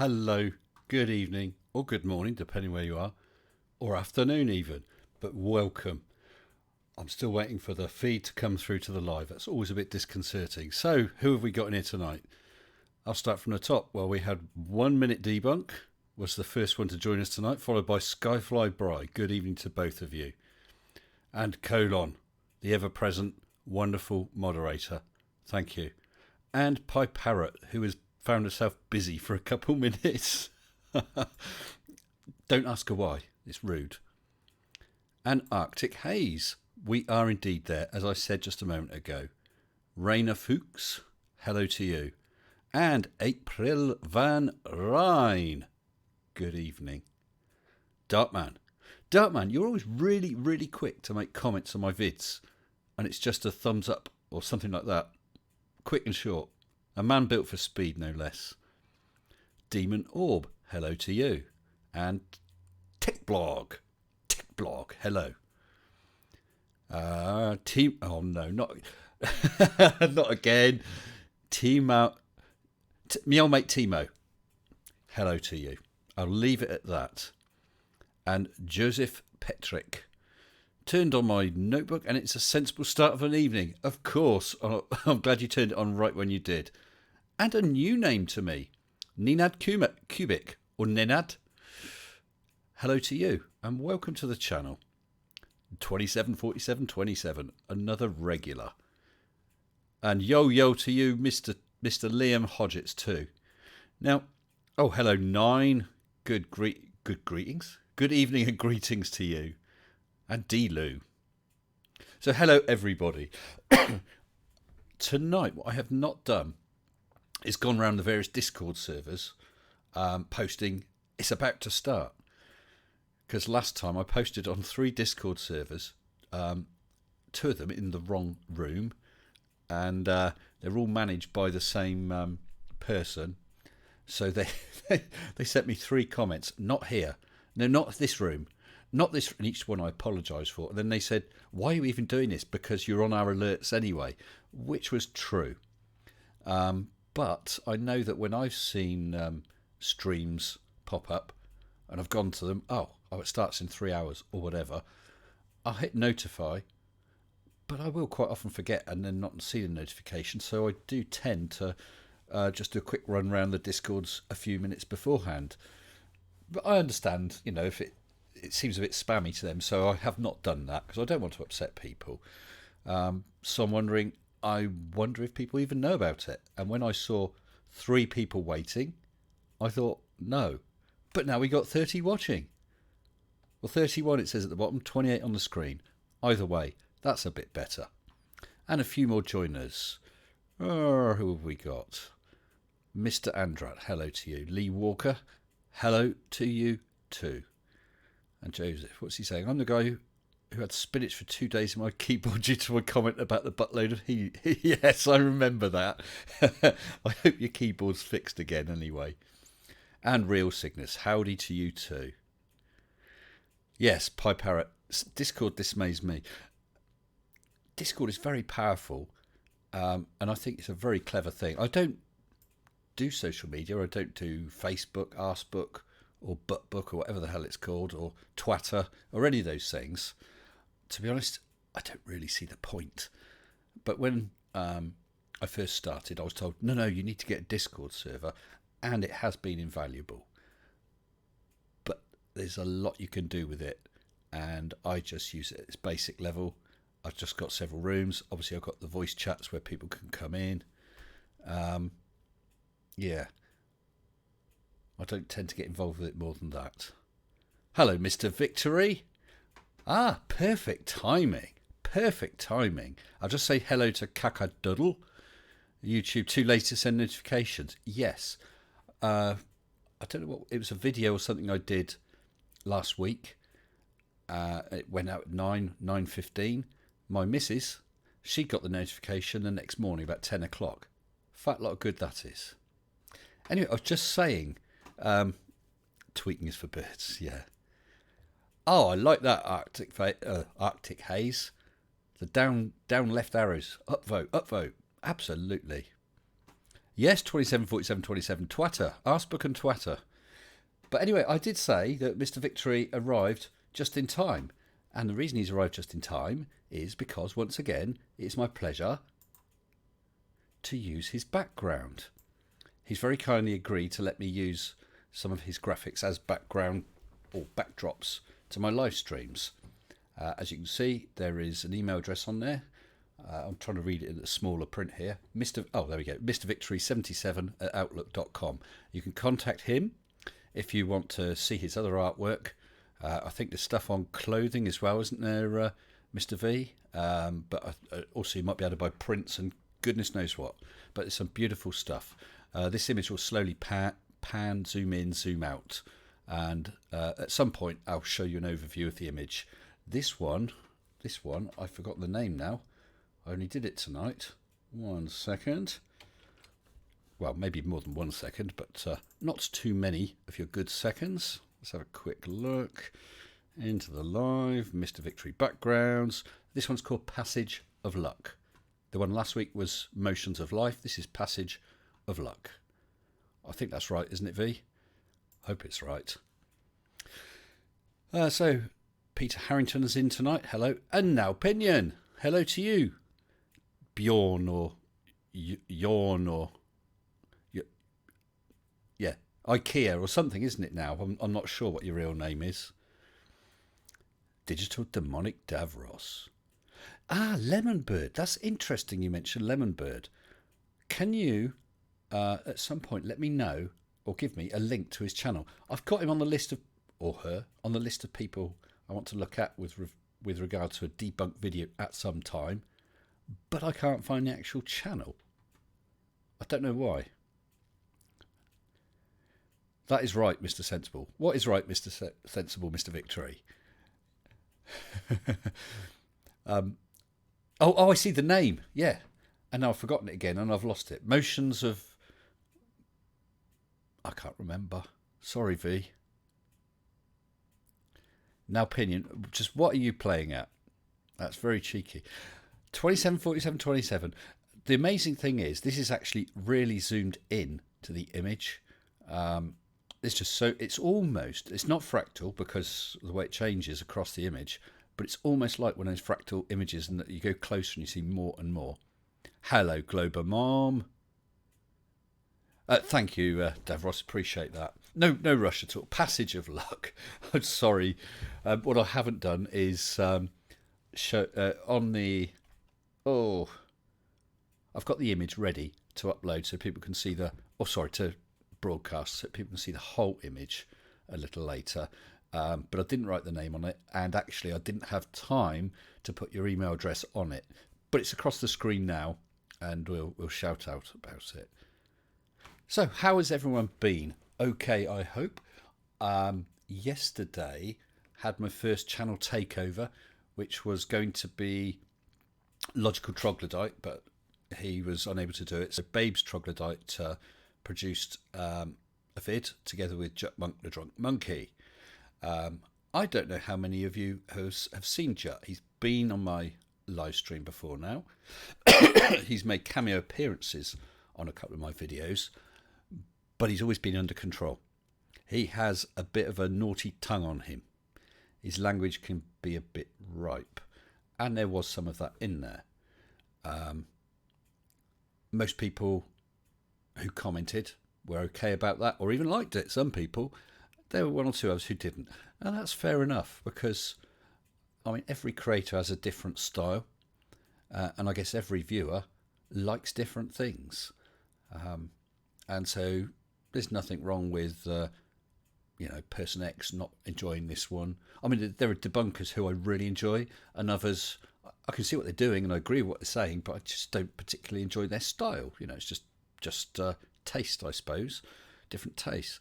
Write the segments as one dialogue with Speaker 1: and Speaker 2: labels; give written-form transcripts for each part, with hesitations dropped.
Speaker 1: hello, good evening, or good morning, depending where you are, or afternoon even, but welcome. I'm still waiting for the feed to come through to the live. That's always a bit disconcerting. So, who have we got in here tonight? I'll start from the top. Well, we had 1 Minute Debunk, was the first one to join us tonight, followed by Skyfly Bry. Good evening to both of you. And Colon, the ever-present, wonderful moderator. Thank you. And Pi Parrot, who has found herself busy for a couple minutes. Don't ask her why. It's rude. And Arctic Haze. We are indeed there, as I said just a moment ago. Raina Fuchs, hello to you. And April Van Rijn. Good evening. Darkman. Darkman, you're always really, really quick to make comments on my vids. And it's just a thumbs up or something like that. Quick and short. A man built for speed, no less. Demon Orb, hello to you. And Techblog, hello. Team, oh no, not not again. Meow Mate Timo, hello to you. I'll leave it at that. And Joseph Petrick. Turned on my notebook and it's a sensible start of an evening. Of course. I'm glad you turned it on right when you did. And a new name to me. Nenad Cubic. Or Nenad. Hello to you. And welcome to the channel. 274727. Another regular. And yo to you, Mr. Liam Hodgetts too. Now, oh, hello, 9. Good greetings. Good evening and greetings to you. And D-Lou. So hello everybody. Tonight what I have not done is gone around the various Discord servers posting it's about to start. Because last time I posted on 3 Discord servers, 2 of them in the wrong room, and they're all managed by the same person. So they sent me 3 comments. Not here. No, not this room. Not this, and each one I apologise for. And then they said, why are you even doing this? Because you're on our alerts anyway, which was true. But I know that when I've seen streams pop up and I've gone to them, oh, it starts in 3 hours or whatever, I'll hit notify, but I will quite often forget and then not see the notification. So I do tend to just do a quick run around the Discords a few minutes beforehand. But I understand, if it seems a bit spammy to them, so I have not done that because I don't want to upset people. So I'm wondering, I wonder if people even know about it. And when I saw 3 people waiting, I thought, no. But now we got 30 watching. Well, 31 it says at the bottom, 28 on the screen. Either way, that's a bit better. And a few more joiners. Oh, who have we got? Mr. Andrat, hello to you. Lee Walker, hello to you too. And Joseph, what's he saying? I'm the guy who had spinach for 2 days in my keyboard due to a comment about the buttload of heat. Yes, I remember that. I hope your keyboard's fixed again anyway. And Real Cygnus, howdy to you too. Yes, Pi Parrot, Discord dismays me. Discord is very powerful, and I think it's a very clever thing. I don't do social media. I don't do Facebook, Arsebook, or Buttbook, or whatever the hell it's called, or Twitter, or any of those things. To be honest, I don't really see the point. But when I first started, I was told, no, you need to get a Discord server, and it has been invaluable. But there's a lot you can do with it, and I just use it at its basic level. I've just got several rooms. Obviously, I've got the voice chats where people can come in. Yeah. I don't tend to get involved with it more than that. Hello, Mr. Victory. Ah, perfect timing. Perfect timing. I'll just say hello to Kakadoodle. YouTube, too late to send notifications. Yes. I don't know what... It was a video or something I did last week. It went out at 9:15. My missus, she got the notification the next morning about 10 o'clock. Fat lot of good that is. Anyway, I was just saying... tweaking is for birds, yeah. Oh, I like that Arctic Haze. The down left arrows. Upvote. Absolutely. Yes, 274727 Twatter, Askbook and Twatter. But anyway, I did say that Mr. Victory arrived just in time. And the reason he's arrived just in time is because, once again, it's my pleasure to use his background. He's very kindly agreed to let me use some of his graphics as background or backdrops to my live streams. As you can see, there is an email address on there. I'm trying to read it in a smaller print here. There we go. MrVictory77@outlook.com. You can contact him if you want to see his other artwork. I think there's stuff on clothing as well, isn't there, Mr. V? But also you might be able to buy prints and goodness knows what. But it's some beautiful stuff. This image will slowly pan, zoom in, zoom out. And at some point I'll show you an overview of the image. This one, I've forgotten the name now. I only did it tonight. 1 second. Well, maybe more than 1 second, but not too many of your good seconds. Let's have a quick look into the live. Mr. Victory backgrounds. This one's called Passage of Luck. The one last week was Motions of Life. This is Passage of Luck. I think that's right, isn't it, V? Hope it's right. So, Peter Harrington's in tonight. Hello. And now Pinion. Hello to you. Bjorn or Yorn or yeah, IKEA or something, isn't it now? I'm not sure what your real name is. Digital Demonic Davros. Lemonbird. That's interesting you mentioned Lemonbird. Can you at some point let me know or give me a link to his channel? I've got him on the list of, or her, on the list of people I want to look at with regard to a debunked video at some time. But I can't find the actual channel. I don't know why. That is right, Mr. Sensible. What is right, Mr. Sensible, Mr. Victory? I see the name. Yeah. And now I've forgotten it again and I've lost it. Motions of... I can't remember. Sorry, V. Now, Pinion, just what are you playing at? That's very cheeky. 274727. The amazing thing is this is actually really zoomed in to the image. It's just so it's not fractal because of the way it changes across the image, but it's almost like one of those fractal images and that you go closer and you see more and more. Hello, Glober Mom. Thank you, Davros. Appreciate that. No rush at all. Passage of Luck. I'm sorry. What I haven't done is show on the. Oh, I've got the image ready to upload so people can see to broadcast so people can see the whole image a little later. But I didn't write the name on it, and actually I didn't have time to put your email address on it. But it's across the screen now, and we'll shout out about it. So, how has everyone been? Okay, I hope. Yesterday had my first channel takeover, which was going to be Logical Troglodyte, but he was unable to do it. So Babes Troglodyte produced a vid together with Jut Monk the Drunk Monkey. I don't know how many of you have seen Jut. He's been on my live stream before now. He's made cameo appearances on a couple of my videos, but he's always been under control. He has a bit of a naughty tongue on him. His language can be a bit ripe, and there was some of that in there. Most people who commented were okay about that or even liked it. Some people, there were one or two others who didn't, and that's fair enough because I mean every creator has a different style, and I guess every viewer likes different things, and so there's nothing wrong with person X not enjoying this one. I mean, there are debunkers who I really enjoy, and others I can see what they're doing and I agree with what they're saying, but I just don't particularly enjoy their style. It's just taste, I suppose, different tastes.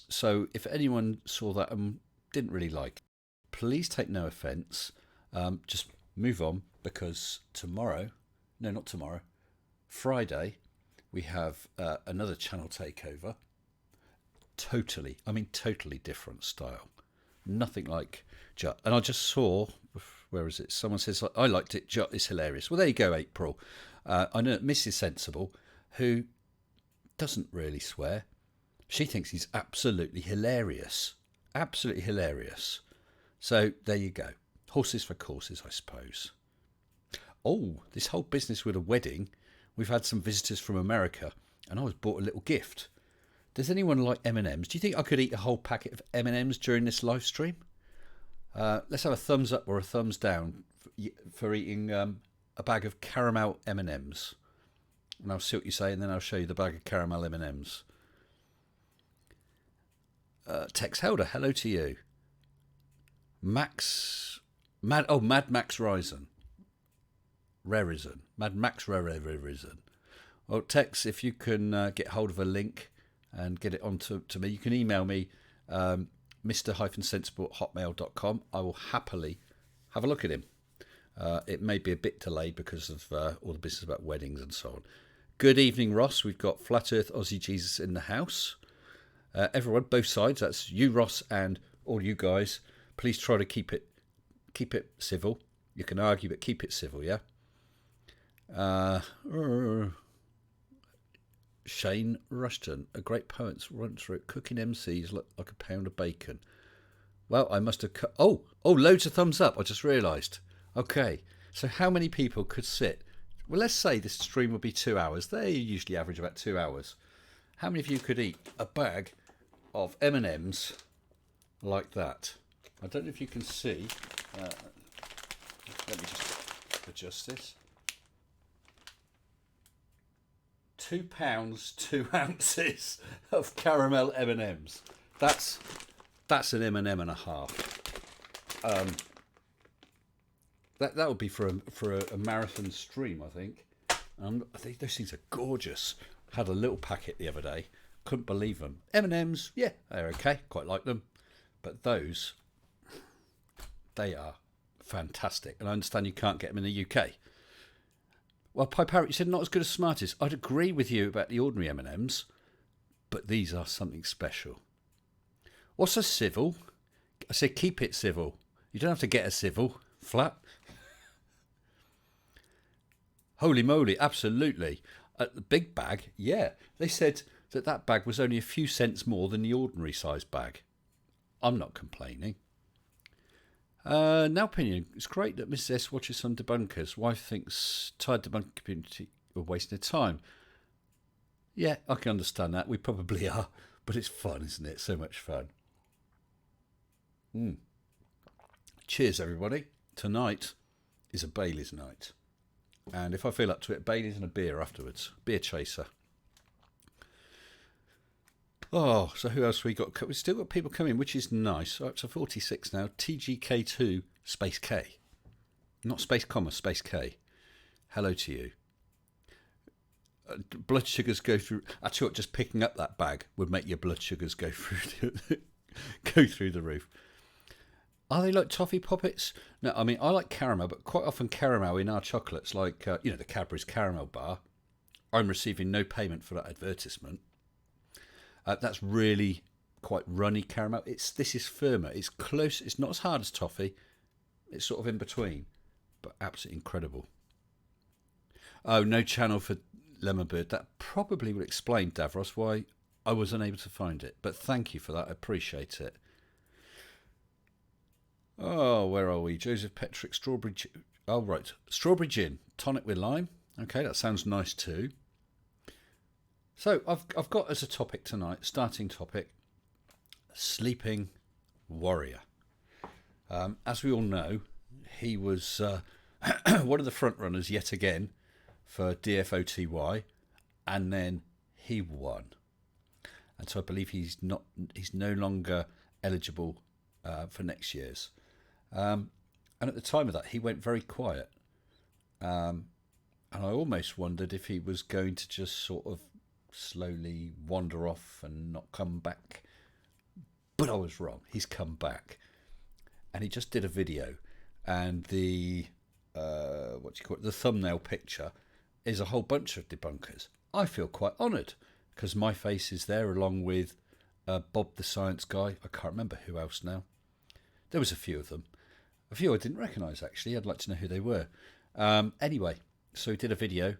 Speaker 1: So if anyone saw that and didn't really like it, please take no offence. Just move on, because Friday, we have another channel takeover. Totally different style. Nothing like Jut. And I just saw, where is it? Someone says, I liked it, Jut is hilarious. Well, there you go, April. I know Mrs. Sensible who doesn't really swear. She thinks he's absolutely hilarious. Absolutely hilarious. So there you go. Horses for courses, I suppose. Oh, this whole business with a wedding. We've had some visitors from America, and I was bought a little gift. Does anyone like M&Ms? Do you think I could eat a whole packet of M&Ms during this live stream? Let's have a thumbs up or a thumbs down for eating a bag of caramel M&Ms. And I'll see what you say, and then I'll show you the bag of caramel M&Ms. Tex Helder, hello to you. Mad Max Ryzen. Mad Max Rarison. Well, Tex, if you can get hold of a link and get it onto me, you can email me, mr-sensible@hotmail.com. I will happily have a look at him. It may be a bit delayed because of all the business about weddings and so on. Good evening, Ross. We've got Flat Earth Aussie Jesus in the house. Everyone, both sides, that's you, Ross, and all you guys, please try to keep it civil. You can argue, but keep it civil, yeah? Shane Rushton, a great poet, runs through it. Cooking MCs look like a pound of bacon. Well, I must have cut. Oh, loads of thumbs up. I just realised. Okay, so how many people could sit? Well, let's say this stream will be 2 hours. They usually average about 2 hours. How many of you could eat a bag of M&Ms like that? I don't know if you can see. Let me just adjust this. 2 pounds, 2 ounces of caramel M&Ms. That's an M&M and a half. That would be for a marathon stream, I think. I think those things are gorgeous. Had a little packet the other day. Couldn't believe them. M&Ms, yeah, they're okay. Quite like them. But those, they are fantastic. And I understand you can't get them in the UK. Well, Pie Parrot, you said not as good as Smarties. I'd agree with you about the ordinary M&Ms, but these are something special. What's a civil? I say keep it civil. You don't have to get a civil. Flat. Holy moly, absolutely. The big bag, yeah. They said that bag was only a few cents more than the ordinary size bag. I'm not complaining. Now, opinion. It's great that Mrs. S watches some debunkers. Wife thinks tired debunker community are wasting their time. Yeah, I can understand that. We probably are. But it's fun, isn't it? So much fun. Cheers, everybody. Tonight is a Bailey's night. And if I feel up to it, Bailey's and a beer afterwards. Beer chaser. Oh, so who else we got? We've still got people coming, which is nice. Up to 46 now. TGK2 Space K. Not Space Comma, Space K. Hello to you. Blood sugars go through... I thought just picking up that bag would make your blood sugars go through the roof. Are they like toffee poppets? No, I mean, I like caramel, but quite often caramel in our chocolates, like, the Cadbury's caramel bar. I'm receiving no payment for that advertisement. That's really quite runny caramel. This is firmer. It's close. It's not as hard as toffee. It's sort of in between, but absolutely incredible. Oh, no channel for Lemon Bird. That probably would explain, Davros, why I was unable to find it. But thank you for that. I appreciate it. Oh, where are we? Joseph Petrick, strawberry... Oh, right. Strawberry gin, tonic with lime. Okay, that sounds nice too. So I've got as a topic tonight, starting topic, Sleeping Warrior. As we all know, he was one of the front runners yet again for DFOTY, and then he won. And so I believe he's no longer eligible for next year's. And at the time of that, he went very quiet. And I almost wondered if he was going to just sort of slowly wander off and not come back. But I was wrong. He's come back. And he just did a video. And the the thumbnail picture is a whole bunch of debunkers. I feel quite honoured because my face is there along with Bob the Science Guy. I can't remember who else now. There was a few of them. A few I didn't recognise, actually. I'd like to know who they were. Anyway, so he did a video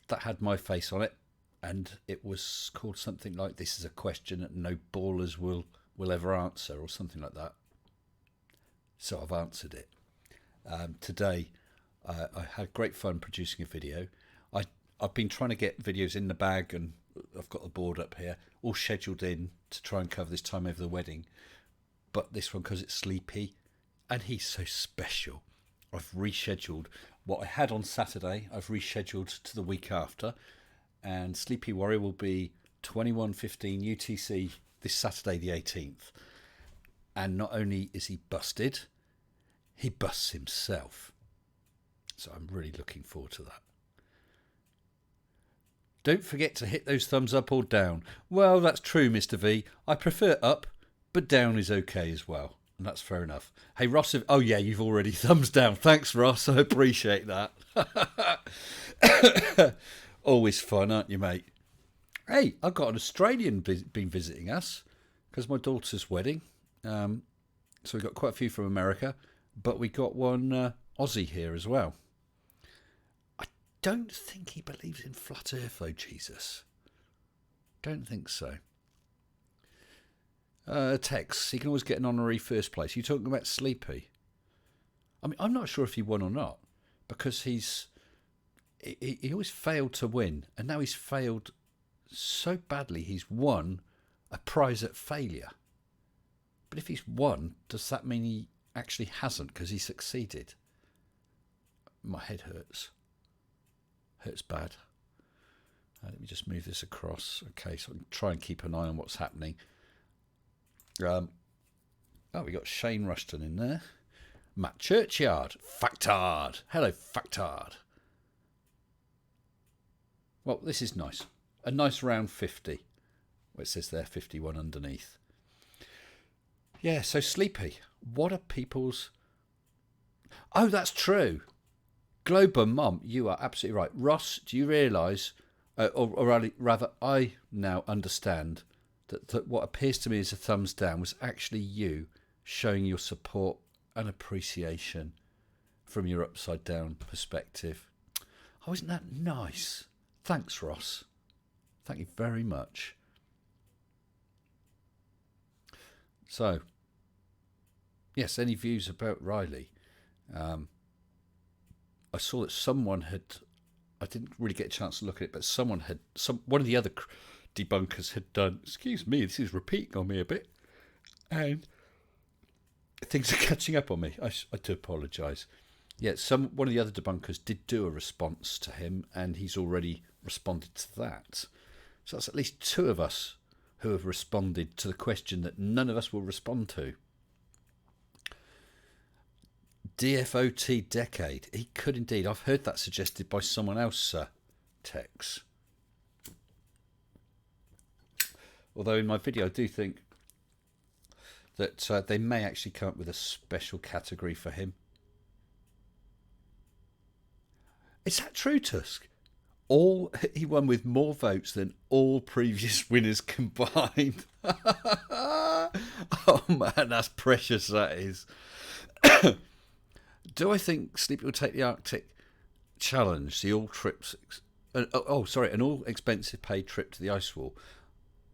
Speaker 1: that had my face on it. and it was called something like "This is a question that no ballers will ever answer," or something like that. So I've answered it. Today, I had great fun producing a video. I've been trying to get videos in the bag, and I've got the board up here, all scheduled in to try and cover this time over the wedding. But this one, because it's Sleepy, and he's so special, I've rescheduled what I had on Saturday. I've rescheduled to the week after, and Sleepy Warrior will be 21:15 UTC this Saturday, the 18th. And not only is he busted, he busts himself. So I'm really looking forward to that. Don't forget to hit those thumbs up or down. Well, that's true, Mr. V. I prefer up, but down is okay as well. And that's fair enough. Hey, Ross, oh yeah, you've already thumbs down. Thanks, Ross. I appreciate that. Always fun, aren't you, mate? Hey, I've got an Australian been visiting us because my daughter's wedding. So we got quite a few from America, but we got one Aussie here as well. I don't think he believes in flat earth, though, Jesus. Don't think so. Tex, he can always get an honorary first place. You talking about Sleepy? I mean, I'm not sure if he won or not, because he always failed to win, and now he's failed so badly he's won a prize at failure. But if he's won, does that mean he actually hasn't because he succeeded? My head hurts. Hurts bad. Let me just move this across. Okay, so I can try and keep an eye on what's happening. We got Shane Rushton in there. Matt Churchyard. Factard. Hello, Factard. Well, this is nice. A nice round 50. Well, it says there 51 underneath. Yeah, so Sleepy. What are people's... Oh, that's true. Glober Mum, you are absolutely right. Ross, do you realise, or rather I now understand that what appears to me as a thumbs down was actually you showing your support and appreciation from your upside down perspective. Oh, isn't that nice? Thanks, Ross. Thank you very much. So, yes, any views about Riley? I saw that someone had, I didn't really get a chance to look at it, but one of the other debunkers had done, excuse me, this is repeating on me a bit, and things are catching up on me. I do apologise. Yeah, one of the other debunkers did do a response to him, and he's already responded to that. So that's at least two of us who have responded to the question that none of us will respond to. DFOT decade. He could indeed. I've heard that suggested by someone else, Tex. Although in my video I do think that they may actually come up with a special category for him. Is that true, Tusk? He won with more votes than all previous winners combined. Oh man, that's precious, that is. Do I think Sleepy will take the Arctic challenge, the all trips? An all expensive paid trip to the ice wall.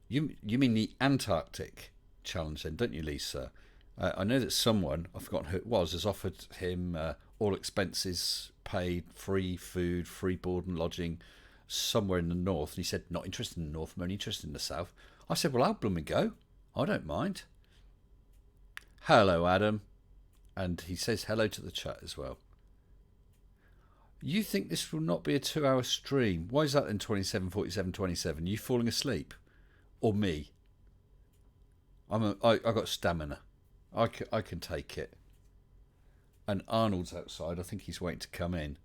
Speaker 1: You mean the Antarctic challenge, then, don't you, Lisa? I know that someone, I've forgotten who it was, has offered him all expenses paid, free food, free board and lodging somewhere in the north. And he said, not interested in the north, I'm only interested in the south. I said, well, I'll blooming go. I don't mind. Hello, Adam. And he says hello to the chat as well. You think this will not be a 2-hour stream? Why is that in 27, 47, 27? You falling asleep? Or me? I got stamina. I can take it. And Arnold's outside. I think he's waiting to come in.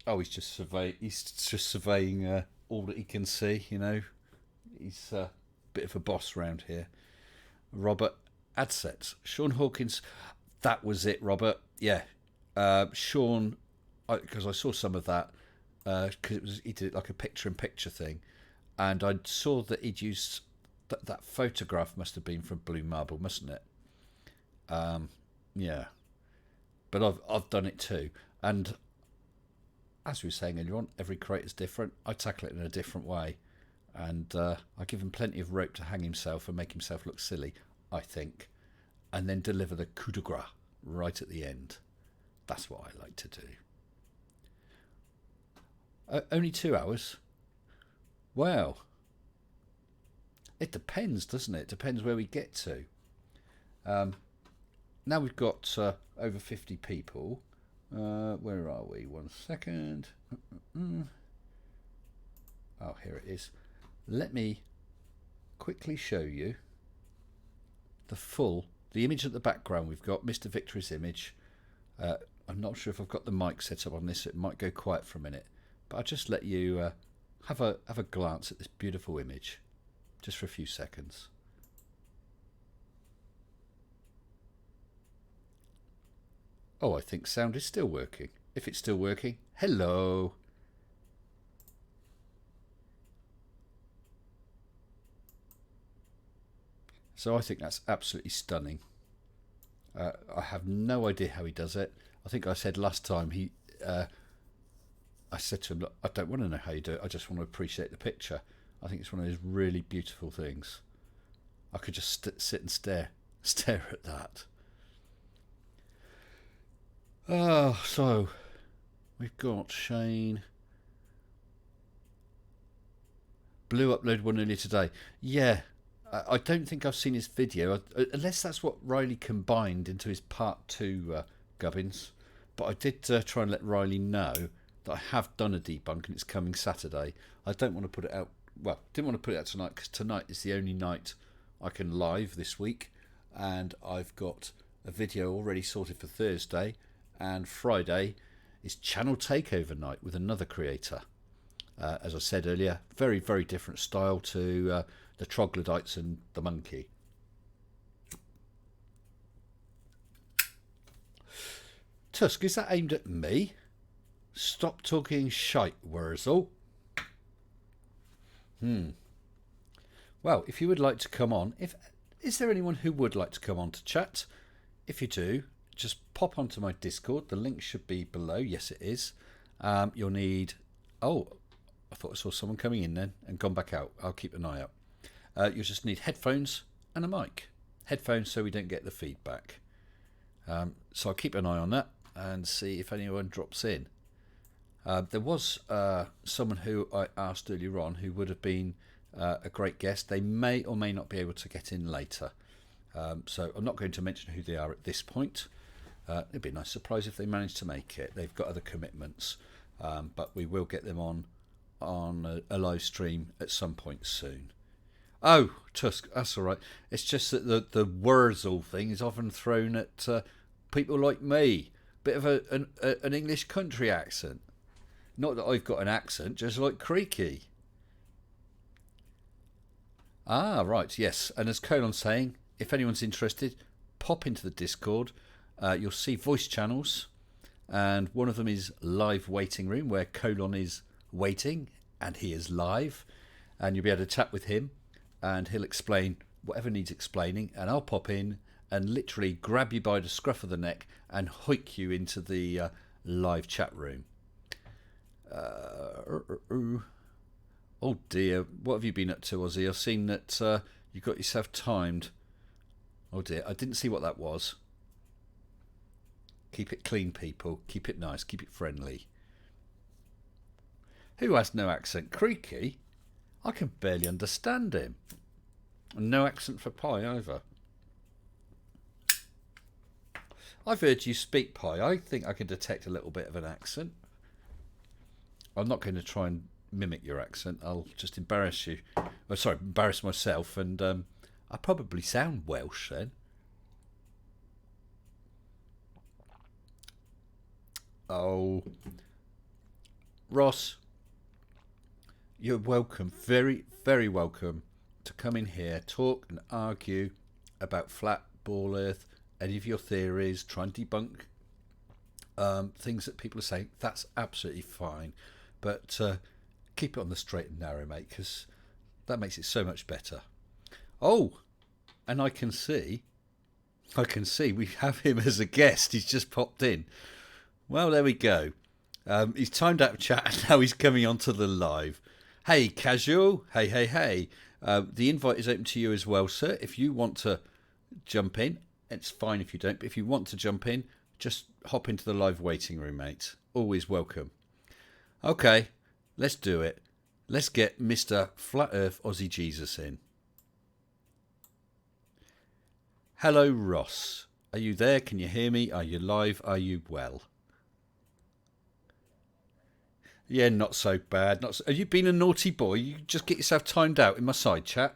Speaker 1: He's just surveying all that he can see. You know, he's a bit of a boss round here. Robert Adsets, Sean Hawkins. That was it, Robert. Yeah, Sean. Because I saw some of that. Because he did it like a picture-in-picture thing, and I saw that he'd used that photograph. Must have been from Blue Marble, mustn't it? Yeah. but I've done it too. And as we were saying earlier on, every creator's different. I tackle it in a different way, and I give him plenty of rope to hang himself and make himself look silly, I think, and then deliver the coup de grace right at the end. That's what I like to do. Only 2 hours? Well, it depends, doesn't it? It depends where we get to. Now we've got over 50 people. Where are we? 1 second. Oh, here it is. Let me quickly show you the image at the background. We've got Mr. Victory's image. I'm not sure if I've got the mic set up on this, so it might go quiet for a minute. But I'll just let you have a glance at this beautiful image, just for a few seconds. Oh, I think sound is still working. If it's still working, hello. So I think that's absolutely stunning. I have no idea how he does it. I think I said last time I said to him, look, I don't want to know how you do it. I just want to appreciate the picture. I think it's one of those really beautiful things. I could just sit and stare at that. So we've got Shane. Blue uploaded one earlier today. Yeah, I don't think I've seen his video, unless that's what Riley combined into his part 2 gubbins. But I did try and let Riley know that I have done a debunk and it's coming Saturday. I don't want to put it out. Well, didn't want to put it out tonight because tonight is the only night I can live this week, and I've got a video already sorted for Thursday, and Friday is channel takeover night with another creator. As I said earlier, very, very different style to the troglodytes and the monkey. Tusk, is that aimed at me? Stop talking shite, Wurzel. Well, if you would like to come on, is there anyone who would like to come on to chat? If you do, just pop onto my Discord. The link should be below. Yes, it is. You'll need... Oh, I thought I saw someone coming in then and gone back out. I'll keep an eye out. You'll just need headphones and a mic. Headphones so we don't get the feedback. So I'll keep an eye on that and see if anyone drops in. There was someone who I asked earlier on who would have been a great guest. They may or may not be able to get in later. So I'm not going to mention who they are at this point. It'd be a nice surprise if they manage to make it. They've got other commitments. But we will get them on a live stream at some point soon. Oh, Tusk, that's all right. It's just that the Wurzel thing is often thrown at people like me. Bit of an English country accent. Not that I've got an accent, just like Creaky. Ah, right, yes. And as Colon's saying, if anyone's interested, pop into the Discord. You'll see voice channels, and one of them is live waiting room, where Colon is waiting and he is live, and you'll be able to chat with him and he'll explain whatever needs explaining, and I'll pop in and literally grab you by the scruff of the neck and hoik you into the live chat room. Oh dear, what have you been up to, Ozzy? I've seen that you got yourself timed. Oh dear, I didn't see what that was. Keep it clean, people. Keep it nice. Keep it friendly. Who has no accent? Creaky? I can barely understand him. And no accent for Pi either. I've heard you speak Pi. I think I can detect a little bit of an accent. I'm not going to try and mimic your accent. I'll just embarrass you. Oh, sorry, embarrass myself. And I probably sound Welsh then. Oh, Ross, you're welcome, very, very welcome to come in here, talk and argue about flat ball earth, any of your theories, try and debunk things that people are saying. That's absolutely fine, but keep it on the straight and narrow, mate, because that makes it so much better. Oh, and I can see I can see we have him as a guest. He's just popped in. Well, there we go. He's timed out of chat and now he's coming onto the live. Hey, casual. Hey. The invite is open to you as well, sir. If you want to jump in, it's fine if you don't. But if you want to jump in, just hop into the live waiting room, mate. Always welcome. Okay, let's do it. Let's get Mr. Flat Earth Aussie Jesus in. Hello, Ross. Are you there? Can you hear me? Are you live? Are you well? Yeah, not so bad. Have you been a naughty boy? You just get yourself timed out in my side chat.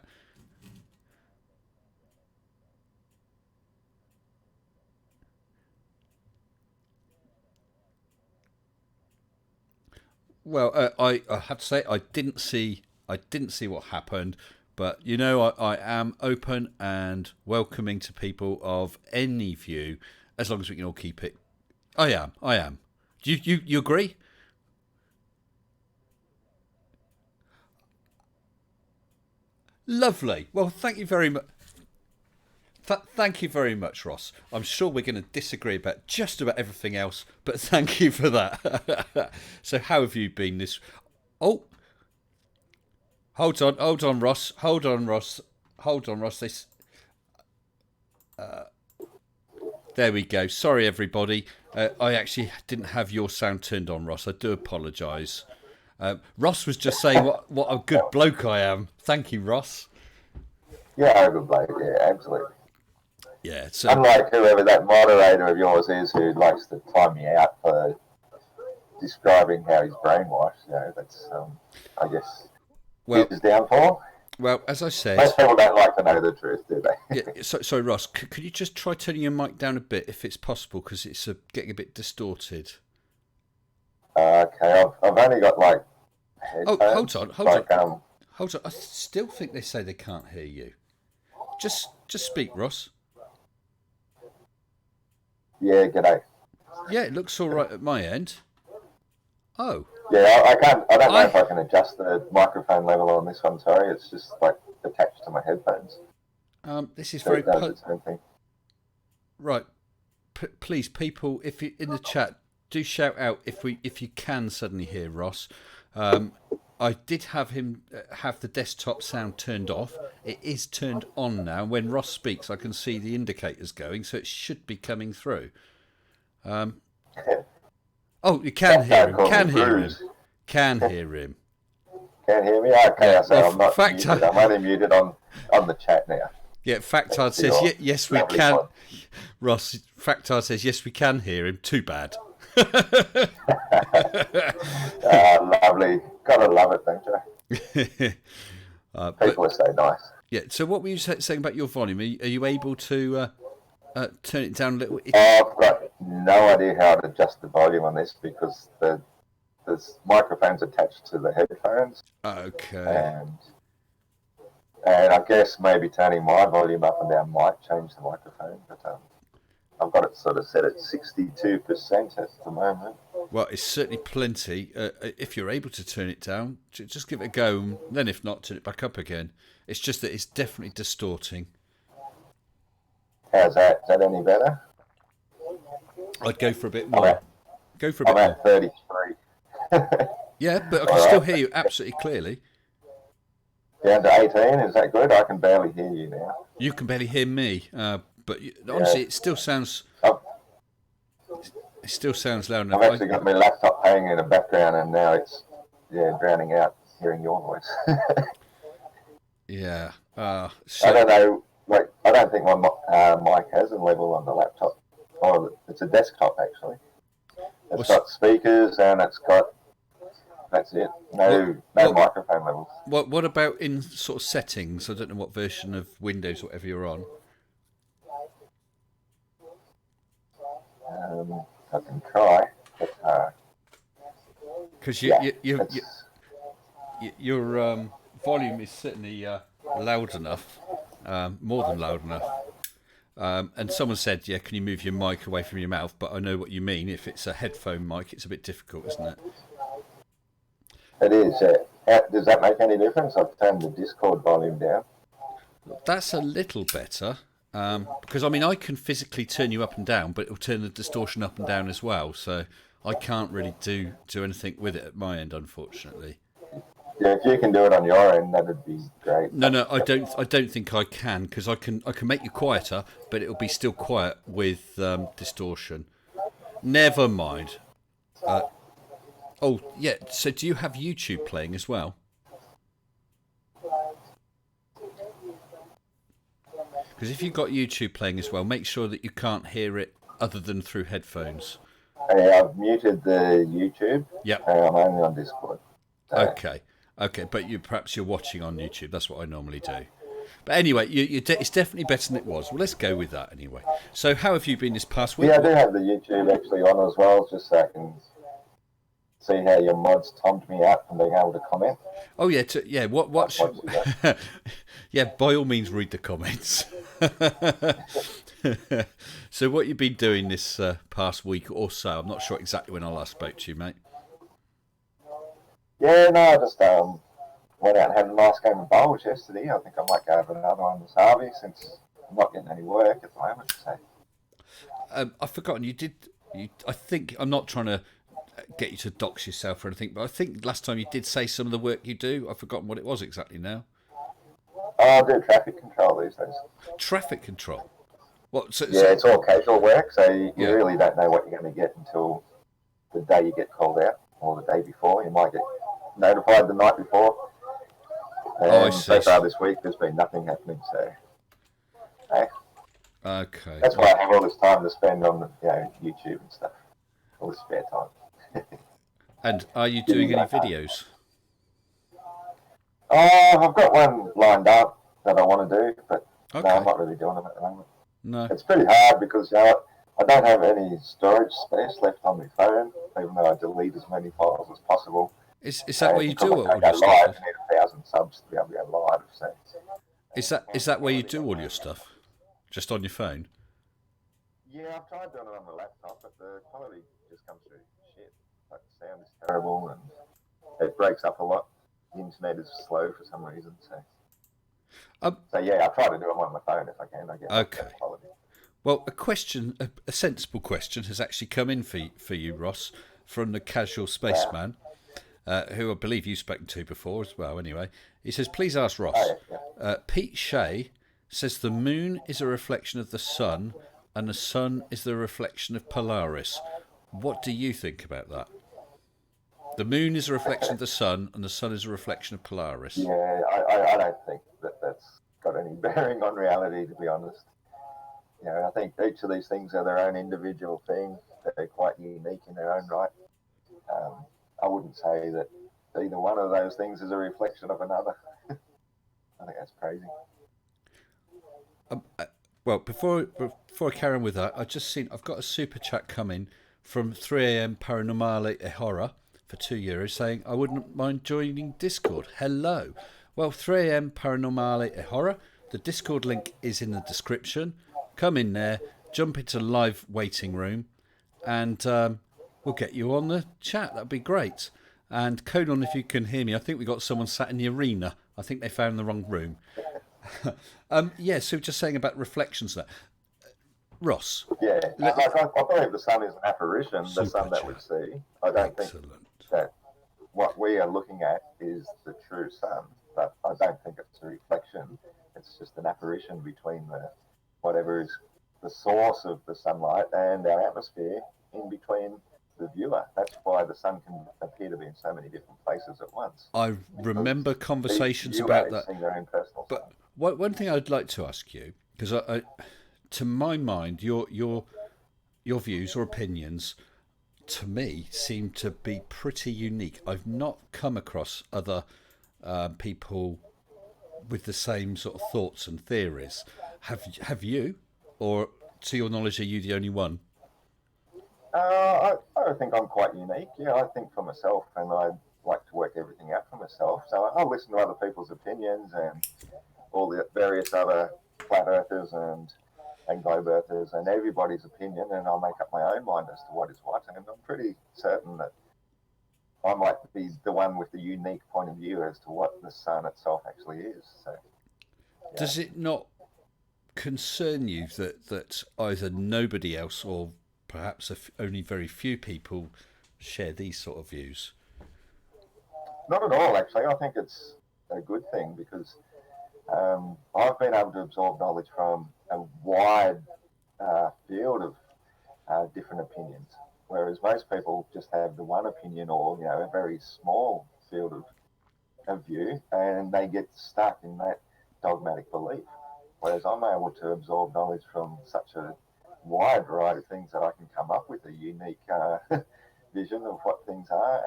Speaker 1: Well, I have to say I didn't see what happened, but I am open and welcoming to people of any view, as long as we can all keep it. I am. Do you agree? Lovely. Well, thank you very much. Thank you very much, Ross. I'm sure we're going to disagree about just about everything else, but thank you for that. So, how have you been this? Oh, hold on, Ross. Hold on, Ross. This. There we go. Sorry, everybody. I actually didn't have your sound turned on, Ross. I do apologise. Ross was just saying what a good bloke I am. Thank you, Ross.
Speaker 2: Yeah, good bloke. Yeah, absolutely.
Speaker 1: Yeah. So,
Speaker 2: unlike whoever that moderator of yours is who likes to time me out for describing how he's brainwashed, that's I guess his downfall.
Speaker 1: Well, as I said,
Speaker 2: most people don't like to know the truth, do they?
Speaker 1: Yeah. So Ross, could you just try turning your mic down a bit if it's possible, because it's getting a bit distorted.
Speaker 2: Okay, I've only got headphones.
Speaker 1: Oh, hold on. I still think they say they can't hear you. Just speak, Ross.
Speaker 2: Yeah, g'day.
Speaker 1: Yeah, it looks all right at my end. Oh.
Speaker 2: Yeah, I can't. I don't know if I can adjust the microphone level on this one. Sorry, it's just attached to my headphones.
Speaker 1: This is
Speaker 2: so
Speaker 1: very.
Speaker 2: It does its own thing.
Speaker 1: Right. Please, people, if you in the chat, do shout out if you can suddenly hear Ross. I did have him have the desktop sound turned off. It is turned on now. When Ross speaks, I can see the indicators going, so it should be coming through. Oh, you can hear him. Can hear him. Can hear him.
Speaker 2: Can't hear me? Okay, yeah, so I'm not muted. I'm only muted on the chat now.
Speaker 1: Yeah, Factard says, yes, we can. Ross, Factard says, yes, we can hear him. Too bad.
Speaker 2: Lovely. Gotta love it, don't you? People are so nice.
Speaker 1: Yeah, so what were you saying about your volume? Are you able to turn it down a little?
Speaker 2: I've got no idea how to adjust the volume on this because there's microphones attached to the headphones.
Speaker 1: Okay.
Speaker 2: And I guess maybe turning my volume up and down might change the microphone, but I've got it sort of set at 62% at the moment.
Speaker 1: Well, it's certainly plenty. If you're able to turn it down, just give it a go. And then if not, turn it back up again. It's just that it's definitely distorting.
Speaker 2: How's that? Is that any better?
Speaker 1: I'd go for a bit more.
Speaker 2: I'm at 33.
Speaker 1: Yeah, but I can still hear you absolutely clearly.
Speaker 2: Down to 18, is that good? I can barely hear you now.
Speaker 1: You can barely hear me, but honestly, it still sounds. It still sounds loud enough.
Speaker 2: I've actually got my laptop playing in the background, and now it's drowning out hearing your voice.
Speaker 1: Yeah.
Speaker 2: I don't know. I don't think my mic has a level on the laptop. Oh, it's a desktop actually. It's got speakers and it's got. That's it. No microphone levels.
Speaker 1: What about in sort of settings? I don't know what version of Windows or whatever you're on.
Speaker 2: I can try.
Speaker 1: Because your volume is certainly loud enough, more than loud enough. And someone said, "Yeah, can you move your mic away from your mouth?" But I know what you mean. If it's a headphone mic, it's a bit difficult, isn't it?
Speaker 2: It is. Does that make any difference? I've turned the Discord volume down.
Speaker 1: That's a little better. Because I mean, I can physically turn you up and down, but it'll turn the distortion up and down as well. So I can't really do anything with it at my end, unfortunately.
Speaker 2: Yeah, if you can do it on your end, that'd be great.
Speaker 1: No, I don't. I don't think I can because I can make you quieter, but it'll be still quiet with distortion. Never mind. Oh yeah. So do you have YouTube playing as well? Because if you've got YouTube playing as well, make sure that you can't hear it other than through headphones.
Speaker 2: Hey, I've muted the YouTube.
Speaker 1: Yeah.
Speaker 2: I'm only on Discord. So.
Speaker 1: Okay, but perhaps you're watching on YouTube. That's what I normally do. But anyway, it's definitely better than it was. Well, let's go with that anyway. So, how have you been this past week?
Speaker 2: Yeah, I do have the YouTube actually on as well, just so I can see how your mods tomed me out from being able to comment.
Speaker 1: Oh yeah, what yeah, by all means, read the comments. So, what you've been doing this past week or so? I'm not sure exactly when I last spoke to you, mate.
Speaker 2: Yeah, no, I just went out and had a nice game of bowls yesterday. I think I might go have another one this Harvey since I'm not getting any work at the moment. So.
Speaker 1: I've forgotten you did. I think I'm not trying to get you to dox yourself or anything, but I think last time you did say some of the work you do. I've forgotten what it was exactly now.
Speaker 2: I do traffic control these days.
Speaker 1: Traffic control. What?
Speaker 2: It's all casual work, so you really don't know what you're going to get until the day you get called out or the day before. You might get notified the night before. And so far this week, there's been nothing happening. So,
Speaker 1: okay.
Speaker 2: That's why I have all this time to spend on YouTube and stuff. All this spare time.
Speaker 1: And are you doing any videos?
Speaker 2: I've got one lined up that I want to do, but no, I'm not really doing them at the moment.
Speaker 1: No.
Speaker 2: It's pretty hard because I don't have any storage space left on my phone, even though I delete as many files as possible.
Speaker 1: Is that where you do all your
Speaker 2: stuff?
Speaker 1: I
Speaker 2: need 1,000 subs to be able to go live. So.
Speaker 1: Is that where you do all your stuff? Just on your phone?
Speaker 2: Yeah, I've tried doing it on my laptop, but the quality just comes through shit. Like the sound is terrible and it breaks up a lot. The internet is slow for some reason. So yeah, I try to do it on my phone if I can. I get quality.
Speaker 1: Well, a sensible question has actually come in for you, Ross, from the Casual Spaceman. Who I believe you've spoken to before as well, anyway. He says, please ask Ross. Pete Shea says the moon is a reflection of the sun and the sun is the reflection of Polaris. What do you think about that? The moon is a reflection of the sun and the sun is a reflection of Polaris.
Speaker 2: Yeah, I don't think that's got any bearing on reality, to be honest. I think each of these things are their own individual thing. They're quite unique in their own right. I wouldn't say that either one of those things is a reflection of another. I think that's crazy.
Speaker 1: Well, before I carry on with that, I've got a super chat coming from 3am Paranormale Horror for €2 saying I wouldn't mind joining Discord. Hello. Well, 3am Paranormale Horror. The Discord link is in the description. Come in there, jump into live waiting room, and we'll get you on the chat. That'd be great. And Conan, if you can hear me, I think we got someone sat in the arena. I think they found the wrong room. So just saying about reflections there. Ross.
Speaker 2: Yeah, I believe the sun is an apparition, the sun that we see. I don't think that what we are looking at is the true sun, but I don't think it's a reflection. It's just an apparition between whatever is the source of the sunlight and our atmosphere in between the viewer. That's why the sun can appear to be in so many different places at once.
Speaker 1: I remember conversations about that.
Speaker 2: Their own personal
Speaker 1: but one thing I'd like to ask you, because to my mind, your views or opinions, to me, seem to be pretty unique. I've not come across other people with the same sort of thoughts and theories. Have you, or to your knowledge, are you the only one?
Speaker 2: I think I'm quite unique. Yeah, I think for myself, and I like to work everything out for myself. So I'll listen to other people's opinions and all the various other flat earthers and globe earthers and everybody's opinion, and I'll make up my own mind as to what is what. And I'm pretty certain that I might be the one with the unique point of view as to what the sun itself actually is. So,
Speaker 1: Does it not concern you that either nobody else or perhaps only very few people share these sort of views?
Speaker 2: Not at all, actually. I think it's a good thing because I've been able to absorb knowledge from a wide field of different opinions, whereas most people just have the one opinion or a very small field of view, and they get stuck in that dogmatic belief. Whereas I'm able to absorb knowledge from such a wide variety of things that I can come up with a unique vision of what things are,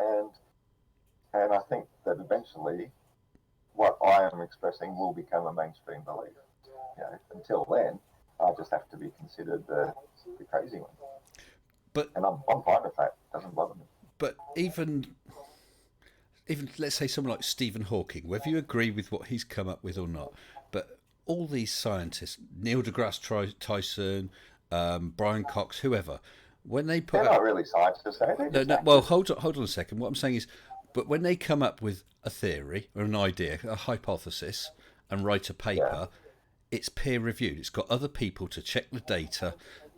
Speaker 2: and I think that eventually what I am expressing will become a mainstream belief. Until then, I just have to be considered the crazy one. And I'm fine with that. It doesn't bother me.
Speaker 1: But even let's say someone like Stephen Hawking, whether you agree with what he's come up with or not, but all these scientists, Neil deGrasse Tyson, Brian Cox, whoever, when they put
Speaker 2: they're not really scientists, are they?
Speaker 1: No, well, hold on a second. What I'm saying is, but when they come up with a theory or an idea, a hypothesis, and write a paper, it's peer reviewed. It's got other people to check the data,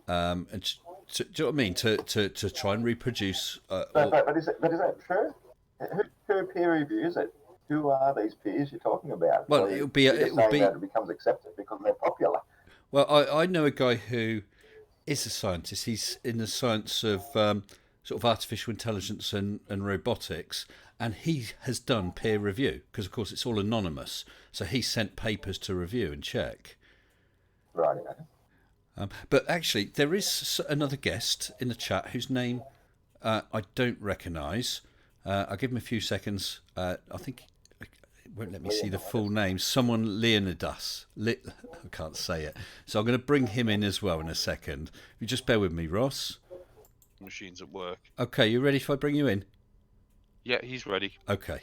Speaker 1: and do you know what I mean? To try and reproduce.
Speaker 2: But is that true? Who peer reviews it? Who are these peers you're talking about?
Speaker 1: Well,
Speaker 2: it would be that it becomes accepted because they're popular.
Speaker 1: Well, I know a guy who is a scientist. He's in the science of sort of artificial intelligence and robotics, and he has done peer review because, of course, it's all anonymous. So he sent papers to review and check.
Speaker 2: Right.
Speaker 1: But actually, there is another guest in the chat whose name I don't recognise. I'll give him a few seconds. I think it won't let me see the full name. Someone Leonidas. I can't say it. So I'm going to bring him in as well in a second. You just bear with me, Ross.
Speaker 3: Machines at work.
Speaker 1: Okay, you ready if I bring you in?
Speaker 3: Yeah, he's ready.
Speaker 1: Okay,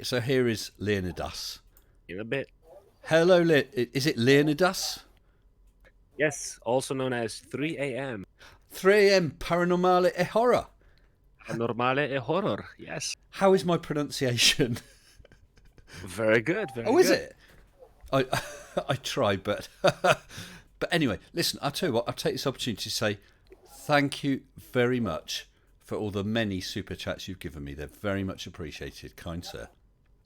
Speaker 1: so here is Leonidas.
Speaker 4: In a bit.
Speaker 1: Hello, is it Leonidas?
Speaker 4: Yes, also known as 3 a.m.
Speaker 1: 3 a.m. Paranormale e Horror.
Speaker 4: Paranormale e Horror, yes.
Speaker 1: How is my pronunciation?
Speaker 4: Very good, very good.
Speaker 1: Oh, is it? I tried, but... But anyway, listen, I'll tell you what, I'll take this opportunity to say thank you very much for all the many super chats you've given me. They're very much appreciated, kind sir.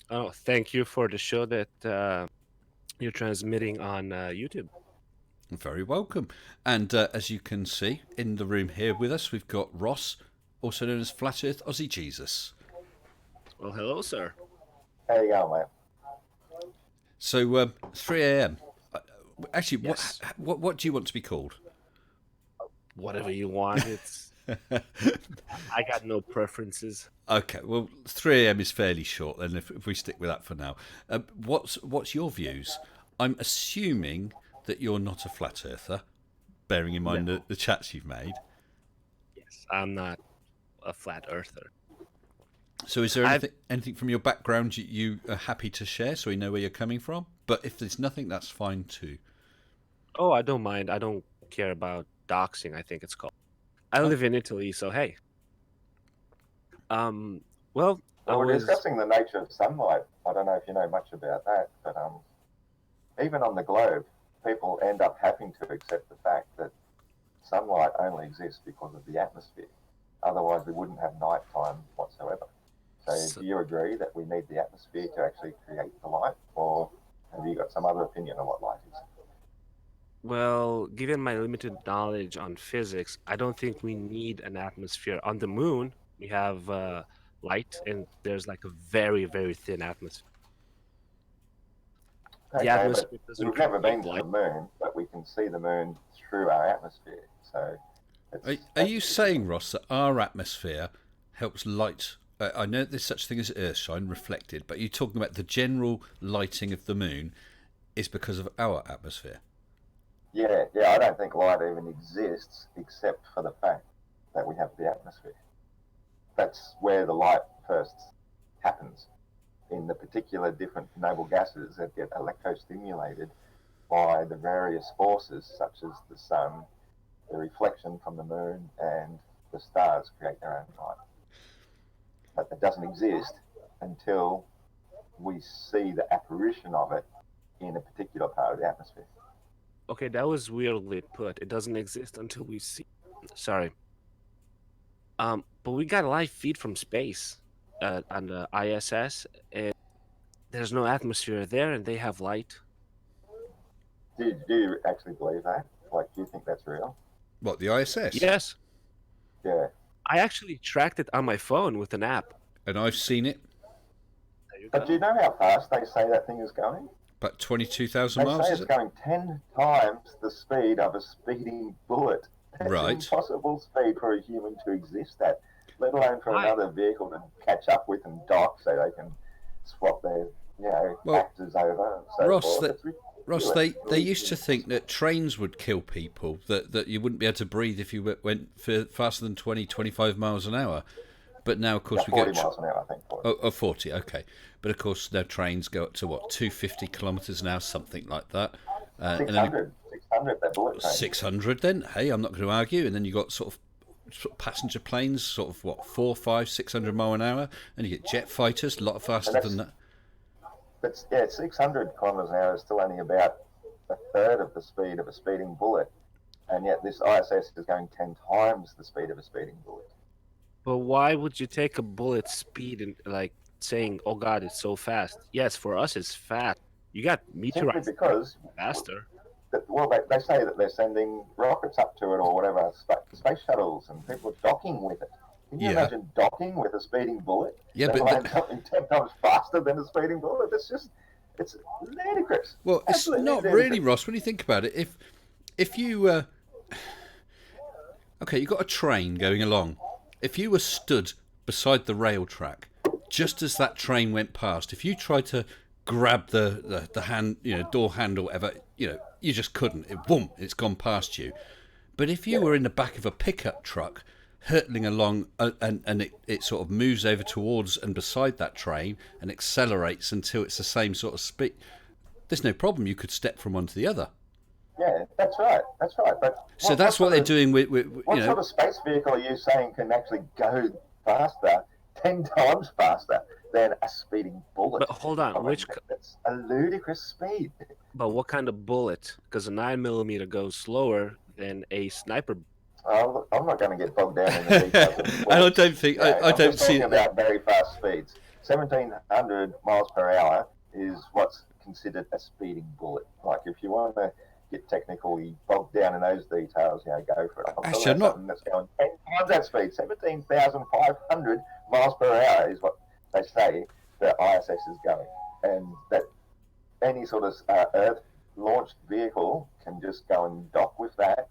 Speaker 4: Oh, thank you for the show that you're transmitting on YouTube.
Speaker 1: Very welcome. And as you can see, in the room here with us, we've got Ross, also known as Flat Earth Aussie Jesus.
Speaker 4: Well, hello, sir.
Speaker 2: There you go, mate.
Speaker 1: So, 3 a.m. Actually,
Speaker 4: Yes.
Speaker 1: what do you want to be called?
Speaker 4: Whatever you want. It's I got no preferences.
Speaker 1: Okay, well, 3 a.m. is fairly short, then if we stick with that for now. What's your views? I'm assuming that you're not a flat earther, bearing in mind the chats you've made.
Speaker 4: Yes, I'm not a flat earther.
Speaker 1: So is there anything from your background you are happy to share so we know where you're coming from? But if there's nothing, that's fine too.
Speaker 4: Oh, I don't mind. I don't care about doxing, I think it's called. I live in Italy, so hey. Well,
Speaker 2: we're discussing the nature of sunlight. I don't know if you know much about that, but even on the globe, people end up having to accept the fact that sunlight only exists because of the atmosphere. Otherwise, we wouldn't have nighttime whatsoever. So do you agree that we need the atmosphere to actually create the light, or have you got some other opinion on what light is?
Speaker 4: Well, given my limited knowledge on physics, I don't think we need an atmosphere. On the moon, we have light, and there's like a very, very thin atmosphere.
Speaker 2: Okay,
Speaker 4: The atmosphere doesn't
Speaker 2: we've never been to
Speaker 4: light.
Speaker 2: the moon, but we can see the moon through our atmosphere. So,
Speaker 1: Are you saying, Ross, that our atmosphere helps light? I know there's such thing as earthshine reflected, but you're talking about the general lighting of the moon is because of our atmosphere.
Speaker 2: Yeah, I don't think light even exists except for the fact that we have the atmosphere. That's where the light first happens, in the particular different noble gases that get electrostimulated by the various forces such as the sun, the reflection from the moon, and the stars create their own light. But it doesn't exist until we see the apparition of it in a particular part of the atmosphere.
Speaker 4: Okay, that was weirdly put. It doesn't exist until we see. Sorry. But we got a live feed from space on the ISS, and there's no atmosphere there, and they have light.
Speaker 2: Do you actually believe that? Like, do you think that's real?
Speaker 1: What, the ISS?
Speaker 4: Yes,
Speaker 2: Yeah.
Speaker 4: I actually tracked it on my phone with an app.
Speaker 1: And I've seen it.
Speaker 4: There you
Speaker 2: But
Speaker 4: go.
Speaker 2: do you know how fast they say that thing is going?
Speaker 1: About 22,000
Speaker 2: They
Speaker 1: miles,
Speaker 2: say
Speaker 1: is
Speaker 2: it's
Speaker 1: it?
Speaker 2: going 10 times the speed of a speeding bullet. That's an
Speaker 1: Right.
Speaker 2: impossible speed for a human to exist at, let alone for
Speaker 4: Why?
Speaker 2: another vehicle to catch up with and dock so they can swap their,
Speaker 1: Well,
Speaker 2: actors over and so
Speaker 1: Ross,
Speaker 2: forth.
Speaker 1: that-
Speaker 2: It's ridiculous.
Speaker 1: Ross, they used to think that trains would kill people, that you wouldn't be able to breathe if you went faster than 20, 25 miles an hour. But now, of course,
Speaker 2: About
Speaker 1: we
Speaker 2: 40
Speaker 1: get...
Speaker 2: miles an hour, I think.
Speaker 1: Oh, 40, okay. But, of course, now trains go up to, 250 kilometres an hour, something like that. And then
Speaker 2: 600, that bullet train.
Speaker 1: 600 then. Hey, I'm not going to argue. And then you got sort of passenger planes, 4, 5, 600 mile an hour. And you get jet fighters, a lot faster than that.
Speaker 2: But, 600 kilometres an hour is still only about a third of the speed of a speeding bullet. And yet this ISS is going 10 times the speed of a speeding bullet.
Speaker 4: But why would you take a bullet speed and saying, "Oh God, it's so fast"? Yes, for us it's fast. You got
Speaker 2: Simply
Speaker 4: meteorites
Speaker 2: because
Speaker 4: faster.
Speaker 2: they say that they're sending rockets up to it or whatever, space shuttles, and people are docking with it. Can you imagine docking with a speeding bullet?
Speaker 1: Yeah,
Speaker 2: let
Speaker 1: but
Speaker 2: alone something 10 times faster than a speeding bullet. It's ludicrous.
Speaker 1: Well, it's
Speaker 2: Absolutely
Speaker 1: not
Speaker 2: ludicrous.
Speaker 1: really, Ross. When you think about it, if you okay, you've got a train going along. If you were stood beside the rail track, just as that train went past, if you tried to grab the hand, door handle, whatever, you just couldn't. It's gone past you. But if you were in the back of a pickup truck, hurtling along, and it sort of moves over towards and beside that train and accelerates until it's the same sort of speed, there's no problem. You could step from one to the other.
Speaker 2: Yeah, that's right. But
Speaker 1: So that's what they're doing with
Speaker 2: what sort of space vehicle are you saying can actually go faster, 10 times faster than a speeding bullet?
Speaker 4: But hold on,
Speaker 2: that's a ludicrous speed.
Speaker 4: But what kind of bullet? Because a 9mm goes slower than a sniper.
Speaker 2: I'm not going to get bogged down in the details.
Speaker 1: And I don't think I don't see
Speaker 2: talking about very fast speeds. 1,700 miles per hour is what's considered a speeding bullet. Like, if you want to get technically bogged down in those details, go for it.
Speaker 1: Actually, I'm not.
Speaker 2: Something that's going 10 times that speed, 17,500 miles per hour is what they say the ISS is going, and that any sort of Earth-launched vehicle can just go and dock with that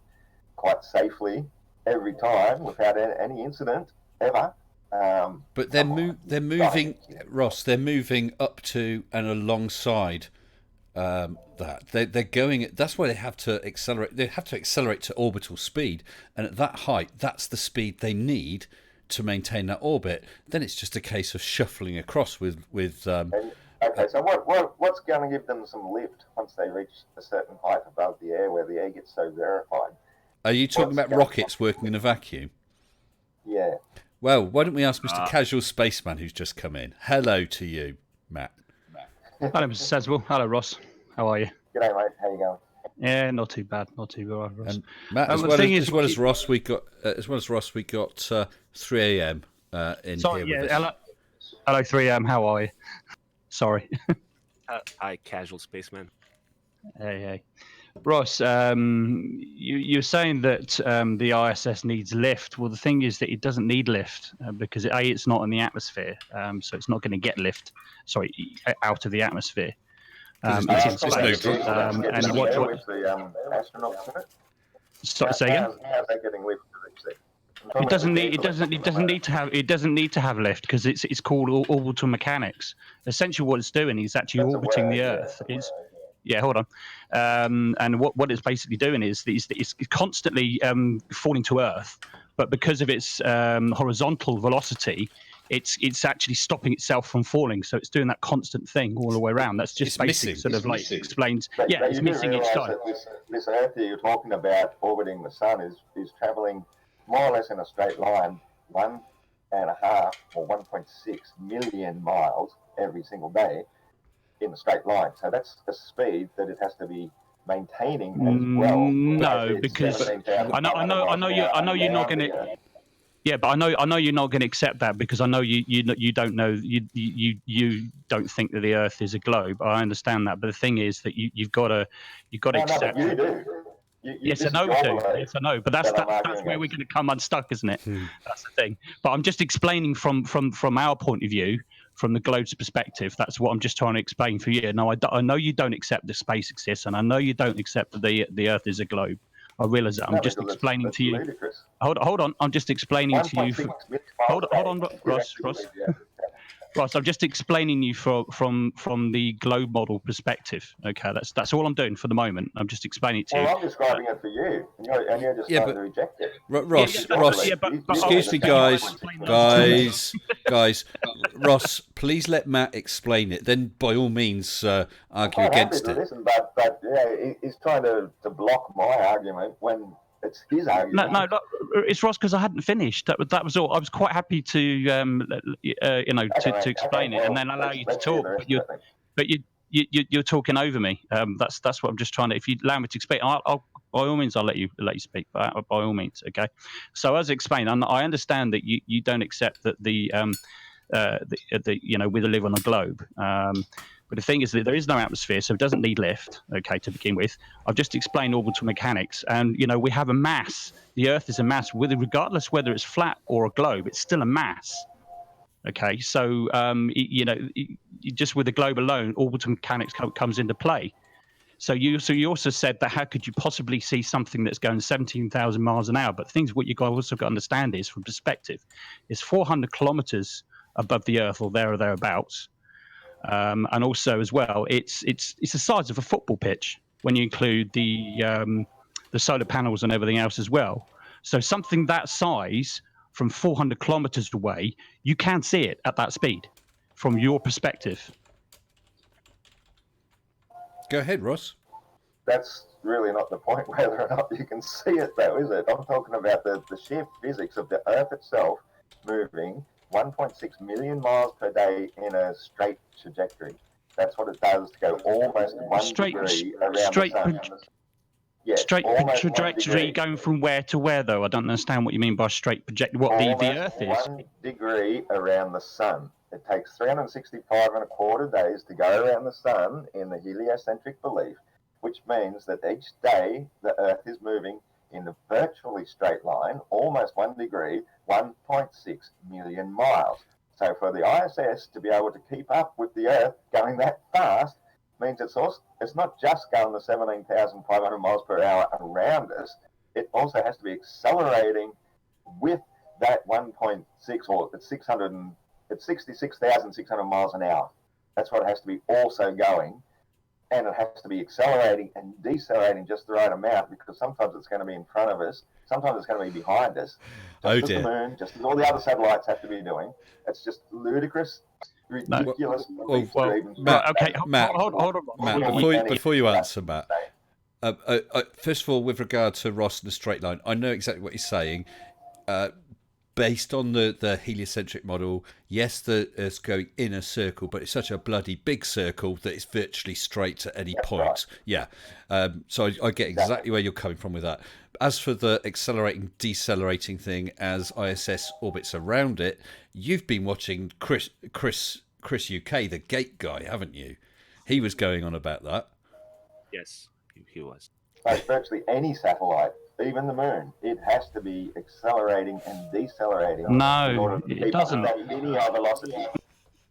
Speaker 2: quite safely every time without any incident ever.
Speaker 1: But they're moving, Ross. They're moving up to and alongside that. They're going. That's why they have to accelerate. They have to accelerate to orbital speed, and at that height, that's the speed they need to maintain that orbit. Then it's just a case of shuffling across with.
Speaker 2: Okay, so what's going to give them some lift once they reach a certain height above the air, where the air gets so rarefied?
Speaker 1: Are you talking about rockets working in a vacuum?
Speaker 2: Yeah.
Speaker 1: Well, why don't we ask Mr. Casual Spaceman, who's just come in? Hello to you, Matt.
Speaker 5: Hello, Mr. Sensible. Hello, Ross. How are you?
Speaker 2: G'day, mate. How you going?
Speaker 5: Yeah, not too bad. Not too bad, Ross.
Speaker 1: And Matt, as well as Ross, we got 3 a.m. in here with us.
Speaker 5: Hello, 3 how are you? Sorry.
Speaker 4: Hi, casual spaceman.
Speaker 5: Hey. Ross, you're saying that the ISS needs lift. Well, the thing is that it doesn't need lift because it's not in the atmosphere, so it's not going to get lift. Sorry, out of the atmosphere. It's in space.
Speaker 2: And what with the astronauts in it?
Speaker 5: Say again.
Speaker 2: How's that getting lift?
Speaker 5: It doesn't need to have lift because it's called orbital mechanics. Essentially, what it's doing is actually orbiting the Earth. Hold on. And what it's basically doing is it's constantly falling to Earth, but because of its horizontal velocity, it's actually stopping itself from falling. So it's doing that constant thing all the way around. That's just basically explains. It's missing each time.
Speaker 2: This Earth that you're talking about orbiting the sun is traveling more or less in a straight line, 1.5 or 1.6 million miles every single day. in a straight line. So that's a speed that it has to be maintaining as well.
Speaker 5: No, because I know you're not going to. Yeah, but I know you're not going to accept that because I know you don't know you don't think that the Earth is a globe. I understand that, but the thing is that you've got to accept.
Speaker 2: No, you do.
Speaker 5: Yes, I know we do. Yes, I know, but that's where we're going to come unstuck, isn't it? That's the thing. But I'm just explaining from our point of view, from the globe's perspective. That's what I'm just trying to explain for you. Now, I know you don't accept that space exists, and I know you don't accept that the Earth is a globe. I realise that. I'm just explaining to you.
Speaker 2: Ludicrous.
Speaker 5: Hold on. I'm just explaining to you. Hold on, Ross. Ross, I'm just explaining you from the globe model perspective. Okay, that's all I'm doing for the moment. I'm just explaining it to you.
Speaker 2: Well, I'm describing it for you, and you're just trying to reject it.
Speaker 1: Ross, excuse me, guys. Ross, please let Matt explain it. Then, by all means, argue against it.
Speaker 2: Listen, but yeah, he's trying to block my argument when it's his argument.
Speaker 5: No, it's Ross because I hadn't finished. That was all. I was quite happy to to explain it and then allow you to talk. But you're talking over me. That's what I'm just trying to. If you allow me to explain, I'll by all means I'll let you speak. By all means, okay. So as explained, I understand that you don't accept that we live on a globe. But the thing is that there is no atmosphere, so it doesn't need lift, okay, to begin with. I've just explained orbital mechanics, and, we have a mass. The Earth is a mass, regardless whether it's flat or a globe, it's still a mass, okay? So, just with the globe alone, orbital mechanics comes into play. So you also said that how could you possibly see something that's going 17,000 miles an hour? But the things what you also got to understand is, from perspective, is 400 kilometers above the Earth or there or thereabouts. And also, as well, it's the size of a football pitch when you include the solar panels and everything else as well. So something that size from 400 kilometers away, you can see it at that speed from your perspective.
Speaker 1: Go ahead, Ross.
Speaker 2: That's really not the point whether or not you can see it, though, is it? I'm talking about the sheer physics of the Earth itself moving 1.6 million miles per day in a straight trajectory. That's what it does to go almost 1 degree around the sun.
Speaker 5: Straight trajectory going from where to where, though? I don't understand what you mean by straight trajectory. What the Earth is?
Speaker 2: 1 degree around the sun. It takes 365 and a quarter days to go around the sun in the heliocentric belief, which means that each day the Earth is moving in a virtually straight line, almost 1 degree, 1.6 million miles. So for the ISS to be able to keep up with the Earth going that fast means it's not just going to 17,500 miles per hour around us, it also has to be accelerating with that 1.6 or it's 66,600 miles an hour. That's what it has to be also going. And it has to be accelerating and decelerating just the right amount, because sometimes it's going to be in front of us, sometimes it's going to be behind us. Just as the moon, just as all the other satellites have to be doing. It's just ludicrous, ridiculous.
Speaker 1: Matt, before you answer, Matt, first of all, with regard to Ross and the straight line, I know exactly what he's saying. Based on the heliocentric model, yes, the Earth's going in a circle, but it's such a bloody big circle that it's virtually straight at any point. Right. Yeah. So I get exactly where you're coming from with that. As for the accelerating, decelerating thing as ISS orbits around it, you've been watching Chris UK, the gate guy, haven't you? He was going on about that.
Speaker 4: Yes, he was.
Speaker 2: Like virtually any satellite, even the moon, it has to be accelerating and decelerating.
Speaker 5: No, it doesn't.
Speaker 2: That linear velocity.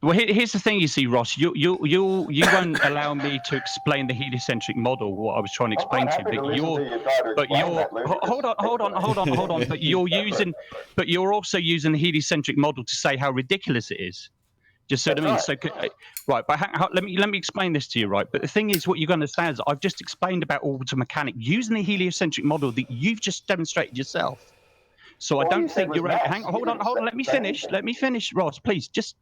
Speaker 5: Well, here's the thing. You see, Ross, you won't allow me to explain the heliocentric model. What I was trying to explain to you, but hold on. But you're also using the heliocentric model to say how ridiculous it is. Just so I mean, so right. But let me explain this to you, right? But the thing is, what you're going to understand is I've just explained about orbital mechanics using the heliocentric model that you've just demonstrated yourself. So I don't think you're. Hold on. Let me finish, Ross. Please, just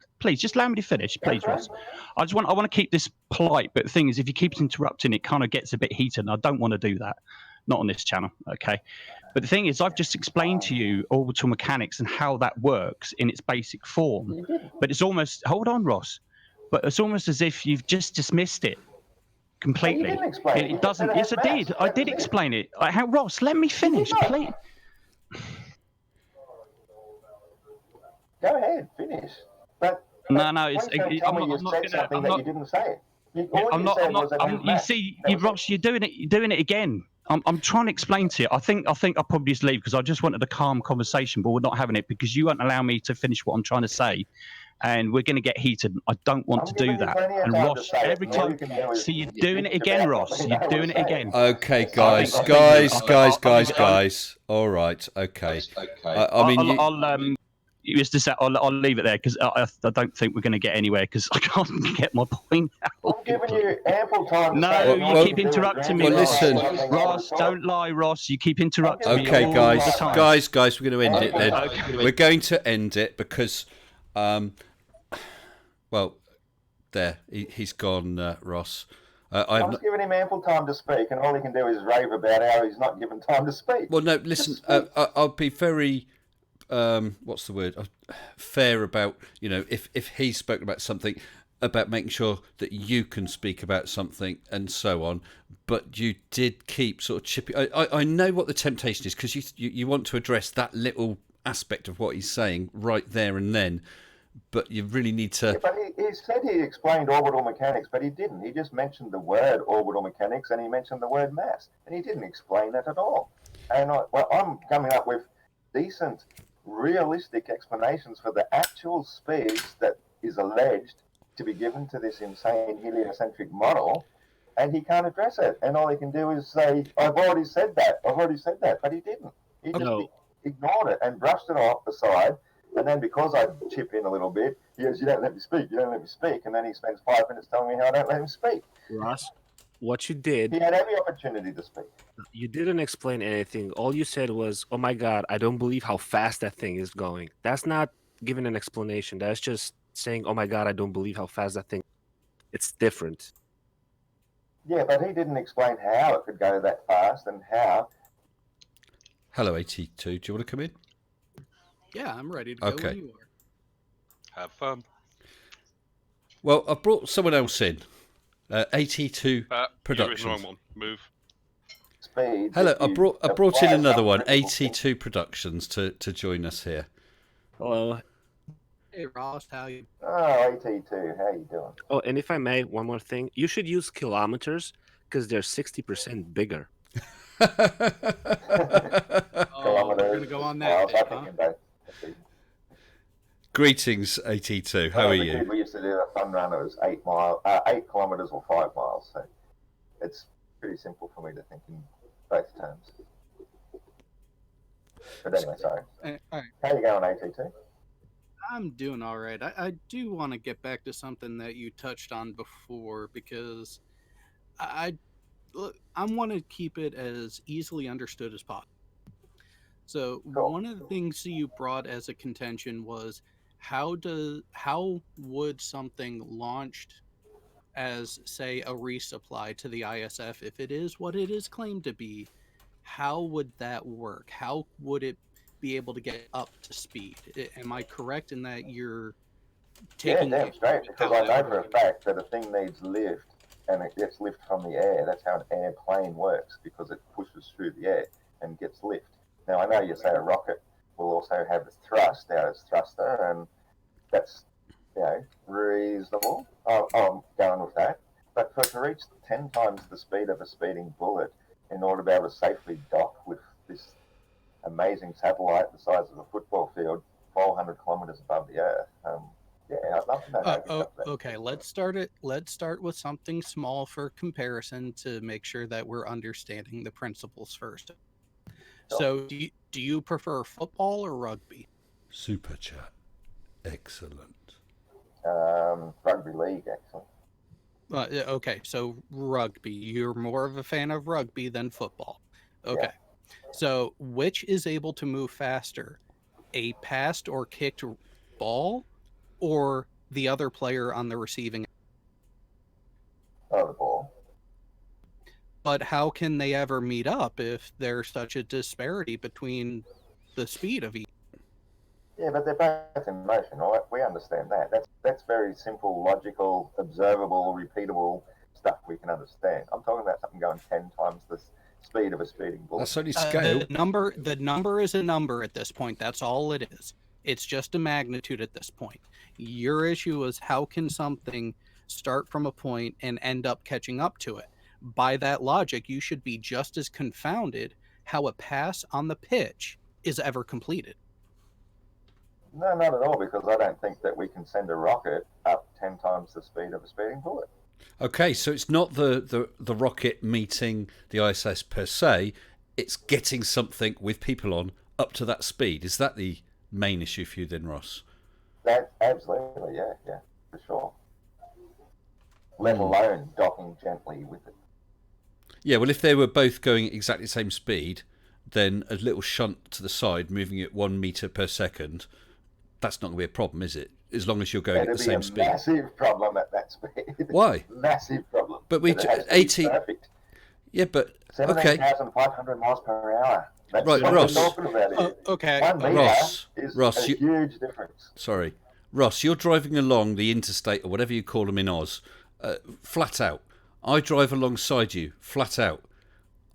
Speaker 5: allow me to finish, please, Ross. I want to keep this polite. But the thing is, if you keep interrupting, it kind of gets a bit heated, and I don't want to do that. Not on this channel, okay? But the thing is, I've just explained to you orbital mechanics and how that works in its basic form. But it's almost, hold on, Ross. but it's almost as if you've just dismissed it completely.
Speaker 2: You didn't explain it.
Speaker 5: It doesn't. Yes, I did. I did explain it. How, Ross, let me finish,
Speaker 2: not.
Speaker 5: please.
Speaker 2: Go ahead, finish. But
Speaker 5: No, it's.
Speaker 2: please don't tell me you said something that you didn't say.
Speaker 5: You see, Ross, you're doing it again. I'm trying to explain to you. I think I'll probably just leave because I just wanted a calm conversation, but we're not having it because you won't allow me to finish what I'm trying to say, and we're going to get heated. I don't want to do that. And Ross, every time, see, you're doing it again, Ross. You're doing it again.
Speaker 1: Okay, guys. All right, okay. I mean,
Speaker 5: I'll leave it there because I don't think we're going to get anywhere because I can't get my point out.
Speaker 2: I'm giving you ample time.
Speaker 5: No, you keep interrupting me.
Speaker 1: Well, listen,
Speaker 5: Ross, don't lie, Ross. You keep interrupting me.
Speaker 1: Okay,
Speaker 5: all
Speaker 1: guys,
Speaker 5: the time.
Speaker 1: guys, we're going to end it then.
Speaker 5: Okay.
Speaker 1: We're going to end it because, well, there, he's gone, Ross.
Speaker 2: I'm just giving him ample time to speak, and all he can do is rave about how he's not given time to speak.
Speaker 1: Well, no, listen, I'll be very, what's the word? Fair about, if he's spoken about something, about making sure that you can speak about something and so on, but you did keep sort of chipping. I know what the temptation is because you want to address that little aspect of what he's saying right there and then, but you really need to...
Speaker 2: Yeah, but he said he explained orbital mechanics, but he didn't. He just mentioned the word orbital mechanics and he mentioned the word mass, and he didn't explain that at all. And I'm coming up with decent, realistic explanations for the actual speeds that is alleged to be given to this insane heliocentric model, and he can't address it. And all he can do is say, I've already said that, but he didn't. He just ignored it and brushed it off aside. And then because I chip in a little bit, he goes, you don't let me speak. And then he spends 5 minutes telling me how I don't let him speak.
Speaker 4: Ross, what you did...
Speaker 2: He had every opportunity to speak.
Speaker 4: You didn't explain anything. All you said was, oh my God, I don't believe how fast that thing is going. That's not giving an explanation. That's just saying, oh my God, I don't believe how fast that thing... It's different.
Speaker 2: Yeah, but he didn't explain how it could go that fast and how...
Speaker 1: Hello, 82. Do you want to come in?
Speaker 6: Yeah, I'm ready to go when you are.
Speaker 3: Have fun.
Speaker 1: Well, I've brought someone else in. 82 Productions.
Speaker 3: You're in the wrong one. Move.
Speaker 2: Speed.
Speaker 1: Hello, I brought in another one, 82 Productions, to join us here.
Speaker 4: Hello.
Speaker 6: Hey, Ross, how you?
Speaker 2: Oh, 82. How you doing?
Speaker 4: Oh, and if I may, one more thing. You should use kilometers because they're 60% bigger.
Speaker 6: Oh, we're going to go on that bit, huh?
Speaker 1: Greetings, 82. How are you?
Speaker 2: We used to do a fun run. It was 8 kilometers or 5 miles. So it's pretty simple for me to think in both terms. But anyway, sorry.
Speaker 6: All right.
Speaker 2: How you going, 82?
Speaker 6: I'm doing all right. I do want to get back to something that you touched on before because I want to keep it as easily understood as possible. So one of the things you brought as a contention was how would something launched as, say, a resupply to the ISF, if it is what it is claimed to be, how would that work? How would it be able to get up to speed? Am I correct in that you're taking...
Speaker 2: Yeah, damn straight, because I know for a fact that a thing needs lift and it gets lift from the air. That's how an airplane works, because it pushes through the air and gets lift. Now, I know you say a rocket will also have its thrust out its thruster, and that's, reasonable. I'm going with that. But to reach 10 times the speed of a speeding bullet in order to be able to safely dock with this amazing satellite the size of a football field, 400 kilometers above the Earth, I'd love to know.
Speaker 6: Okay, let's start with something small for comparison to make sure that we're understanding the principles first. So, do you prefer football or rugby?
Speaker 1: Super chat. Excellent.
Speaker 2: Rugby league, actually.
Speaker 6: Okay, so rugby. You're more of a fan of rugby than football. Okay. Yeah. So, which is able to move faster? A passed or kicked ball or the other player on the receiving?
Speaker 2: The ball.
Speaker 6: But how can they ever meet up if there's such a disparity between the speed of each?
Speaker 2: Yeah, but they're both in motion, right? We understand that. That's very simple, logical, observable, repeatable stuff we can understand. I'm talking about something going 10 times the speed of a speeding bullet.
Speaker 1: That's only scale.
Speaker 6: The number is a number at this point. That's all it is. It's just a magnitude at this point. Your issue is how can something start from a point and end up catching up to it? By that logic, you should be just as confounded how a pass on the pitch is ever completed.
Speaker 2: No, not at all, because I don't think that we can send a rocket up 10 times the speed of a speeding bullet.
Speaker 1: Okay, so it's not the rocket meeting the ISS per se, it's getting something with people on up to that speed. Is that the main issue for you then, Ross?
Speaker 2: That, absolutely, yeah, for sure. Let alone docking gently with it.
Speaker 1: Yeah, well, if they were both going at exactly the same speed, then a little shunt to the side, moving at 1 metre per second, that's not going to be a problem, is it? As long as you're going at the same speed.
Speaker 2: It'd be a massive problem at that speed.
Speaker 1: Why?
Speaker 2: Massive problem.
Speaker 1: But we 80.
Speaker 2: Perfect.
Speaker 1: Yeah, but okay.
Speaker 2: 17,500 miles per hour. That's
Speaker 1: Right,
Speaker 2: what
Speaker 1: Ross.
Speaker 2: we're talking about here.
Speaker 6: Okay.
Speaker 2: 1 metre
Speaker 1: Ross,
Speaker 2: is a huge difference.
Speaker 1: Sorry, Ross, you're driving along the interstate or whatever you call them in Oz, flat out. I drive alongside you, flat out.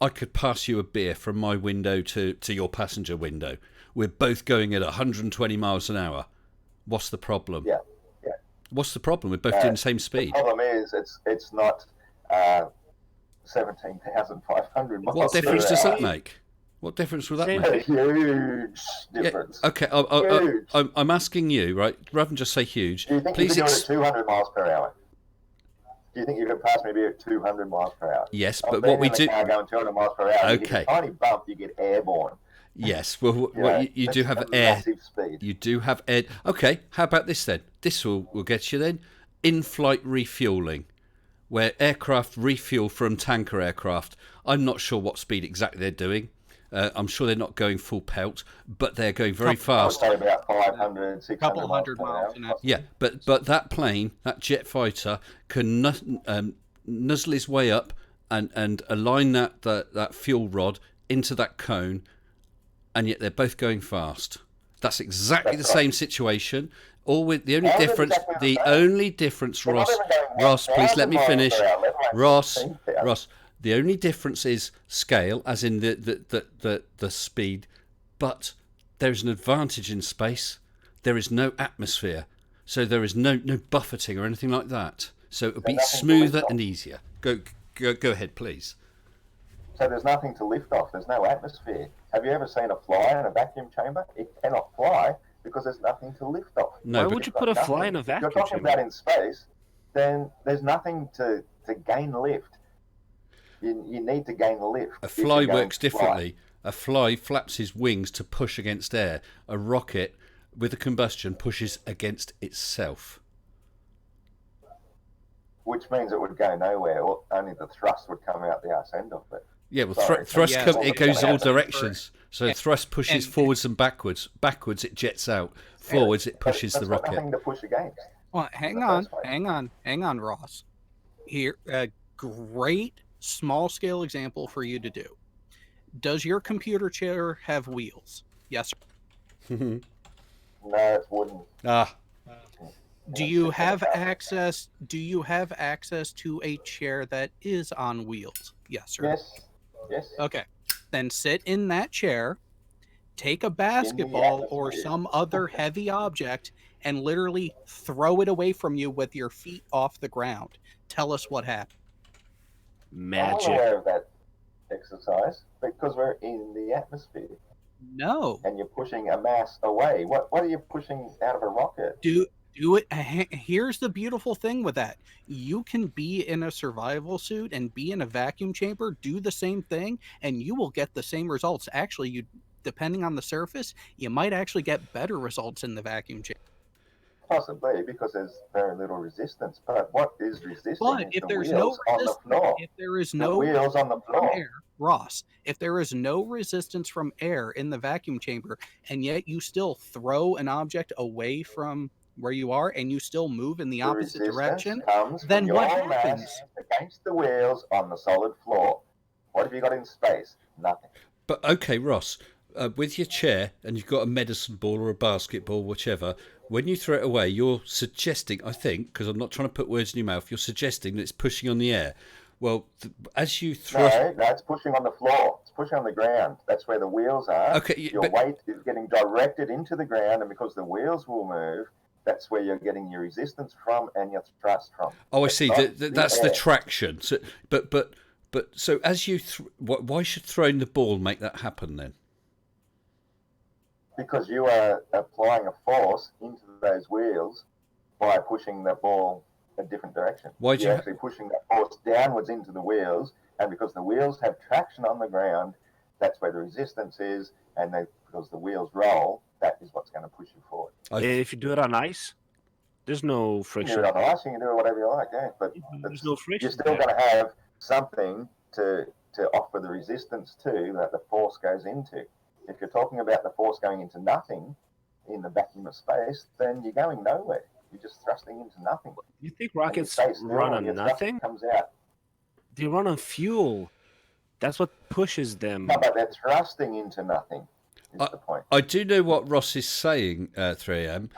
Speaker 1: I could pass you a beer from my window to your passenger window. We're both going at 120 miles an hour. What's the problem?
Speaker 2: Yeah.
Speaker 1: What's the problem? We're both doing the same speed.
Speaker 2: The problem is it's not 17,500 miles.
Speaker 1: What difference does that make? What difference will that
Speaker 4: Same
Speaker 1: make?
Speaker 2: A huge difference.
Speaker 1: Yeah, okay,
Speaker 2: Huge.
Speaker 1: I'm asking you, right? Rather than just say huge,
Speaker 2: Do you think
Speaker 1: please
Speaker 2: you could do it at 200 miles per hour? Do you think you could pass me a beer at 200 miles per hour?
Speaker 1: Yes,
Speaker 2: I'm
Speaker 1: but
Speaker 2: being
Speaker 1: what we
Speaker 2: in the
Speaker 1: do.
Speaker 2: car going 200 miles per hour. You get
Speaker 1: Okay.
Speaker 2: a tiny bump, you get airborne.
Speaker 1: Yes, well, you do have
Speaker 2: that's
Speaker 1: air.
Speaker 2: massive speed.
Speaker 1: You do have air. Okay, how about this then? This will get you then. In-flight refueling, where aircraft refuel from tanker aircraft. I'm not sure what speed exactly they're doing. I'm sure they're not going full pelt, but they're going very
Speaker 2: I would
Speaker 1: fast.
Speaker 2: say about 500, 600
Speaker 6: Couple hundred miles an hour.
Speaker 1: Yeah, but that plane, that jet fighter, can nuzzle his way up and align that fuel rod into that cone, and yet they're both going fast. That's exactly the same situation. All with the only
Speaker 2: How is it
Speaker 1: difference,
Speaker 2: exactly
Speaker 1: the
Speaker 2: the same?
Speaker 1: only difference,
Speaker 2: They're not
Speaker 1: Ross.
Speaker 2: even going
Speaker 1: Ross, please let
Speaker 2: 1,000
Speaker 1: me
Speaker 2: miles
Speaker 1: finish.
Speaker 2: per hour, let alone
Speaker 1: Ross,
Speaker 2: 16,000.
Speaker 1: Ross. The only difference is scale, as in the speed, but there is an advantage in space. There is no atmosphere, so there is no buffeting or anything like that. So it'll be
Speaker 2: nothing to
Speaker 1: smoother
Speaker 2: lift
Speaker 1: and
Speaker 2: off.
Speaker 1: easier. Go ahead, please.
Speaker 2: So there's nothing to lift off. There's no atmosphere. Have you ever seen a fly in a vacuum chamber? It cannot fly because there's nothing to lift off.
Speaker 1: No,
Speaker 4: Why
Speaker 1: but
Speaker 4: would you put a
Speaker 2: Nothing.
Speaker 4: fly in a
Speaker 2: If you're
Speaker 4: vacuum
Speaker 2: talking
Speaker 4: chamber?
Speaker 2: about in space, then there's nothing to gain lift. You need to gain lift.
Speaker 1: a
Speaker 2: if
Speaker 1: fly
Speaker 2: you're going
Speaker 1: works
Speaker 2: to fly.
Speaker 1: differently. A fly flaps his wings to push against air. A rocket with a combustion pushes against itself.
Speaker 2: Which means it would go nowhere, or only the thrust would come out the arse end of it.
Speaker 1: Yeah, well,
Speaker 2: Sorry.
Speaker 1: thrust
Speaker 6: Yeah,
Speaker 1: it
Speaker 6: well,
Speaker 1: goes
Speaker 2: yeah,
Speaker 1: all
Speaker 2: that's
Speaker 1: directions. So thrust pushes
Speaker 6: and-
Speaker 1: forwards and backwards. Backwards it jets out. Forwards it pushes
Speaker 2: That's
Speaker 1: the
Speaker 2: got
Speaker 1: rocket.
Speaker 2: nothing to push against.
Speaker 6: Well, hang
Speaker 2: the
Speaker 6: on,
Speaker 2: first place.
Speaker 6: hang on, Ross. Here, a great small scale example for you to do. Does your computer chair have wheels? Yes.
Speaker 2: No, it's wooden.
Speaker 1: Ah,
Speaker 6: Do you have access? Do you have access to a chair that is on wheels? Yes, sir.
Speaker 2: Yes.
Speaker 6: Okay. Then sit in that chair, take a basketball or
Speaker 2: atmosphere.
Speaker 6: some other heavy object, and literally throw it away from you with your feet off the ground. Tell us what happened.
Speaker 2: I'm
Speaker 4: Magic.
Speaker 2: aware of that exercise because we're in the atmosphere
Speaker 6: No.
Speaker 2: and you're pushing a mass away. What are you pushing out of a rocket?
Speaker 6: Do it. Here's the beautiful thing with that. You can be in a survival suit and be in a vacuum chamber, do the same thing, and you will get the same results. Actually, you depending on the surface, you might actually get better results in the vacuum chamber.
Speaker 2: Possibly because there's very little resistance. But what is resisting
Speaker 6: But
Speaker 2: is
Speaker 6: if
Speaker 2: the
Speaker 6: there's
Speaker 2: wheels
Speaker 6: no
Speaker 2: on the floor.
Speaker 6: if there is
Speaker 2: The
Speaker 6: no
Speaker 2: wheels on the
Speaker 6: from
Speaker 2: floor.
Speaker 6: air, Ross, if there is no resistance from air in the vacuum chamber, and yet you still throw an object away from where you are, and you still move in the opposite
Speaker 2: resistance
Speaker 6: direction,
Speaker 2: comes from
Speaker 6: then
Speaker 2: your
Speaker 6: what
Speaker 2: mass
Speaker 6: happens?
Speaker 2: against the wheels on the solid floor. What have you got in space? Nothing.
Speaker 1: but okay, Ross. with your chair and you've got a medicine ball or a basketball, whichever, when you throw it away, you're suggesting, I think, because I'm not trying to put words in your mouth, you're suggesting that it's pushing on the air. Well, as you thrust...
Speaker 2: No, it's pushing on the floor. It's pushing on the ground. That's where the wheels are.
Speaker 1: Okay,
Speaker 2: your weight is getting directed into the ground, and because the wheels will move, that's where you're getting your resistance from and your thrust from.
Speaker 1: Oh, I see. That's the traction. So, but so as you... why should throwing the ball make that happen then?
Speaker 2: Because you are applying a force into those wheels by pushing the ball a different direction. You're actually pushing that force downwards into the wheels, and because the wheels have traction on the ground, that's where the resistance is, and because the wheels roll, that is what's going to push you forward.
Speaker 4: If you do it on ice, there's no friction.
Speaker 2: You can do it on ice, you can do it whatever you like, yeah. But
Speaker 4: there's no friction.
Speaker 2: You're still going to have something to offer the resistance to that the force goes into. If you're talking about the force going into nothing in the vacuum of space, then you're going nowhere. You're just thrusting into nothing.
Speaker 4: You think rockets run on nothing?
Speaker 2: Comes out.
Speaker 4: They run on fuel. That's what pushes them.
Speaker 2: No, but they're thrusting into nothing. Is the point.
Speaker 1: I do know what Ross is saying. 3am.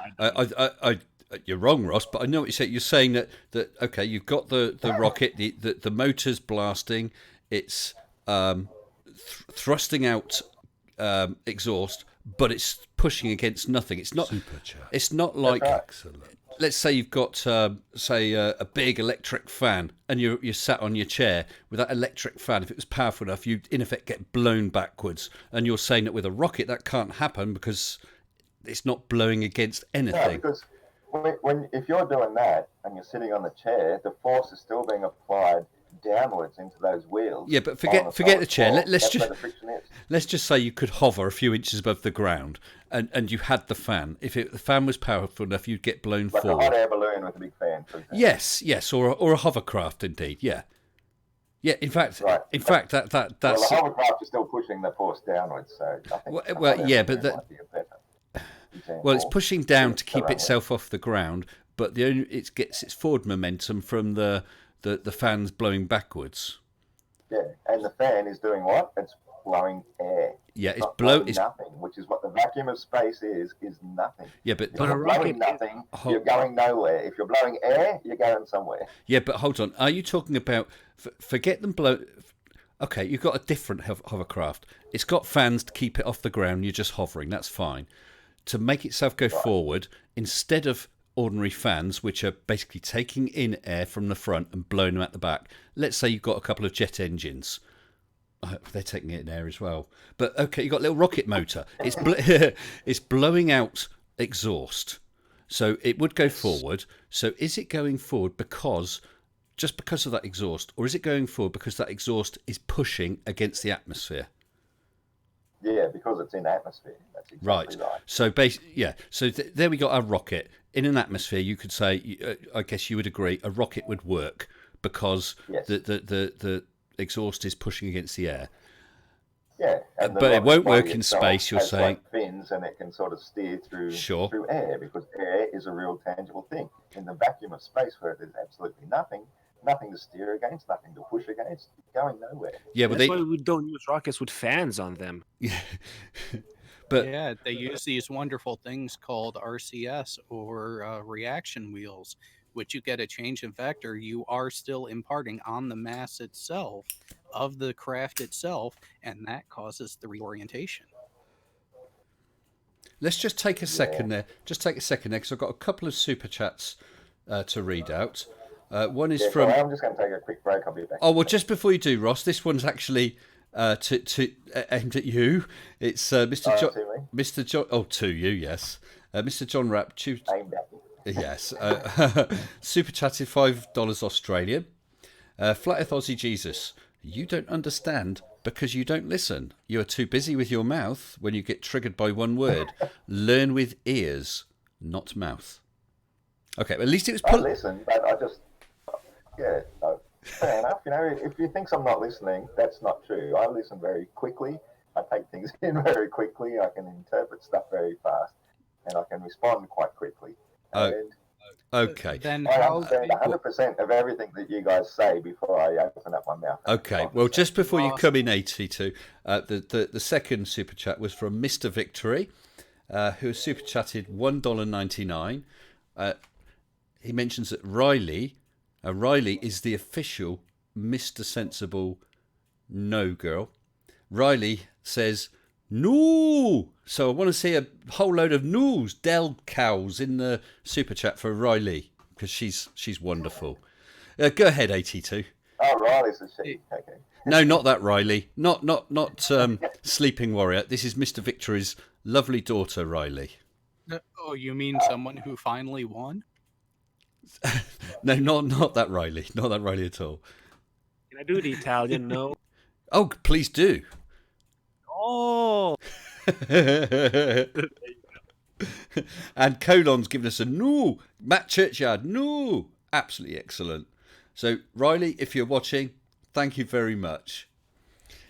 Speaker 1: You're wrong, Ross, but I know what you're saying. You're saying that okay, you've got the rocket, the motor's blasting, it's thrusting out exhaust, but it's pushing against nothing. It's not. It's not like.
Speaker 2: Excellent.
Speaker 1: Let's say you've got, a big electric fan, and you're sat on your chair with that electric fan. If it was powerful enough, you'd in effect get blown backwards. And you're saying that with a rocket that can't happen because it's not blowing against anything.
Speaker 2: No, because if you're doing that and you're sitting on the chair, the force is still being applied downwards into those wheels.
Speaker 1: Yeah, but forget the chair. Let's just say you could hover a few inches above the ground, and you had the fan. If the fan was powerful enough, you'd get blown forward.
Speaker 2: Like a hot air balloon with a big fan. For example.
Speaker 1: Yes, or a hovercraft, indeed. Yeah. In fact,
Speaker 2: right.
Speaker 1: That's.
Speaker 2: Well, the hovercraft is still pushing the force downwards, so I think.
Speaker 1: Well, it's pushing down to keep itself off the ground, but it gets its forward momentum from the fan's blowing backwards.
Speaker 2: Yeah, and the fan is doing what? It's blowing air.
Speaker 1: Yeah, it's
Speaker 2: nothing, which is what the vacuum of space is nothing.
Speaker 1: Yeah, but
Speaker 2: if you're blowing nothing, you're going nowhere. If you're blowing air, you're going somewhere.
Speaker 1: Yeah, but hold on. Are you talking about forget them blow? Okay, you've got a different hovercraft. It's got fans to keep it off the ground. You're just hovering. That's fine. To make itself go forward, instead of ordinary fans, which are basically taking in air from the front and blowing them at the back. Let's say you've got a couple of jet engines. They're taking it in air as well. But okay, you've got a little rocket motor. It's it's blowing out exhaust. So it would go forward. So is it going forward just because of that exhaust, or is it going forward because that exhaust is pushing against the atmosphere?
Speaker 2: Yeah, because it's in atmosphere. That's exactly right.
Speaker 1: So So there we got our rocket in an atmosphere. You could say, I guess you would agree, a rocket would work because the exhaust is pushing against the air.
Speaker 2: Yeah,
Speaker 1: but it won't work in space. You're saying
Speaker 2: like fins, and it can sort of steer through air because air is a real tangible thing. In the vacuum of space, where there's absolutely nothing to steer against, nothing to push against, going nowhere.
Speaker 1: Yeah, but
Speaker 4: that's why we don't use rockets with fans on them.
Speaker 1: Yeah,
Speaker 6: they use these wonderful things called RCS or reaction wheels, which you get a change in vector. You are still imparting on the mass itself of the craft itself, and that causes the reorientation.
Speaker 1: Let's just take a second there. Just take a second there, because I've got a couple of super chats to read out. One is from.
Speaker 2: I'm just going to take a quick break. I'll be back.
Speaker 1: Oh well, just before you do, Ross, this one's actually aimed at you. It's Mr. John. Oh, to you, yes. Mr. John Rapp.
Speaker 2: Aimed at you.
Speaker 1: Yes. Super chatted $5 Australian. Flat Earth Aussie Jesus. You don't understand because you don't listen. You are too busy with your mouth when you get triggered by one word. Learn with ears, not mouth. Okay, at least it was.
Speaker 2: I listen, but I just. Yeah, fair enough. You know, if you think I'm not listening, that's not true. I listen very quickly. I take things in very quickly. I can interpret stuff very fast, and I can respond quite quickly. And
Speaker 1: Okay.
Speaker 6: Then
Speaker 2: I
Speaker 6: how?
Speaker 2: understand 100% of everything that you guys say before I open up my mouth.
Speaker 1: Okay. Well, just before you
Speaker 6: Lost.
Speaker 1: come in, 82, the second super chat was from Mr. Victory, who has super chatted $1.99. He mentions that Riley is the official Mr. Sensible no girl. Riley says no. So I want to see a whole load of noos, Del cows in the super chat for Riley because she's wonderful. Go ahead, 82.
Speaker 2: Oh, Riley's a she. Okay.
Speaker 1: No, not that Riley. Not Sleeping Warrior. This is Mr. Victory's lovely daughter, Riley.
Speaker 6: Oh, you mean someone who finally won?
Speaker 1: No, not that Riley. Not that Riley at all.
Speaker 4: Can I do the Italian? No.
Speaker 1: Oh, please do.
Speaker 4: Oh.
Speaker 1: And Colon's given us a no. Matt Churchyard, no. Absolutely excellent. So, Riley, if you're watching, thank you very much.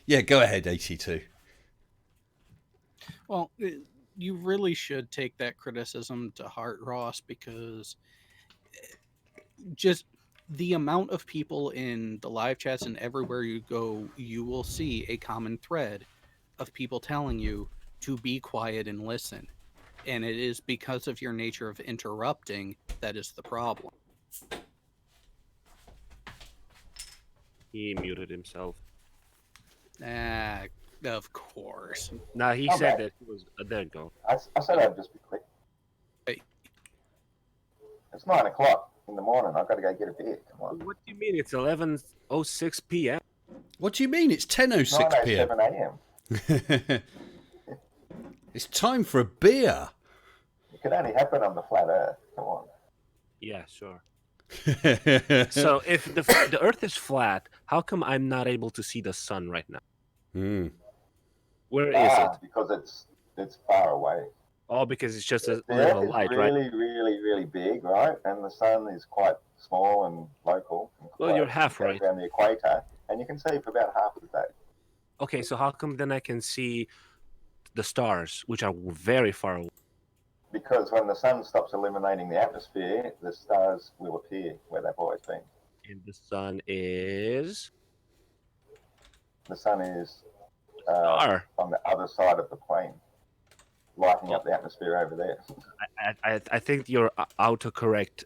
Speaker 1: Yeah, go ahead, 82.
Speaker 6: Well, you really should take that criticism to heart, Ross, because just the amount of people in the live chats and everywhere you go, you will see a common thread of people telling you to be quiet and listen. And it is because of your nature of interrupting that is the problem.
Speaker 4: He muted himself.
Speaker 6: Of course.
Speaker 4: Nah, he
Speaker 2: Okay.
Speaker 4: said that he was. There you go.
Speaker 2: I said I'd just be quick.
Speaker 6: Hey.
Speaker 2: It's 9 o'clock in the morning. I've got to go get a beer. Come on.
Speaker 4: What do you mean? It's 11:06 p.m.
Speaker 1: What do you mean? It's 10:06 p.m.
Speaker 2: 9:07 a.m.
Speaker 1: It's time for a beer.
Speaker 2: It could only happen on the flat Earth. Come on.
Speaker 4: Yeah, sure. So if the Earth is flat, how come I'm not able to see the sun right now? Where is it?
Speaker 2: Because it's far away.
Speaker 4: Oh, because it's just a
Speaker 2: The
Speaker 4: little
Speaker 2: Earth
Speaker 4: light,
Speaker 2: is
Speaker 4: right?
Speaker 2: really, really, really big, right? And the sun is quite small and local. And
Speaker 4: Well, you're
Speaker 2: close.
Speaker 4: half
Speaker 2: It goes
Speaker 4: right.
Speaker 2: around the equator, and you can see for about half of the day.
Speaker 4: Okay, so how come then I can see the stars, which are very far away?
Speaker 2: Because when the sun stops illuminating the atmosphere, the stars will appear where they've always been.
Speaker 4: And the sun is
Speaker 2: The sun is
Speaker 4: star.
Speaker 2: on the other side of the plane, lighting up the atmosphere over there.
Speaker 4: I think you're autocorrect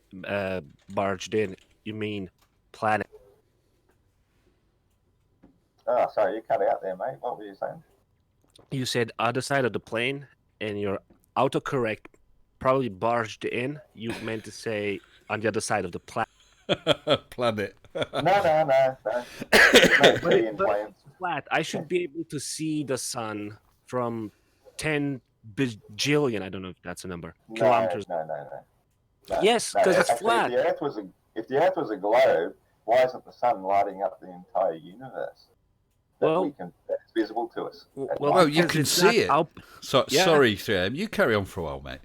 Speaker 4: barged in. You mean planet?
Speaker 2: Oh, sorry, you cut out there, mate. What were you saying?
Speaker 4: You said other side of the plane, and your autocorrect probably barged in. You meant to say on the other side of the planet.
Speaker 1: Planet.
Speaker 2: No. There's no T in planes.
Speaker 4: Flat. I should be able to see the sun from 10 bajillion. I don't know if that's a number. Kilometers.
Speaker 2: No.
Speaker 4: Yes, because it's
Speaker 2: actually,
Speaker 4: flat.
Speaker 2: If the Earth was a globe, why isn't the sun lighting up the entire universe? That's visible to us.
Speaker 1: Well, you
Speaker 4: because
Speaker 1: can
Speaker 4: it's
Speaker 1: see
Speaker 4: not
Speaker 1: it.
Speaker 4: Yeah.
Speaker 1: Sorry, 3AM. You carry on for a while, mate.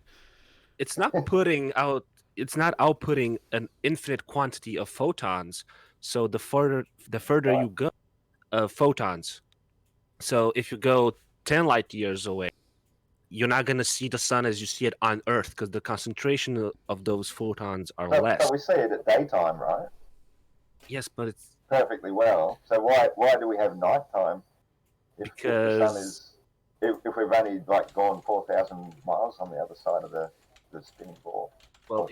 Speaker 4: It's not putting out. It's not outputting an infinite quantity of photons. So the further you go, photons. So if you go 10 light years away, you're not going to see the sun as you see it on Earth because the concentration of those photons are less.
Speaker 2: But we see it at daytime, right?
Speaker 4: Yes, but it's
Speaker 2: Perfectly well. So why do we have nighttime? If the sun is, if we've only gone 4,000 miles on the other side of the spinning ball.
Speaker 4: well,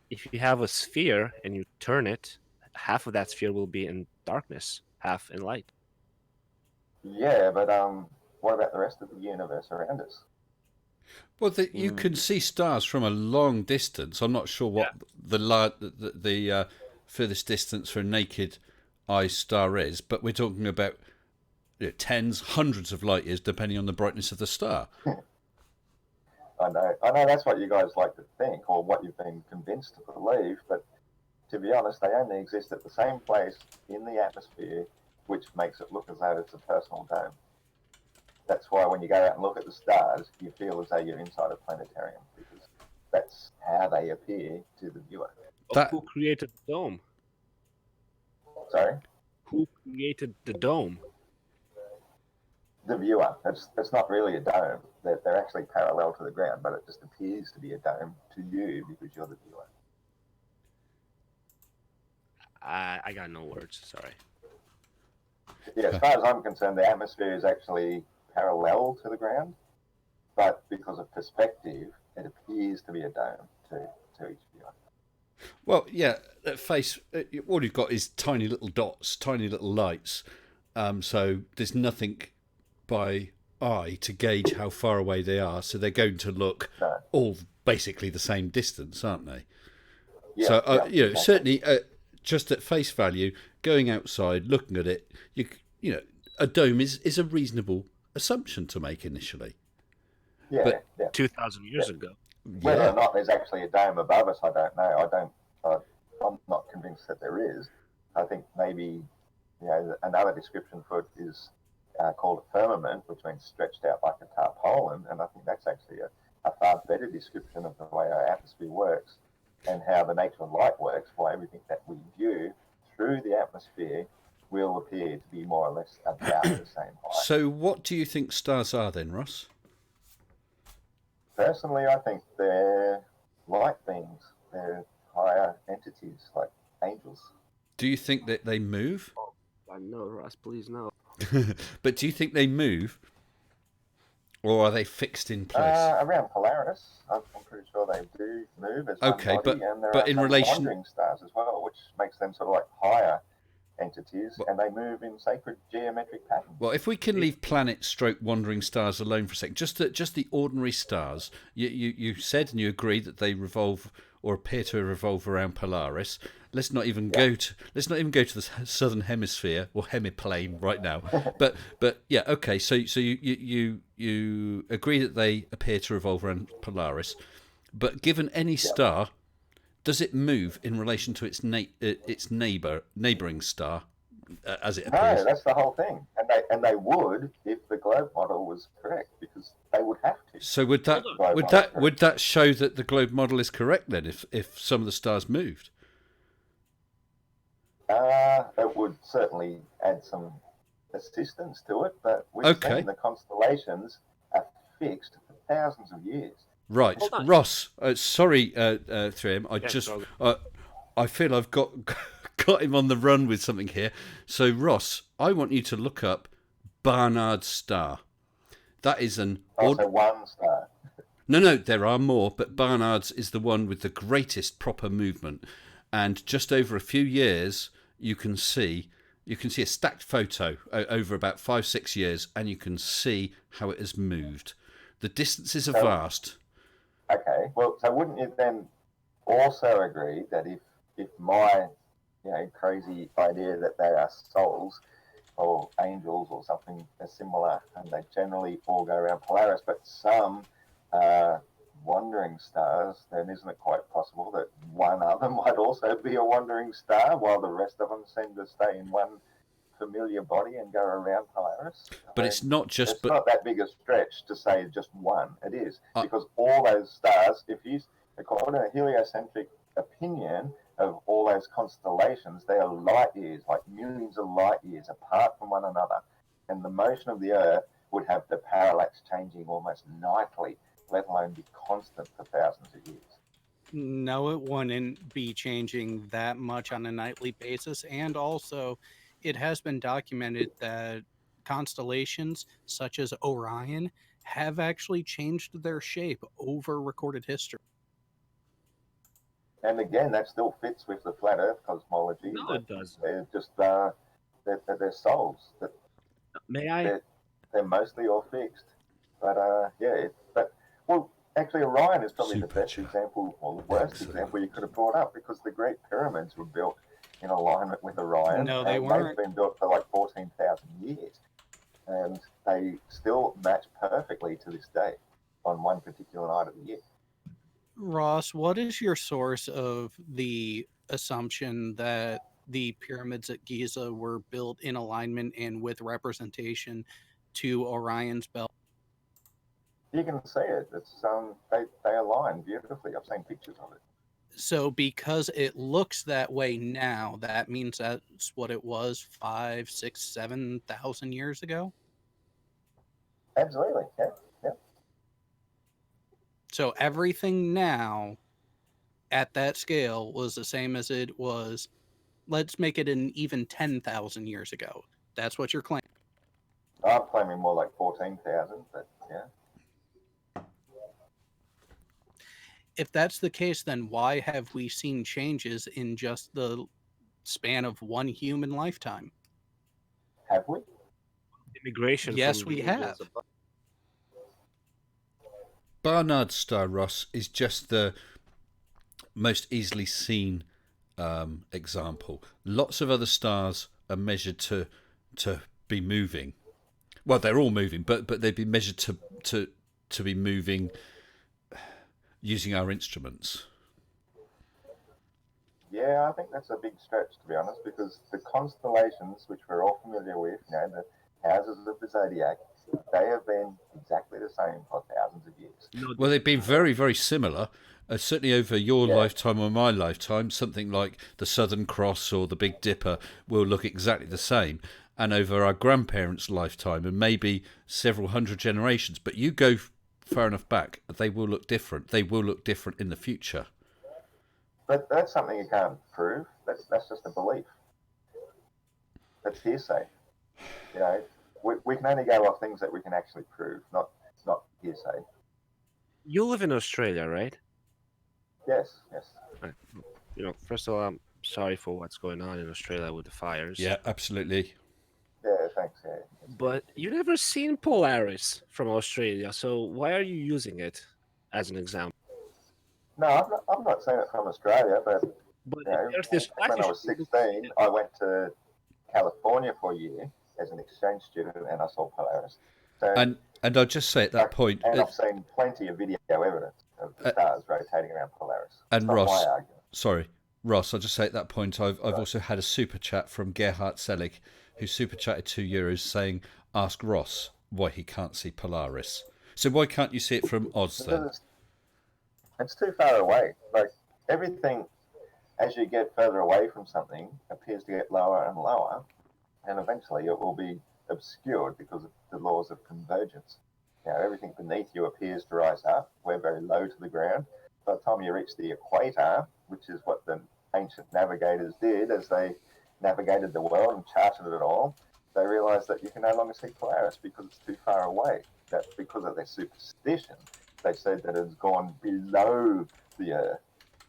Speaker 4: if you have a sphere and you turn it, half of that sphere will be in darkness, half in light.
Speaker 2: Yeah, but what about the rest of the universe around us?
Speaker 1: Well, you can see stars from a long distance. I'm not sure what the furthest distance for a naked eye star is, but we're talking about tens, hundreds of light years, depending on the brightness of the star.
Speaker 2: I know that's what you guys like to think, or what you've been convinced to believe, but to be honest, they only exist at the same place in the atmosphere, which makes it look as though it's a personal dome. That's why when you go out and look at the stars, you feel as though you're inside a planetarium, because that's how they appear to the viewer.
Speaker 4: Who created the dome?
Speaker 2: Sorry?
Speaker 4: Who created the dome?
Speaker 2: the viewer. It's not really a dome. They're actually parallel to the ground, but it just appears to be a dome to you because you're the viewer.
Speaker 4: I got no words. Sorry.
Speaker 2: Yeah, as far as I'm concerned, the atmosphere is actually parallel to the ground, but because of perspective, it appears to be a dome to each viewer.
Speaker 1: Well, yeah, at face, all you've got is tiny little dots, tiny little lights. So there's nothing by eye to gauge how far away they are. So they're going to look all basically the same distance, aren't they?
Speaker 2: Yeah,
Speaker 1: So,
Speaker 2: exactly.
Speaker 1: certainly, just at face value, going outside, looking at it, you know, a dome is a reasonable assumption to make initially.
Speaker 2: Yeah,
Speaker 4: 2,000 years ago.
Speaker 2: Whether or not there's actually a dome above us, I don't know. I'm not convinced that there is. I think maybe, another description for it is called a firmament, which means stretched out like a tarpaulin, and I think that's actually a far better description of the way our atmosphere works and how the nature of light works, why everything that we view through the atmosphere will appear to be more or less about the same height.
Speaker 1: So what do you think stars are then, Ross?
Speaker 2: Personally, I think they're light beings. They're higher entities like angels.
Speaker 1: Do you think that they move?
Speaker 4: No, Ross, please no.
Speaker 1: But do you think they move? Or are they fixed in place?
Speaker 2: Around Polaris, I'm pretty sure they do move as
Speaker 1: Okay,
Speaker 2: one body, and there
Speaker 1: but
Speaker 2: are
Speaker 1: in
Speaker 2: some
Speaker 1: relation-
Speaker 2: wandering stars as well, which makes them sort of like higher entities, and they move in sacred geometric patterns.
Speaker 1: Well, if we can leave planet/wandering stars alone for a second, just the ordinary stars. You said and you agree that they revolve or appear to revolve around Polaris. Let's not even go to the southern hemisphere or hemiplane right now. but yeah, okay. So you agree that they appear to revolve around Polaris, but given any star, does it move in relation to its neighbouring star as it appears?
Speaker 2: No, that's the whole thing, and they would if the globe model was correct, because they would have to.
Speaker 1: So would that show that the globe model is correct then? If some of the stars moved,
Speaker 2: it would certainly add some assistance to it, but we've seen the constellations are fixed for thousands of years.
Speaker 1: Right, Ross. Sorry, 3M. I feel I've got him on the run with something here. So, Ross, I want you to look up Barnard's star. That is
Speaker 2: so one star.
Speaker 1: No, there are more, but Barnard's is the one with the greatest proper movement. And just over a few years, you can see a stacked photo over about 5-6 years, and you can see how it has moved. The distances are vast.
Speaker 2: Okay, well, so wouldn't you then also agree that if my crazy idea that they are souls or angels or something similar, and they generally all go around Polaris, but some wandering stars, then isn't it quite possible that one of them might also be a wandering star while the rest of them seem to stay in one familiar body and go around Polaris?
Speaker 1: But it's not just...
Speaker 2: It's not that big a stretch to say just one. It is, because all those stars, according to a heliocentric opinion of all those constellations, they are light years, like millions of light years apart from one another. And the motion of the Earth would have the parallax changing almost nightly, let alone be constant for thousands of years.
Speaker 6: No, it wouldn't be changing that much on a nightly basis. And also, it has been documented that constellations such as Orion have actually changed their shape over recorded history.
Speaker 2: And again, that still fits with the flat Earth cosmology.
Speaker 4: No, it does.
Speaker 2: They're just they're souls.
Speaker 4: May I?
Speaker 2: They're mostly all fixed. But actually, Orion is probably the best example, or the worst example you could have brought up, because the Great Pyramids were built in alignment with Orion.
Speaker 6: No, they weren't.
Speaker 2: They've been built for like 14,000 years, and they still match perfectly to this day on one particular night of the year.
Speaker 6: Ross, what is your source of the assumption that the pyramids at Giza were built in alignment and with representation to Orion's belt?
Speaker 2: You can see it. It's they align beautifully. I've seen pictures of it.
Speaker 6: So because it looks that way now, that means that's what it was 5, 6, 7,000 years ago?
Speaker 2: Absolutely, yeah.
Speaker 6: So everything now at that scale was the same as it was. Let's make it an even 10,000 years ago. That's what you're claiming.
Speaker 2: I'm claiming more like 14,000, but yeah.
Speaker 6: If that's the case, then why have we seen changes in just the span of one human lifetime?
Speaker 2: Have we?
Speaker 4: Immigration
Speaker 6: Yes,
Speaker 4: from
Speaker 6: we
Speaker 4: regions
Speaker 6: have.
Speaker 4: above.
Speaker 1: Barnard's star, Ross, is just the most easily seen example. Lots of other stars are measured to be moving. Well, they're all moving, but they'd be measured to be moving using our instruments.
Speaker 2: Yeah, I think that's a big stretch, to be honest, because the constellations, which we're all familiar with, the houses of the zodiac, they have been exactly the same for thousands of years.
Speaker 4: No,
Speaker 1: Well, they've been very, very similar. Certainly over your
Speaker 2: Yeah.
Speaker 1: lifetime or my lifetime, something like the Southern Cross or the Big Dipper will look exactly the same. And over our grandparents' lifetime, and maybe several hundred generations, but you go far enough back, they will look different. They will look different in the future.
Speaker 2: But that's something you can't prove. That's just a belief. That's hearsay. We can only go off things that we can actually prove, not hearsay.
Speaker 4: you live in Australia, right?
Speaker 2: Yes.
Speaker 4: Right. First of all, I'm sorry for what's going on in Australia with the fires.
Speaker 1: Yeah, absolutely.
Speaker 2: Yeah, thanks. Yeah.
Speaker 4: But you never seen Polaris from Australia, so why are you using it as an example?
Speaker 2: No, I'm not saying it from Australia, but
Speaker 4: But
Speaker 2: you know,
Speaker 4: if Earth is flat,
Speaker 2: when
Speaker 4: you
Speaker 2: I
Speaker 4: should
Speaker 2: was
Speaker 4: be able to see
Speaker 2: 16,
Speaker 4: it.
Speaker 2: I went to California for a year as an exchange student, and I saw Polaris. So,
Speaker 1: And I'll just say at that point,
Speaker 2: and I've seen plenty of video evidence of the stars rotating around Polaris.
Speaker 1: and
Speaker 2: It's not my
Speaker 1: Ross,
Speaker 2: argument.
Speaker 1: sorry, Ross, I'll just say at that point, I've also had a super chat from Gerhard Selig, who super chatted €2 saying, ask Ross why he can't see Polaris. So why can't you see it from Oz then?
Speaker 2: Because it's too far away. Like everything, as you get further away from something, appears to get lower and lower, and eventually it will be obscured because of the laws of convergence. Everything beneath you appears to rise up. We're very low to the ground. By the time you reach the equator, which is what the ancient navigators did as they navigated the world and charted it all, they realized that you can no longer see Polaris because it's too far away. That because of their superstition, they said that it's gone below the Earth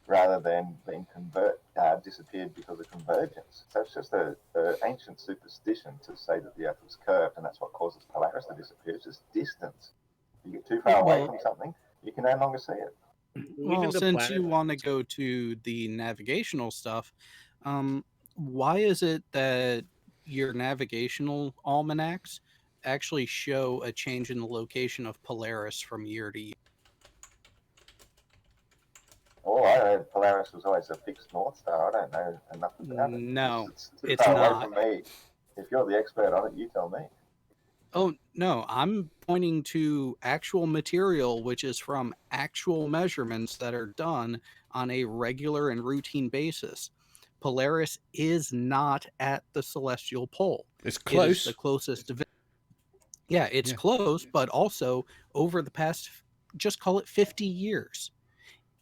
Speaker 2: rather than being disappeared because of convergence. So it's just an ancient superstition to say that the Earth was curved, and that's what causes Polaris to disappear. It's just distance. You get too far away from something, you can no longer see it.
Speaker 6: Well,
Speaker 4: the
Speaker 6: since
Speaker 4: planet-
Speaker 6: you want to go to the navigational stuff, why is it that your navigational almanacs actually show a change in the location of Polaris from year to year?
Speaker 2: Oh, I heard Polaris was always a fixed North Star. I don't know enough about it.
Speaker 6: No,
Speaker 2: It's too
Speaker 6: it's
Speaker 2: far
Speaker 6: not.
Speaker 2: away from me. If you're the expert on it, you tell me.
Speaker 6: Oh, no, I'm pointing to actual material, which is from actual measurements that are done on a regular and routine basis. Polaris is not at the celestial pole.
Speaker 1: It's
Speaker 6: It is
Speaker 1: close.
Speaker 6: the closest. Yeah, it's
Speaker 1: Yeah.
Speaker 6: close, but also over the past, just call it 50 years,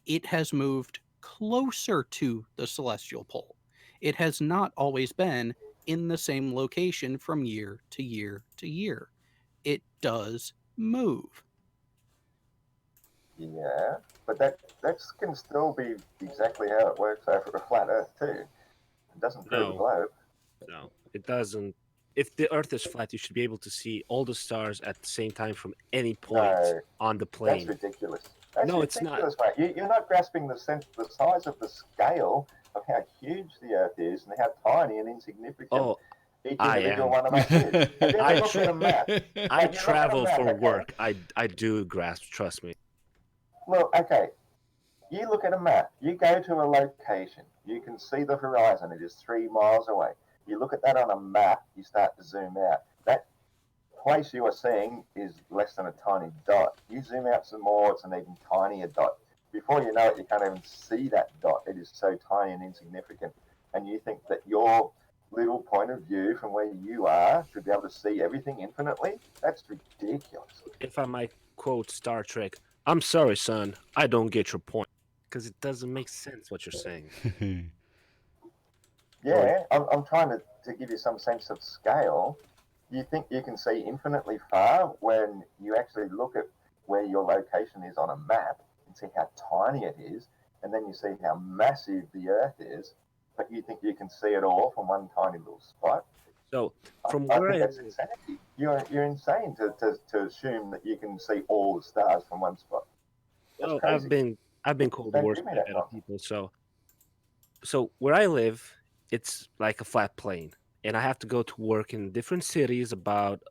Speaker 6: it has moved closer to the celestial pole. It has not always been in the same location from year to year to year. It does move.
Speaker 2: Yeah, but that can still be exactly how it works over a flat Earth too. It doesn't prove a
Speaker 4: No.
Speaker 2: globe.
Speaker 4: No, it doesn't. If the Earth is flat, you should be able to see all the stars at the same time from any point
Speaker 2: No,
Speaker 4: on the
Speaker 2: That's
Speaker 4: plane.
Speaker 2: ridiculous. That's
Speaker 4: No, it's not.
Speaker 2: ridiculous, mate. You're not grasping the size of the scale of how huge the Earth is and how tiny and insignificant
Speaker 4: Oh,
Speaker 2: each
Speaker 4: I
Speaker 2: individual
Speaker 4: am.
Speaker 2: one of us is. Have you
Speaker 4: I
Speaker 2: ever looked at a map?
Speaker 4: I
Speaker 2: Have you looked at a
Speaker 4: travel
Speaker 2: map,
Speaker 4: for
Speaker 2: okay?
Speaker 4: work. I do grasp. Trust me.
Speaker 2: Look, okay. You look at a map. You go to a location. You can see the horizon. It is 3 miles away. You look at that on a map. You start to zoom out. That place you are seeing is less than a tiny dot. You zoom out some more, it's an even tinier dot. Before you know it, you can't even see that dot. It is so tiny and insignificant. And you think that your little point of view from where you are to be able to see everything infinitely, that's ridiculous.
Speaker 4: If I might quote Star Trek, I'm sorry, son, I don't get your point. Because it doesn't make sense what you're saying.
Speaker 2: Yeah, I'm trying to give you some sense of scale. You think you can see infinitely far when you actually look at where your location is on a map and see how tiny it is, and then you see how massive the Earth is, but you think you can see it all from one tiny little spot?
Speaker 4: So, from
Speaker 2: I
Speaker 4: where
Speaker 2: think
Speaker 4: I
Speaker 2: that's
Speaker 4: live,
Speaker 2: insanity. You're insane to assume that you can see all the stars from one spot. That's
Speaker 4: well,
Speaker 2: crazy.
Speaker 4: I've been called the
Speaker 2: Don't
Speaker 4: worst
Speaker 2: give me
Speaker 4: by
Speaker 2: that
Speaker 4: other
Speaker 2: nonsense.
Speaker 4: people. So where I live, it's like a flat plane, and I have to go to work in different cities about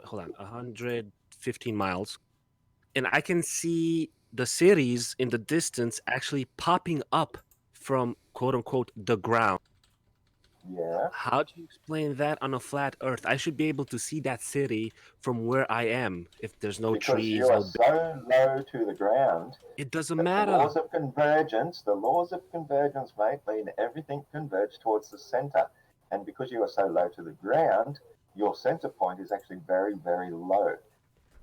Speaker 4: hold on, 115 miles, and I can see the cities in the distance actually popping up from quote unquote the ground.
Speaker 2: Yeah.
Speaker 4: How do you explain that on a flat Earth? I should be able to see that city from where I am if there's no
Speaker 2: Because
Speaker 4: trees,
Speaker 2: you are
Speaker 4: no.
Speaker 2: so low to the ground
Speaker 4: It doesn't
Speaker 2: that
Speaker 4: matter.
Speaker 2: the laws of convergence, mate, mean everything converges towards the center. And because you are so low to the ground, your center point is actually very, very low.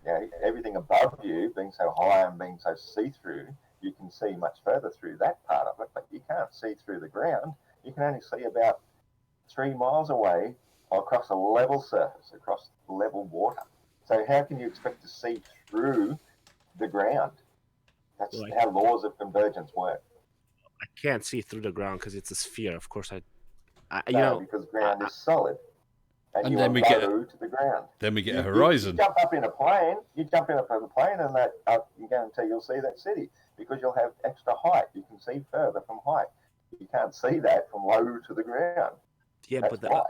Speaker 2: You know, everything above you being so high and being so see-through, you can see much further through that part of it, but you can't see through the ground. You can only see about 3 miles away across a level surface, across level water. So how can you expect to see through the ground? That's
Speaker 4: Like,
Speaker 2: how laws of convergence work.
Speaker 4: I can't see through the ground because it's a sphere. Of course,
Speaker 2: No, because ground is solid, and
Speaker 1: And
Speaker 2: you
Speaker 1: then
Speaker 2: are
Speaker 1: we get
Speaker 2: low to the ground.
Speaker 1: then we get a
Speaker 2: You
Speaker 1: horizon.
Speaker 2: jump up in a plane. You jump in a plane, and that you guarantee you'll see that city because you'll have extra height. You can see further from height. You can't see that from low to the ground.
Speaker 4: yeah,
Speaker 2: That's
Speaker 4: but
Speaker 2: why.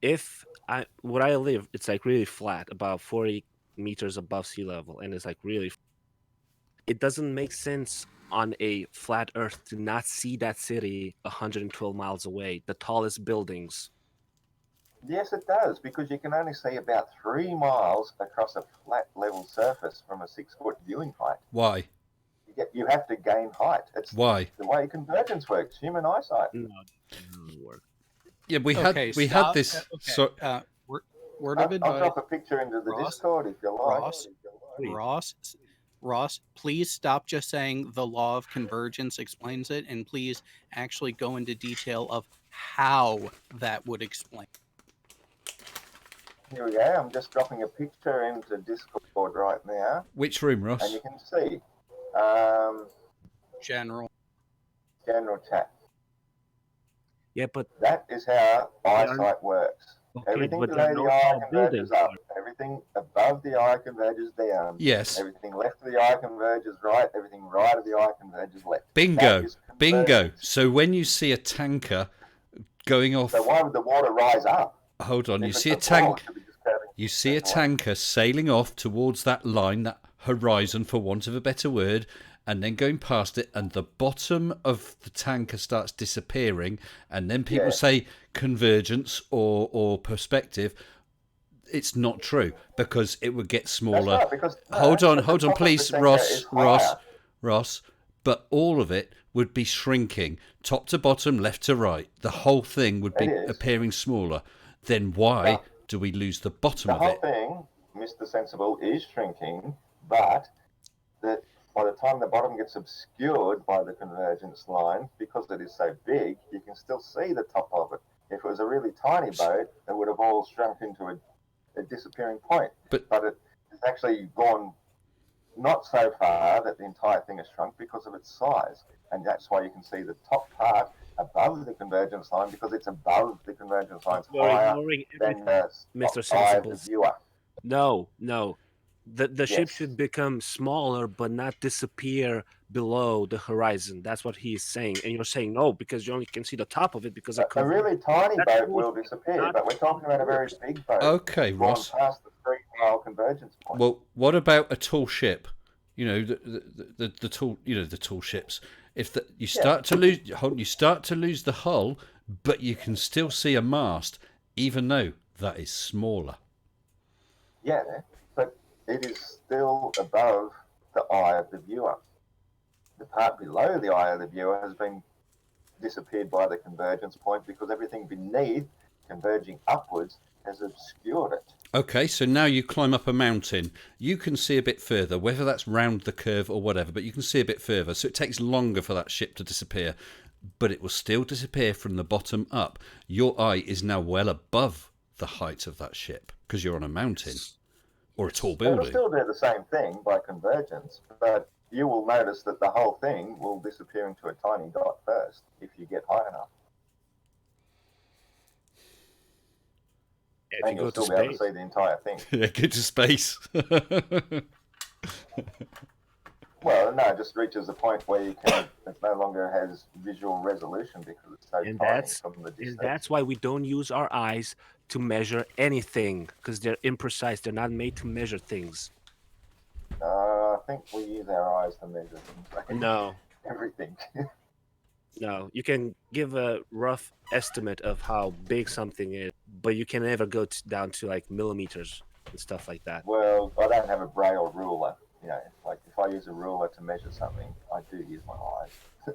Speaker 4: if I where I live, it's like really flat, about 40 meters above sea level, and it's like really. It doesn't make sense on a flat Earth to not see that city 112 miles away, the tallest buildings.
Speaker 2: Yes, it does, because you can only see about 3 miles across a flat level surface from a 6-foot viewing height.
Speaker 1: Why?
Speaker 2: You have to gain height. It's
Speaker 1: Why?
Speaker 2: the way convergence works, human eyesight.
Speaker 4: No, it doesn't work.
Speaker 1: Yeah, we
Speaker 6: Okay,
Speaker 1: had
Speaker 6: stop.
Speaker 1: this.
Speaker 6: Okay.
Speaker 1: So
Speaker 6: Word of
Speaker 2: I'll
Speaker 6: advice,
Speaker 2: drop a picture into the
Speaker 6: Ross,
Speaker 2: Discord if you like.
Speaker 4: Please.
Speaker 6: Ross, please stop just saying the law of convergence explains it, and please actually go into detail of how that would explain.
Speaker 2: Here we go. I'm just dropping a picture into Discord right now,
Speaker 1: which room,
Speaker 2: and
Speaker 1: Ross?
Speaker 2: you can see
Speaker 6: General.
Speaker 2: general chat.
Speaker 4: Yeah, but
Speaker 2: That is how eyesight works.
Speaker 4: okay,
Speaker 2: Everything
Speaker 4: but there
Speaker 2: below
Speaker 4: are no
Speaker 2: the eye
Speaker 4: tall
Speaker 2: converges
Speaker 4: buildings.
Speaker 2: up. Everything above the eye converges down.
Speaker 1: Yes.
Speaker 2: Everything left of the eye converges right. Everything right of the eye converges left.
Speaker 1: Bingo.
Speaker 2: That is
Speaker 1: Bingo.
Speaker 2: convergence.
Speaker 1: So when you see a tanker going off,
Speaker 2: So why would the water rise up?
Speaker 1: hold on, you
Speaker 2: If
Speaker 1: see a
Speaker 2: it's a ball,
Speaker 1: tank.
Speaker 2: it should be just curving
Speaker 1: You see a
Speaker 2: straight away.
Speaker 1: tanker sailing off towards that line, that horizon, for want of a better word, and then going past it, and the bottom of the tanker starts disappearing, and then people
Speaker 2: Yeah.
Speaker 1: say convergence or perspective. It's not true, because it would get
Speaker 2: That's
Speaker 1: smaller.
Speaker 2: right, because
Speaker 1: Hold on,
Speaker 2: the top of the
Speaker 1: please,
Speaker 2: tanker is
Speaker 1: Ross. But all of it would be shrinking, top to bottom, left to right. The whole thing would be
Speaker 2: It is.
Speaker 1: appearing smaller. Then why
Speaker 2: But
Speaker 1: do we lose the bottom
Speaker 2: the
Speaker 1: of
Speaker 2: whole
Speaker 1: it?
Speaker 2: thing, Mr. Sensible, is shrinking, but by the time the bottom gets obscured by the convergence line, because it is so big, you can still see the top of it. If it was a really tiny boat, it would have all shrunk into a disappearing point.
Speaker 1: But
Speaker 2: it has actually gone not so far that the entire thing has shrunk because of its size. And that's why you can see the top part above the convergence line, because it's above the convergence line. It's
Speaker 4: You're
Speaker 2: higher
Speaker 4: ignoring
Speaker 2: than
Speaker 4: everything,
Speaker 2: the
Speaker 4: Mr.
Speaker 2: eye of the
Speaker 4: Sensibles.
Speaker 2: viewer.
Speaker 4: No. The ship
Speaker 2: Yes.
Speaker 4: should become smaller but not disappear below the horizon. That's what he's saying. And you're saying no, because you only can see the top of it because of
Speaker 2: A really tiny
Speaker 4: That's
Speaker 2: boat will disappear,
Speaker 4: not
Speaker 2: but we're talking about a very
Speaker 4: works.
Speaker 2: big boat.
Speaker 1: okay,
Speaker 2: gone
Speaker 1: Ross.
Speaker 2: past the 3-mile convergence point.
Speaker 1: Well, what about a tall ship? You know, the tall, the tall ships. If you start to lose the hull, but you can still see a mast, even though that is smaller.
Speaker 2: Yeah, but it is still above the eye of the viewer. The part below the eye of the viewer has been disappeared by the convergence point because everything beneath converging upwards has obscured it.
Speaker 1: Okay, so now you climb up a mountain. You can see a bit further, whether that's round the curve or whatever, but you can see a bit further. So it takes longer for that ship to disappear, but it will still disappear from the bottom up. Your eye is now well above the height of that ship because you're on a mountain or a tall
Speaker 2: It'll
Speaker 1: building.
Speaker 2: still do the same thing by convergence, but you will notice that the whole thing will disappear into a tiny dot first if you get high enough.
Speaker 4: If
Speaker 2: And
Speaker 4: you
Speaker 2: you'll
Speaker 4: go to
Speaker 2: still be able
Speaker 4: space,
Speaker 2: to see the entire thing.
Speaker 1: Yeah, get to space.
Speaker 2: Well, no, it just reaches a point where it no longer has visual resolution because it's so
Speaker 4: and
Speaker 2: tiny from the
Speaker 4: and
Speaker 2: distance.
Speaker 4: that's why we don't use our eyes to measure anything, because they're imprecise. They're not made to measure things.
Speaker 2: I think we use our eyes to measure things. Like
Speaker 4: No,
Speaker 2: everything.
Speaker 4: no. You can give a rough estimate of how big something is, but you can never go down to like millimeters and stuff like that.
Speaker 2: Well, I don't have a braille ruler. You know, like if I use a ruler to measure something, I do use my eyes.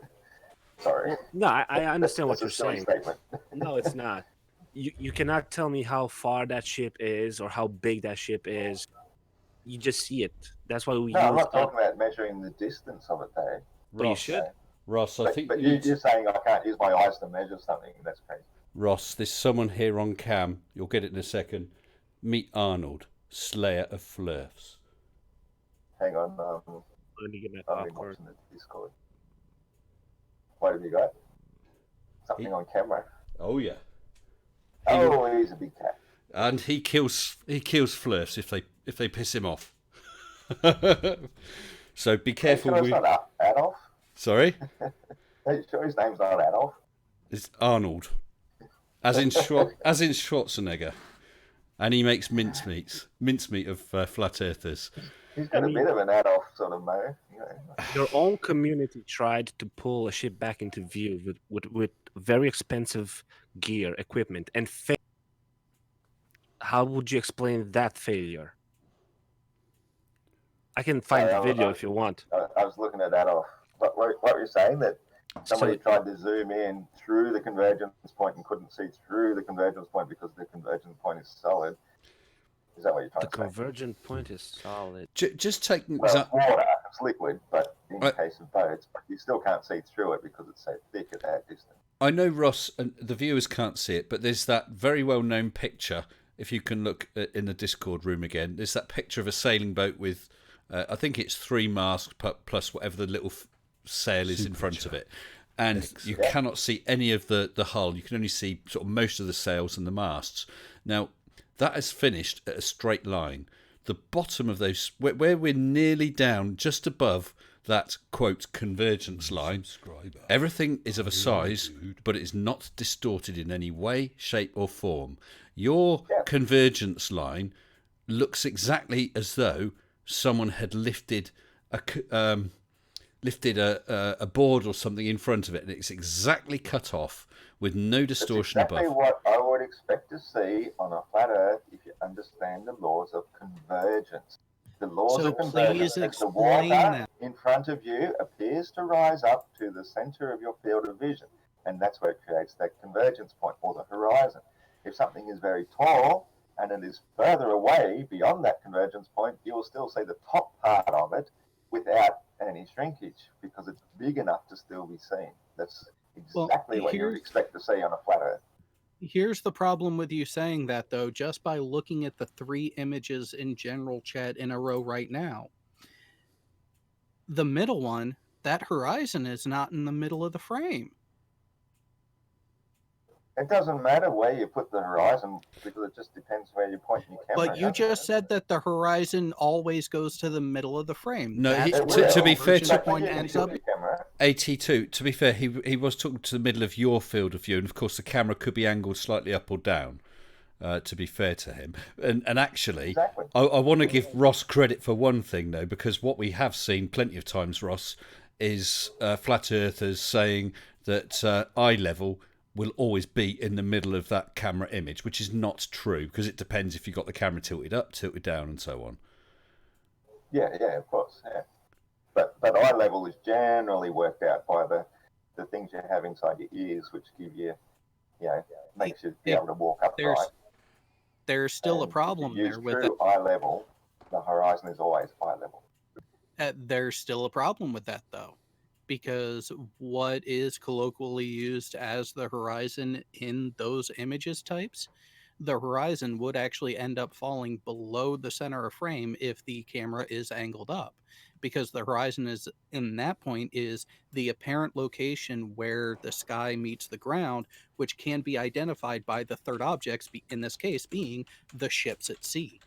Speaker 2: Sorry.
Speaker 4: No, I understand what
Speaker 2: That's
Speaker 4: you're
Speaker 2: a silly
Speaker 4: saying.
Speaker 2: statement.
Speaker 4: No, it's not. You cannot tell me how far that ship is or how big that ship is. You just see it. That's why we
Speaker 2: No, I'm
Speaker 4: use
Speaker 2: not talking about measuring the distance of it, though.
Speaker 4: But you
Speaker 1: Ross,
Speaker 4: should.
Speaker 1: Ross, I
Speaker 2: But,
Speaker 1: think
Speaker 2: but
Speaker 1: you need
Speaker 2: you're saying I can't use my eyes to measure something. That's crazy.
Speaker 1: Ross, there's someone here on cam. You'll get it in a second. Meet Arnold, Slayer of Flurfs.
Speaker 2: Hang on.
Speaker 4: Let me get my
Speaker 2: I've been
Speaker 4: popcorn.
Speaker 2: watching the Discord. What have you got? Something on camera.
Speaker 1: Oh yeah,
Speaker 2: Oh, he's a big cat.
Speaker 1: and he kills Flurfs if they piss him off. So be careful
Speaker 2: Are you
Speaker 1: with.
Speaker 2: sure it's not Adolf?
Speaker 1: Sorry,
Speaker 2: Are you sure his name's not Adolf?
Speaker 1: it's Arnold, as in Schwarzenegger, and he makes mincemeat of flat earthers.
Speaker 2: He's got a bit of an Adolf sort of mo. You know.
Speaker 4: Your own community tried to pull a ship back into view with very expensive gear, equipment, and how would you explain that failure? I can find the video if you want.
Speaker 2: I was looking at Adolf. What were you saying? That somebody tried to zoom in through the convergence point and couldn't see through the convergence point because the convergence point is solid. Is that what you're trying
Speaker 4: The
Speaker 2: to say?
Speaker 4: convergent point is solid.
Speaker 1: Just take an
Speaker 2: Well, it's
Speaker 1: example.
Speaker 2: water, it's liquid, but in the case of boats, but you still can't see through it because it's so thick at that distance.
Speaker 1: I know Ross and the viewers can't see it, but there's that very well-known picture. If you can look in the Discord room again, there's that picture of a sailing boat with, I think it's 3 masts plus whatever the little sail is in front of it, and you cannot see any of the hull. You can only see sort of most of the sails and the masts. Now that is finished at a straight line. The bottom of those, where we're nearly down, just above that quote convergence line, everything is of a size, but it is not distorted in any way, shape, or form. Your convergence line looks exactly as though someone had lifted a board or something in front of it, and it's exactly cut off with no distortion
Speaker 2: That's exactly
Speaker 1: above.
Speaker 2: what I would expect to see on a flat Earth if you understand the laws of convergence. The laws
Speaker 6: So
Speaker 2: of convergence.
Speaker 6: please
Speaker 2: As the
Speaker 6: explain
Speaker 2: water
Speaker 6: that.
Speaker 2: in front of you appears to rise up to the center of your field of vision, and that's where it creates that convergence point or the horizon. If something is very tall and it is further away beyond that convergence point, you will still see the top part of it without any shrinkage because it's big enough to still be seen. That's exactly what you would expect to see on a flat Earth.
Speaker 6: Here's the problem with you saying that, though, just by looking at the 3 images in general chat in a row right now. The middle one, that horizon is not in the middle of the frame.
Speaker 2: It doesn't matter where you put the horizon because it just depends where you point your camera.
Speaker 6: But you just said that the horizon always goes to the middle of the frame.
Speaker 1: No,
Speaker 6: That's
Speaker 1: to be fair
Speaker 6: to point ends up.
Speaker 1: 82. To be fair, he was talking to the middle of your field of view, and of course the camera could be angled slightly up or down. To be fair to him, and actually,
Speaker 2: exactly.
Speaker 1: I want to give Ross credit for one thing though, because what we have seen plenty of times, Ross, is flat earthers saying that eye level will always be in the middle of that camera image, which is not true because it depends if you've got the camera tilted up, tilted down, and so on.
Speaker 2: Yeah, of course. Yeah. But eye level is generally worked out by the things you have inside your ears, which give you makes you be able to walk upright.
Speaker 6: There's still a
Speaker 2: And
Speaker 6: problem
Speaker 2: if you use
Speaker 6: there with
Speaker 2: true eye level, the horizon is always eye level.
Speaker 6: there's still a problem with that though, because what is colloquially used as the horizon in those images types, the horizon would actually end up falling below the center of frame if the camera is angled up, because the horizon is in that point is the apparent location where the sky meets the ground, which can be identified by the third objects, in this case being the ships at sea.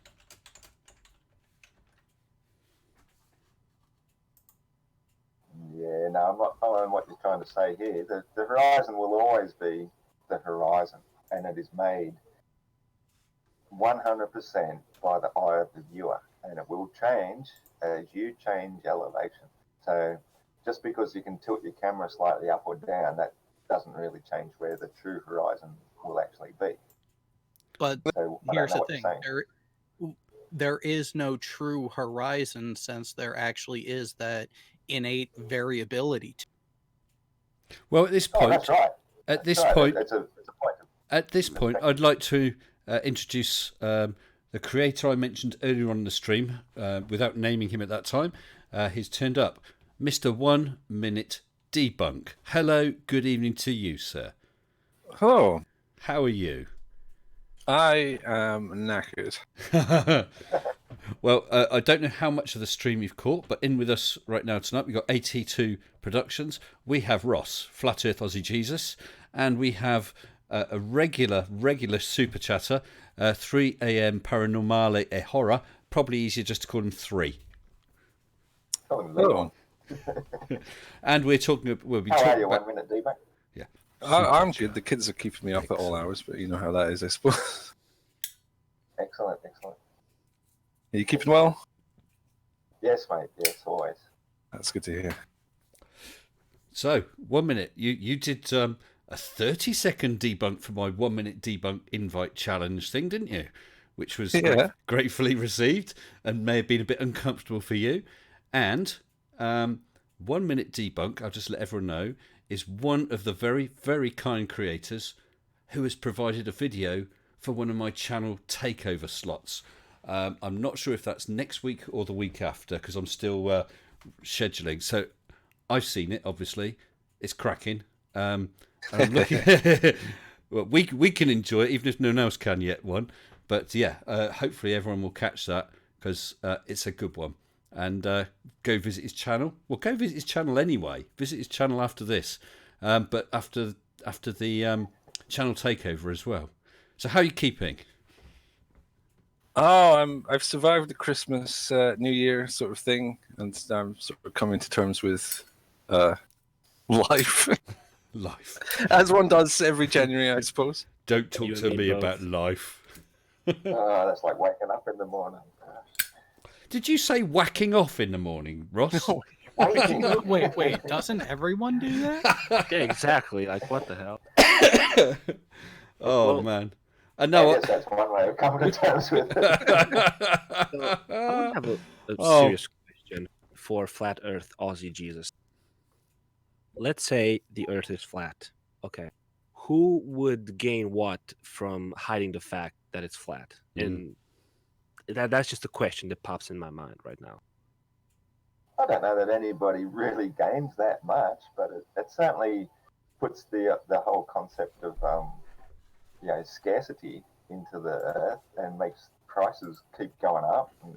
Speaker 2: Yeah, no, I'm not following what you're trying to say here. The horizon will always be the horizon, and it is made 100% by the eye of the viewer, and it will change as you change elevation. So just because you can tilt your camera slightly up or down, that doesn't really change where the true horizon will actually be.
Speaker 6: But
Speaker 2: so
Speaker 6: here's the thing. There is no true horizon, since there actually is that innate variability.
Speaker 1: Well, at this point,
Speaker 2: that's right.
Speaker 1: At
Speaker 2: That's
Speaker 1: this
Speaker 2: right.
Speaker 1: point,
Speaker 2: it's a point.
Speaker 1: At this point, I'd like to introduce the creator I mentioned earlier on in the stream, without naming him at that time. He's turned up, Mr. 1 Minute Debunk. Hello, good evening to you, sir.
Speaker 7: Hello.
Speaker 1: How are you?
Speaker 7: I am knackered.
Speaker 1: Well, I don't know how much of the stream you've caught, but in with us right now tonight, we've got AT2 Productions. We have Ross, Flat Earth Aussie Jesus, and we have a regular super chatter, 3 a.m. Paranormale e Horror. Probably easier just to call him 3.
Speaker 7: Hello.
Speaker 1: And we'll be
Speaker 2: How
Speaker 1: talking
Speaker 2: are you,
Speaker 1: about...
Speaker 2: 1 minute debunk?
Speaker 1: Yeah.
Speaker 7: I'm good. The kids are keeping me up at all hours, but you know how that is, I suppose.
Speaker 2: Excellent.
Speaker 7: Are you keeping well?
Speaker 2: Yes, mate. Yes, always.
Speaker 7: That's good to hear.
Speaker 1: So, 1 minute. You did a 30-second debunk for my 1 minute debunk invite challenge thing, didn't you? Which was gratefully received and may have been a bit uncomfortable for you. And 1 minute debunk, I'll just let everyone know, is one of the very, very kind creators who has provided a video for one of my channel takeover slots. I'm not sure if that's next week or the week after, because I'm still scheduling. So I've seen it, obviously. It's cracking. And I'm looking... well, we can enjoy it, even if no one else can yet, one. But yeah, hopefully everyone will catch that, because it's a good one. And go visit his channel. Well, go visit his channel anyway. Visit his channel after this. But after the channel takeover as well. So how are you keeping?
Speaker 7: Oh, I've survived the Christmas, New Year sort of thing, and I'm sort of coming to terms with life.
Speaker 1: Life.
Speaker 7: As one does every January, I suppose.
Speaker 1: Don't talk to me about life.
Speaker 2: That's like waking up in the morning.
Speaker 1: Did you say whacking off in the morning, Ross?
Speaker 7: No.
Speaker 6: Wait, doesn't everyone do that?
Speaker 4: Yeah, exactly. Like, what the hell?
Speaker 1: Oh, man. I know.
Speaker 2: I guess that's one way of coming to terms with it.
Speaker 4: So, I have a serious question for Flat Earth Aussie Jesus. Let's say the Earth is flat. Okay. Who would gain what from hiding the fact that it's flat? And that's just a question that pops in my mind right now.
Speaker 2: I don't know that anybody really gains that much, but it certainly puts the whole concept of scarcity into the earth and makes prices keep going up. And,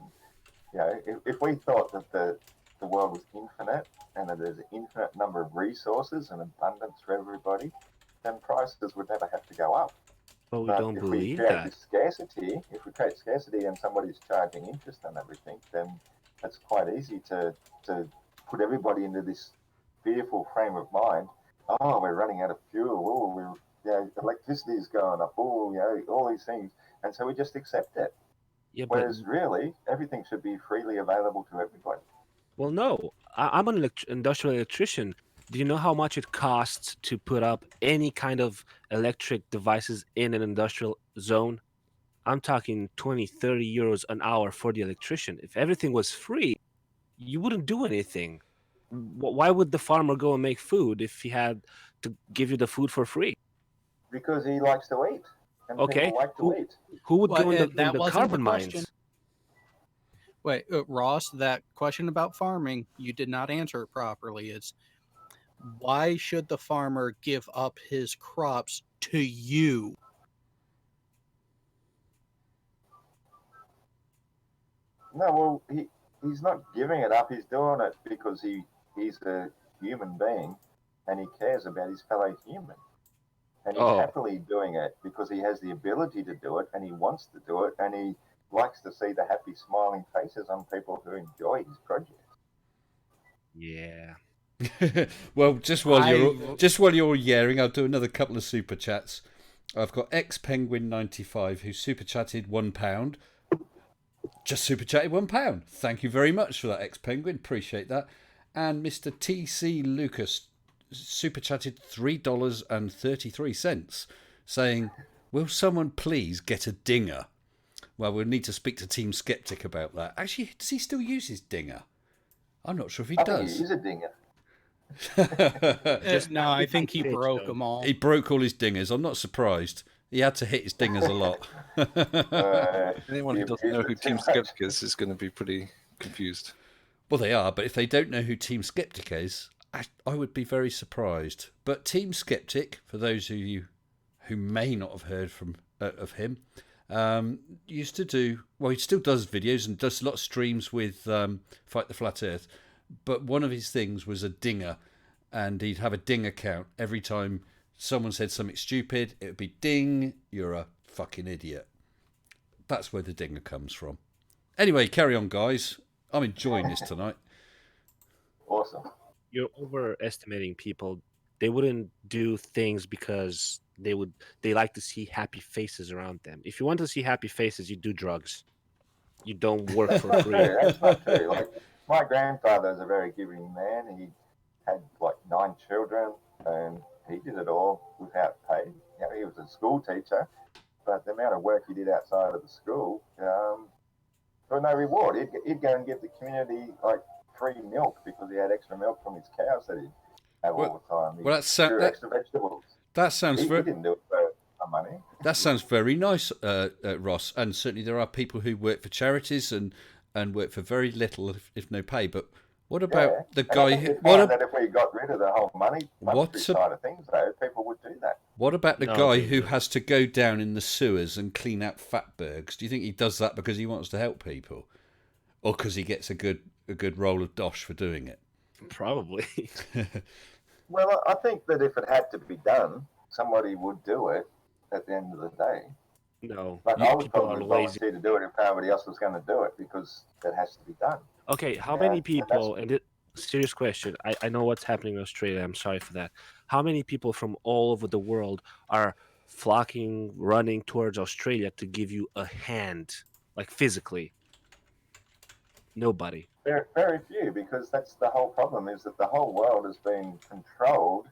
Speaker 2: if we thought that the world was infinite and that there's an infinite number of resources and abundance for everybody, then prices would never have to go up.
Speaker 4: But we don't believe that.
Speaker 2: If we create scarcity and somebody's charging interest on everything, then it's quite easy to put everybody into this fearful frame of mind. Oh, we're running out of fuel. Oh, electricity is going up. Oh, all these things, and so we just accept it.
Speaker 4: Yeah,
Speaker 2: Whereas really, everything should be freely available to everybody.
Speaker 4: Well, no. I'm an industrial electrician. Do you know how much it costs to put up any kind of electric devices in an industrial zone? I'm talking 20, 30 euros an hour for the electrician. If everything was free, you wouldn't do anything. Why would the farmer go and make food if he had to give you the food for free?
Speaker 2: Because he likes to eat. And
Speaker 4: Okay,
Speaker 2: people like to eat.
Speaker 4: Who would go in
Speaker 6: that
Speaker 4: the
Speaker 6: wasn't
Speaker 4: carbon
Speaker 6: the question.
Speaker 4: mines?
Speaker 6: Wait, Ross, that question about farming, you did not answer it properly. It's why should the farmer give up his crops to you?
Speaker 2: No, well, he's not giving it up. He's doing it because he's a human being and he cares about his fellow human. And he's happily doing it because he has the ability to do it and he wants to do it and he likes to see the happy, smiling faces on people who enjoy his project.
Speaker 4: Yeah.
Speaker 1: Well, just while you're yaring, I'll do another couple of super chats. I've got XPenguin95 who super chatted £1. Just super chatted £1. Thank you very much for that, XPenguin. Appreciate that. And Mr. TC Lucas super chatted $3.33, saying, "Will someone please get a dinger?" Well, we'll need to speak to Team Skeptic about that. Actually, does he still use his dinger? I'm not sure if he does.
Speaker 2: I think he is a dinger.
Speaker 6: No, I think he broke them all.
Speaker 1: He broke all his dingers. I'm not surprised. He had to hit his dingers a lot.
Speaker 7: Anyone who doesn't know who Team Skeptic is going to be pretty confused.
Speaker 1: Well, they are, but if they don't know who Team Skeptic is, I would be very surprised. But Team Skeptic, for those of you who may not have heard of him, used to do, well, he still does videos and does a lot of streams with Fight the Flat Earth. But one of his things was a dinger, and he'd have a ding account. Every time someone said something stupid, it would be ding, you're a fucking idiot. That's where the dinger comes from. Anyway, carry on, guys. I'm enjoying this tonight.
Speaker 2: Awesome.
Speaker 4: You're overestimating people. They wouldn't do things because they like to see happy faces around them. If you want to see happy faces, you do drugs. You don't work for free.
Speaker 2: Yeah, that's not true. Like, my grandfather is a very giving man. He had like 9 children and he did it all without pay. You know, he was a school teacher, but the amount of work he did outside of the school, for no reward. He'd go and give the community like free milk because he had extra milk from his cows that he'd have all the time. He grew extra vegetables.
Speaker 1: That sounds
Speaker 2: he didn't do it for money.
Speaker 1: That sounds very nice, Ross. And certainly there are people who work for charities and work for very little, if no pay. But what about the guy who?
Speaker 2: That if we got rid of the whole money side of things, though, people would do that.
Speaker 1: What about the guy who has to go down in the sewers and clean out fatbergs? Do you think he does that because he wants to help people, or because he gets a good roll of dosh for doing it?
Speaker 4: Probably.
Speaker 2: Well, I think that if it had to be done, somebody would do it at the end of the day.
Speaker 4: No,
Speaker 2: like I would probably volunteer to do it if nobody else was going to do it because it has to be done.
Speaker 4: Okay, how many people? And serious question. I know what's happening in Australia. I'm sorry for that. How many people from all over the world are flocking, running towards Australia to give you a hand, like physically? Nobody.
Speaker 2: Very, very few, because that's the whole problem, is that the whole world has been controlled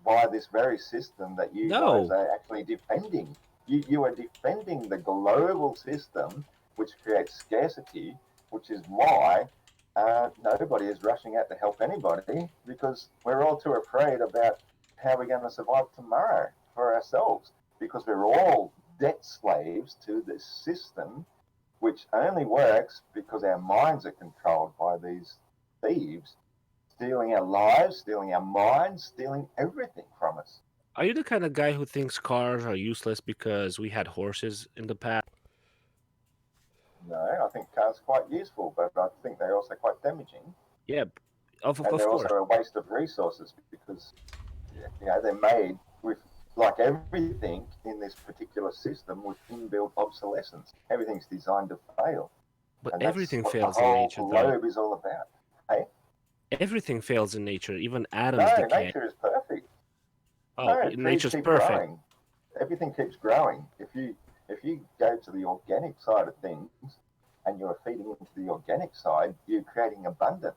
Speaker 2: by this very system that you guys are actually defending. You are defending the global system, which creates scarcity, which is why nobody is rushing out to help anybody, because we're all too afraid about how we're going to survive tomorrow for ourselves, because we're all debt slaves to this system, which only works because our minds are controlled by these thieves, stealing our lives, stealing our minds, stealing everything from us.
Speaker 4: Are you the kind of guy who thinks cars are useless because we had horses in the past?
Speaker 2: No, I think cars are quite useful, but I think they're also quite damaging.
Speaker 4: Yeah, of
Speaker 2: they're
Speaker 4: course.
Speaker 2: Also a waste of resources because they're made with, like everything in this particular system, with inbuilt obsolescence. Everything's designed to fail.
Speaker 4: But everything fails in nature,
Speaker 2: though. The whole globe is all about. Hey?
Speaker 4: Everything fails in nature, even atoms decay.
Speaker 2: No, nature is perfect.
Speaker 4: Oh, nature's perfect.
Speaker 2: Growing. Everything keeps growing. If you go to the organic side of things and you're feeding into the organic side, you're creating abundance.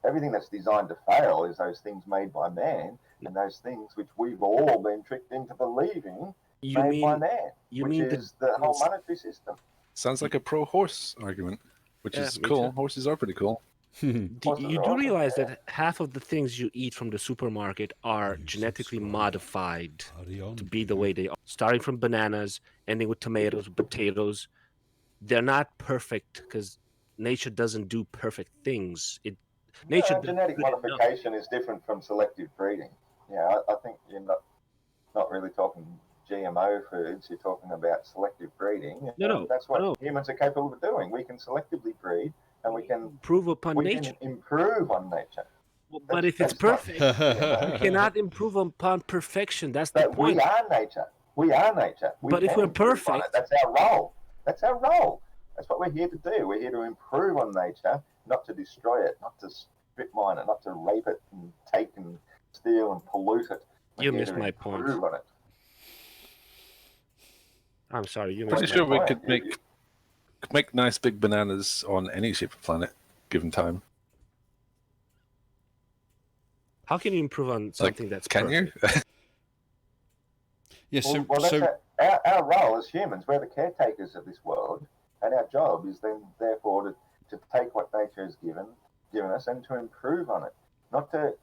Speaker 2: Everything that's designed to fail is those things made by man, and those things which we've all been tricked into believing by man, which is the whole monetary system.
Speaker 7: Sounds like a pro-horse argument, which is cool. Horses are pretty cool.
Speaker 4: You do realize that half of the things you eat from the supermarket are genetically modified to be the way they are, starting from bananas, ending with tomatoes, potatoes. They're not perfect because nature doesn't do perfect things. Nature does
Speaker 2: genetic
Speaker 4: good enough.
Speaker 2: modification is different from selective breeding. Yeah, I think you're not really talking GMO foods. You're talking about selective breeding.
Speaker 4: No,
Speaker 2: That's what
Speaker 4: no.
Speaker 2: humans are capable of doing. We can selectively breed, and we can
Speaker 4: Improve upon nature.
Speaker 2: can improve on nature.
Speaker 4: But if it's
Speaker 2: That's not
Speaker 4: perfect,
Speaker 2: GMO.
Speaker 4: you cannot improve upon perfection. That's the
Speaker 2: But we
Speaker 4: point.
Speaker 2: are nature. We are nature. We
Speaker 4: But if
Speaker 2: can
Speaker 4: we're
Speaker 2: improve on it.
Speaker 4: perfect,
Speaker 2: That's our role. That's our role. That's what we're here to do. We're here to improve on nature, not to destroy it, not to strip mine it, not to rape it and take and steal and pollute it. We're
Speaker 4: you
Speaker 2: here
Speaker 4: missed
Speaker 2: to
Speaker 4: my point.
Speaker 2: improve on it.
Speaker 4: I'm sorry, you
Speaker 7: Pretty
Speaker 4: missed
Speaker 7: sure
Speaker 4: my
Speaker 7: we
Speaker 4: point.
Speaker 7: could make nice big bananas on any shape of planet, given time.
Speaker 4: How can you improve on something that's
Speaker 7: Can
Speaker 4: perfect?
Speaker 7: you?
Speaker 1: Yeah, so,
Speaker 2: Well, that's
Speaker 1: so
Speaker 2: our role as humans. We're the caretakers of this world, and our job is then, therefore, to take what nature has given us and to improve on it, not to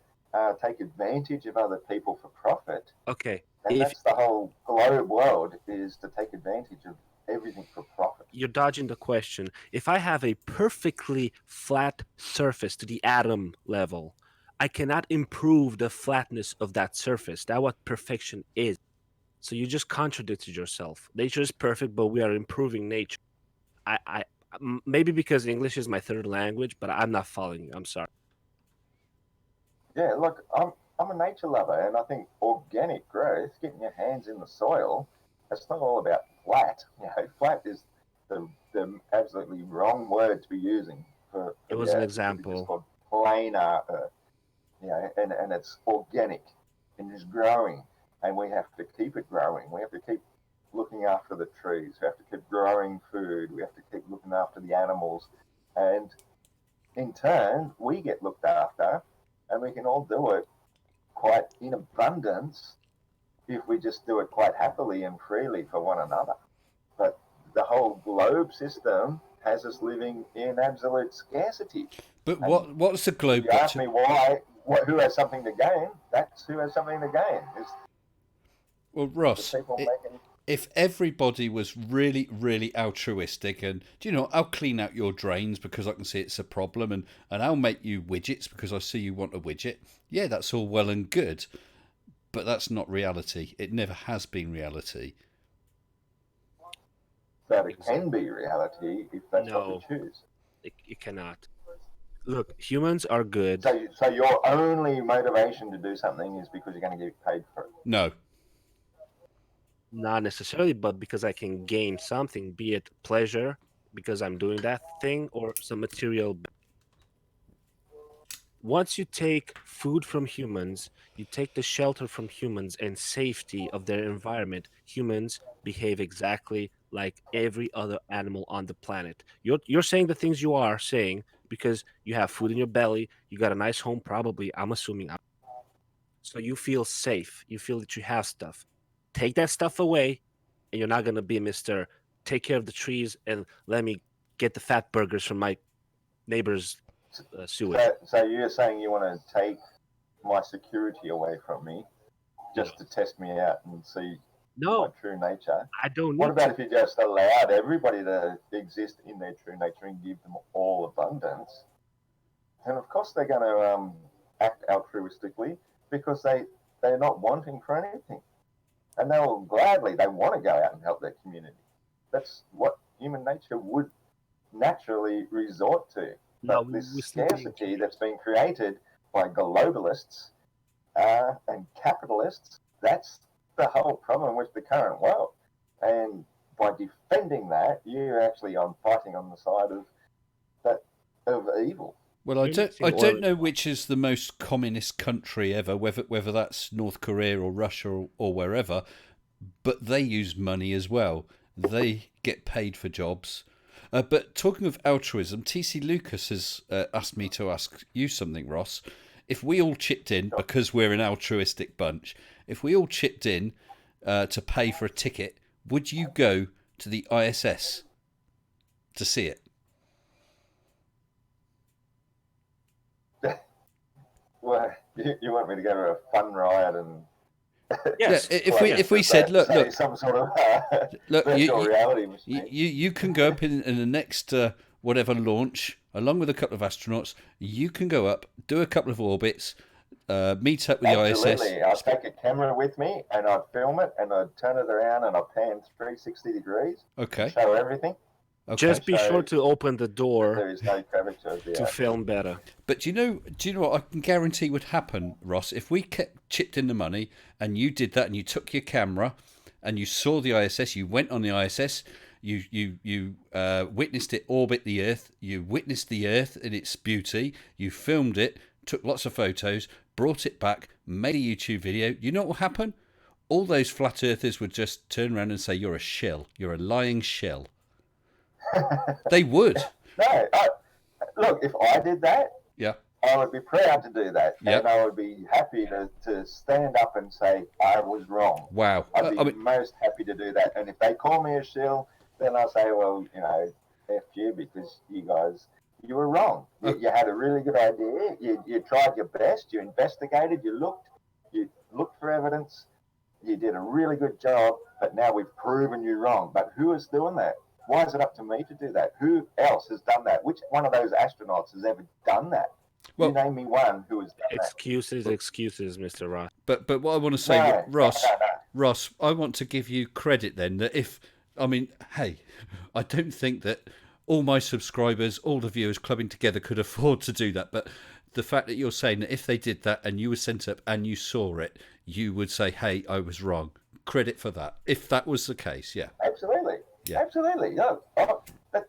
Speaker 2: take advantage of other people for profit.
Speaker 4: Okay,
Speaker 2: And that's the whole globe world, is to take advantage of everything for profit.
Speaker 4: you're dodging the question. If I have a perfectly flat surface to the atom level, I cannot improve the flatness of that surface. That's what perfection is. So you just contradicted yourself. Nature is perfect, but we are improving nature. Maybe because English is my third language, but I'm not following you. I'm sorry.
Speaker 2: Yeah, look, I'm a nature lover, and I think organic growth, getting your hands in the soil, it's not all about flat. Flat is the absolutely wrong word to be using for
Speaker 4: It was an
Speaker 2: It's
Speaker 4: example.
Speaker 2: called planar earth. And it's organic and it's growing, and we have to keep it growing. We have to keep looking after the trees. We have to keep growing food. We have to keep looking after the animals, and in turn, we get looked after, and we can all do it quite in abundance if we just do it quite happily and freely for one another. But the whole globe system has us living in absolute scarcity.
Speaker 1: but what's the globe
Speaker 2: You
Speaker 1: got
Speaker 2: ask
Speaker 1: to?
Speaker 2: me who has something to gain? That's who has something to gain. It's
Speaker 1: Well,
Speaker 2: the
Speaker 1: Ross,
Speaker 2: people making.
Speaker 1: if everybody was really, really altruistic and, do you know, I'll clean out your drains because I can see it's a problem, and I'll make you widgets because I see you want a widget. Yeah, that's all well and good, but that's not reality. It never has been reality.
Speaker 2: But it can be reality if that's what we
Speaker 4: No.
Speaker 2: choose.
Speaker 4: It cannot. Look, humans are good.
Speaker 2: So your only motivation to do something is because you're going to get paid for it.
Speaker 1: No.
Speaker 4: Not necessarily, but because I can gain something, be it pleasure because I'm doing that thing or some material. Once you take food from humans, you take the shelter from humans and safety of their environment, humans behave exactly like every other animal on the planet. You're saying the things you are saying because you have food in your belly, you got a nice home, probably, I'm assuming. So you feel safe. You feel that you have stuff. Take that stuff away, and you're not going to be Mr. Take care of the trees and let me get the fat burgers from my neighbor's sewage.
Speaker 2: So you're saying you want to take my security away from me just to test me out and see my true nature?
Speaker 4: I don't need
Speaker 2: What about
Speaker 4: to.
Speaker 2: if you just allowed everybody to exist in their true nature and give them all abundance? And of course they're going to act altruistically because they're not wanting for anything. And they want to go out and help their community. That's what human nature would naturally resort to. But this scarcity that's been created by globalists and capitalists, that's the whole problem with the current world. And by defending that, you're actually fighting on the side of evil.
Speaker 1: Well, I don't know which is the most communist country ever, whether that's North Korea or Russia or wherever, but they use money as well. They get paid for jobs. But talking of altruism, TC Lucas has asked me to ask you something, Ross. If we all chipped in, because we're an altruistic bunch, if we all chipped in to pay for a ticket, would you go to the ISS to see it?
Speaker 2: You want me to go to a fun ride and
Speaker 4: Yes.
Speaker 1: Yeah, if we said, look,
Speaker 2: some sort of
Speaker 1: look,
Speaker 2: virtual reality machine.
Speaker 1: you can go up in the next whatever launch, along with a couple of astronauts. You can go up, do a couple of orbits, meet up with the
Speaker 2: Absolutely.
Speaker 1: ISS.
Speaker 2: I'd take a camera with me and I'd film it and I'd turn it around and I'd pan 360 degrees.
Speaker 1: Okay.
Speaker 2: Show everything.
Speaker 1: Okay.
Speaker 4: Just be sure to open the door
Speaker 2: There is no curvature of the
Speaker 4: to
Speaker 2: Earth.
Speaker 4: film better.
Speaker 1: But do you know what I can guarantee would happen, Ross? If we chipped in the money and you did that and you took your camera and you saw the ISS, you went on the ISS, you witnessed it orbit the Earth, you witnessed the Earth in its beauty, you filmed it, took lots of photos, brought it back, made a YouTube video. You know what will happen? All those flat earthers would just turn around and say, "You're a shill. You're a lying shill." They would.
Speaker 2: No, look, if I did that,
Speaker 1: Yeah.
Speaker 2: I would be proud to do that.
Speaker 1: Yep.
Speaker 2: And I would be happy to stand up and say, I was wrong.
Speaker 1: Wow.
Speaker 2: I'd be most happy to do that. And if they call me a shill, then I'll say, well, F you, because you were wrong. You had a really good idea. You tried your best. You investigated. You looked for evidence. You did a really good job. But now we've proven you wrong. But who is doing that? Why is it up to me to do that? Who else has done that? Which one of those astronauts has ever done that?
Speaker 1: Well,
Speaker 2: you name me one who has done
Speaker 4: excuses, Mr. Ross.
Speaker 1: But what I want to say,
Speaker 2: No,
Speaker 1: Ross,
Speaker 2: no.
Speaker 1: Ross, I want to give you credit then that hey, I don't think that all my subscribers, all the viewers clubbing together could afford to do that. But the fact that you're saying that if they did that and you were sent up and you saw it, you would say, hey, I was wrong. Credit for that. If that was the case, yeah.
Speaker 2: Absolutely.
Speaker 1: Yeah.
Speaker 2: Absolutely. No,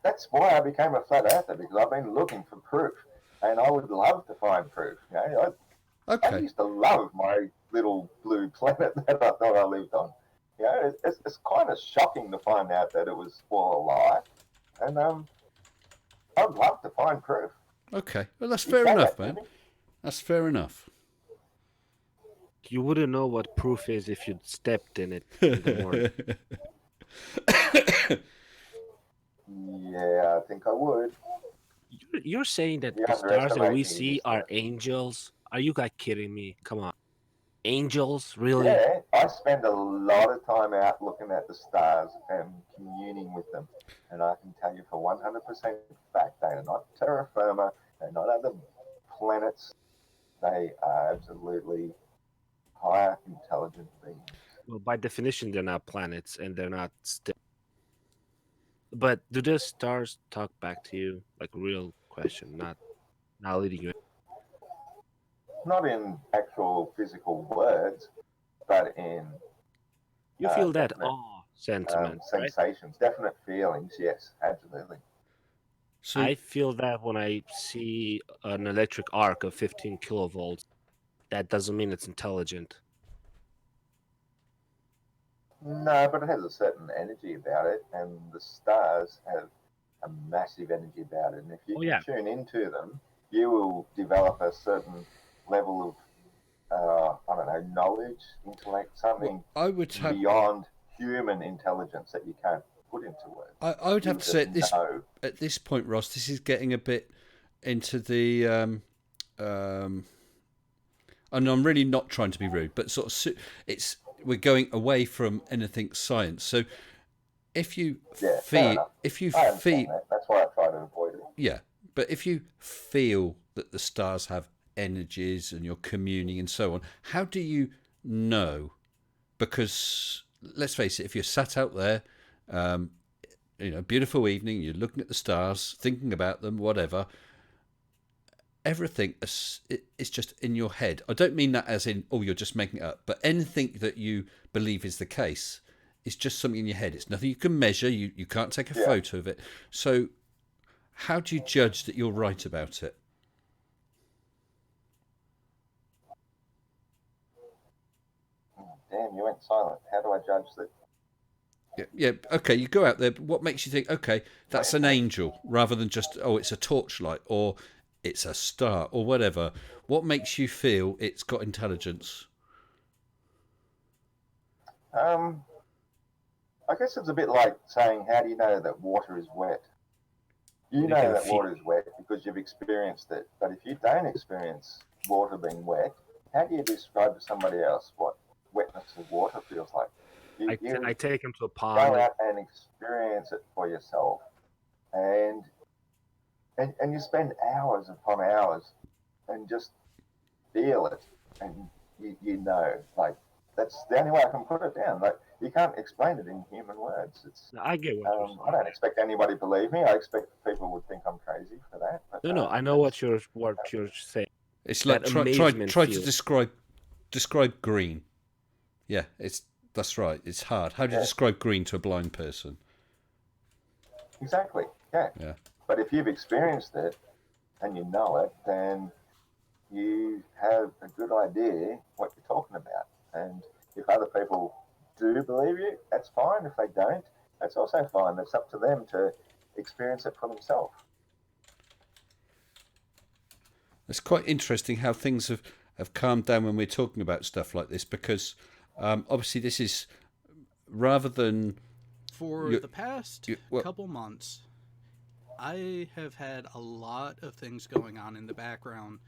Speaker 2: that's why I became a flat earther, because I've been looking for proof. And I would love to find proof. I used to love my little blue planet that I thought I lived on. It's kind of shocking to find out that it was all a lie. And I'd love to find proof.
Speaker 1: Okay. Well, that's fair enough, man. That's fair enough.
Speaker 4: You wouldn't know what proof is if you'd stepped in it in the morning.
Speaker 2: Yeah, I think I would.
Speaker 4: You're saying that
Speaker 2: You're
Speaker 4: the stars that we
Speaker 2: underestimating
Speaker 4: see
Speaker 2: this
Speaker 4: are
Speaker 2: stuff.
Speaker 4: angels? Are you guys kidding me? Come on. Angels? Really?
Speaker 2: Yeah, I spend a lot of time out looking at the stars and communing with them. And I can tell you for 100% fact, they are not terra firma, they're not other planets. They are absolutely higher intelligent beings.
Speaker 4: Well, by definition, they're not planets and they're not still. But do the stars talk back to you? Like real question, not leading you.
Speaker 2: Not in actual physical words, but in
Speaker 4: You feel that
Speaker 2: definite,
Speaker 4: awe sentiment, right?
Speaker 2: sensations, definite feelings. Yes, absolutely.
Speaker 1: So,
Speaker 4: I feel that when I see an electric arc of 15 kilovolts. That doesn't mean it's intelligent.
Speaker 2: No, but it has a certain energy about it, and the stars have a massive energy about it. And if you tune into them, you will develop a certain level of, knowledge, intellect, something beyond human intelligence that you can't put into words.
Speaker 1: I would have to say at this point, Ross, this is getting a bit into the... and I'm really not trying to be rude, but sort of we're going away from anything science. So if you feel,
Speaker 2: that's why I try to avoid it.
Speaker 1: Yeah, but if you feel that the stars have energies and you're communing and so on, how do you know? Because let's face it, if you're sat out there, beautiful evening, you're looking at the stars, thinking about them, whatever. Everything is just in your head. I don't mean that as in, you're just making it up, but anything that you believe is the case is just something in your head. It's nothing you can measure. You can't take a photo of it. So how do you judge that you're right about it?
Speaker 2: Damn, you went silent. How do I judge that?
Speaker 1: Yeah, okay, you go out there, but what makes you think, okay, that's an angel, rather than just, it's a torchlight, or it's a star, or whatever? What makes you feel it's got intelligence?
Speaker 2: I guess it's a bit like saying, how do you know that water is wet? You know that water is wet because you've experienced it. But if you don't experience water being wet, how do you describe to somebody else what wetness of water feels like?
Speaker 4: I take him to a
Speaker 2: Go
Speaker 4: pond.
Speaker 2: out and experience it for yourself, and you spend hours upon hours and just feel it, and you know, like, that's the only way I can put it down. Like, you can't explain it in human words. It's
Speaker 4: I get what you're saying.
Speaker 2: I don't expect anybody to believe me. I expect people would think I'm crazy for that. But,
Speaker 4: No, I know what you're saying.
Speaker 1: It's like
Speaker 4: That
Speaker 1: try
Speaker 4: amazement
Speaker 1: to
Speaker 4: feel.
Speaker 1: describe green. Yeah, that's right. It's hard. How do you describe green to a blind person?
Speaker 2: Exactly. Yeah.
Speaker 1: Yeah.
Speaker 2: But if you've experienced it and you know it, then you have a good idea what you're talking about. And if other people do believe you, that's fine. If they don't, that's also fine. It's up to them to experience it for themselves.
Speaker 1: It's quite interesting how things have calmed down when we're talking about stuff like this, because obviously this is, rather than
Speaker 6: For the past couple months, I have had a lot of things going on in the background,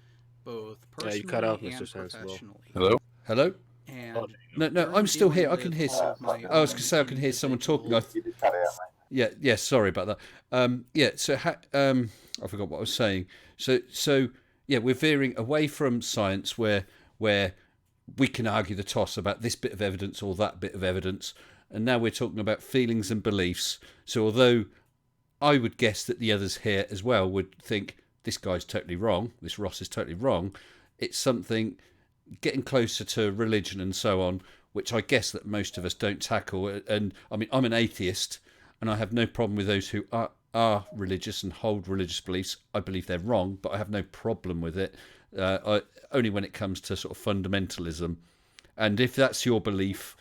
Speaker 6: both personally
Speaker 4: you cut out,
Speaker 6: and
Speaker 4: Mr. Sensible.
Speaker 6: professionally.
Speaker 1: Hello.
Speaker 6: And
Speaker 1: No, I'm still here. I can hear. I was going to say I can hear someone talking.
Speaker 2: You just cut out, mate.
Speaker 1: Yeah. Sorry about that. Yeah. So I forgot what I was saying. So yeah, we're veering away from science, where we can argue the toss about this bit of evidence or that bit of evidence, and now we're talking about feelings and beliefs. So although I would guess that the others here as well would think this guy's totally wrong, this Ross is totally wrong, it's something getting closer to religion and so on, which I guess that most of us don't tackle. And I mean, I'm an atheist, and I have no problem with those who are religious and hold religious beliefs. I believe they're wrong, but I have no problem with it. Only when it comes to sort of fundamentalism. And if that's your belief,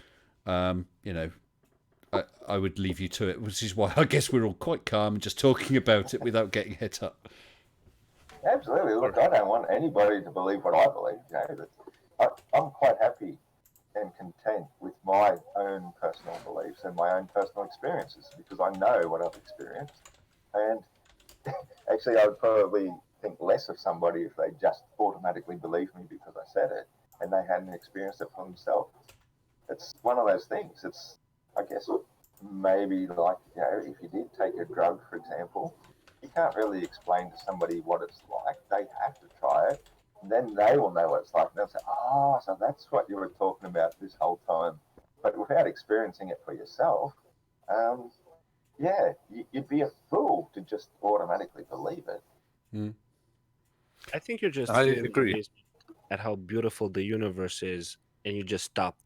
Speaker 1: I would leave you to it, which is why I guess we're all quite calm and just talking about it without getting hit up.
Speaker 2: Absolutely. Look, I don't want anybody to believe what I believe. I'm quite happy and content with my own personal beliefs and my own personal experiences, because I know what I've experienced. And actually, I would probably think less of somebody if they just automatically believed me because I said it and they hadn't experienced it for themselves. It's one of those things. It's, I guess, maybe like, if you did take a drug, for example, you can't really explain to somebody what it's like. They have to try it, and then they will know what it's like. And they'll say, so that's what you were talking about this whole time. But without experiencing it for yourself, you'd be a fool to just automatically believe it.
Speaker 1: Mm.
Speaker 4: I think you're just
Speaker 7: I agree.
Speaker 4: at how beautiful the universe is, and you just stop.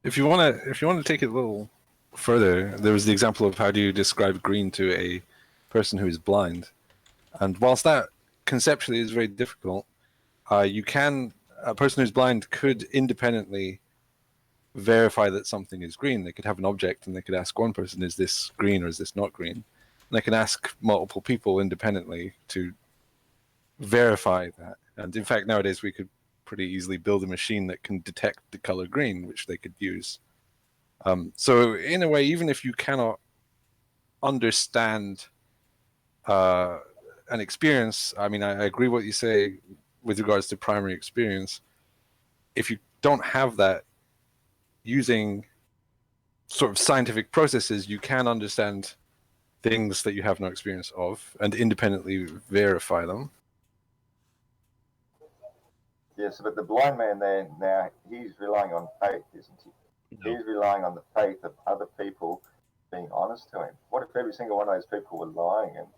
Speaker 7: If you want to take it a little further, there was the example of how do you describe green to a person who is blind, and whilst that conceptually is very difficult, a person who's blind could independently verify that something is green. They could have an object and they could ask one person, is this green or is this not green? And they can ask multiple people independently to verify that. And in fact, nowadays we could pretty easily build a machine that can detect the color green, which they could use. So in a way, even if you cannot understand an experience, I mean, I agree what you say with regards to primary experience. If you don't have that, using sort of scientific processes, you can understand things that you have no experience of and independently verify them.
Speaker 2: Yes, but the blind man there now, he's relying on faith, isn't he?
Speaker 4: No.
Speaker 2: He's relying on the faith of other people being honest to him. What if every single one of those people were lying and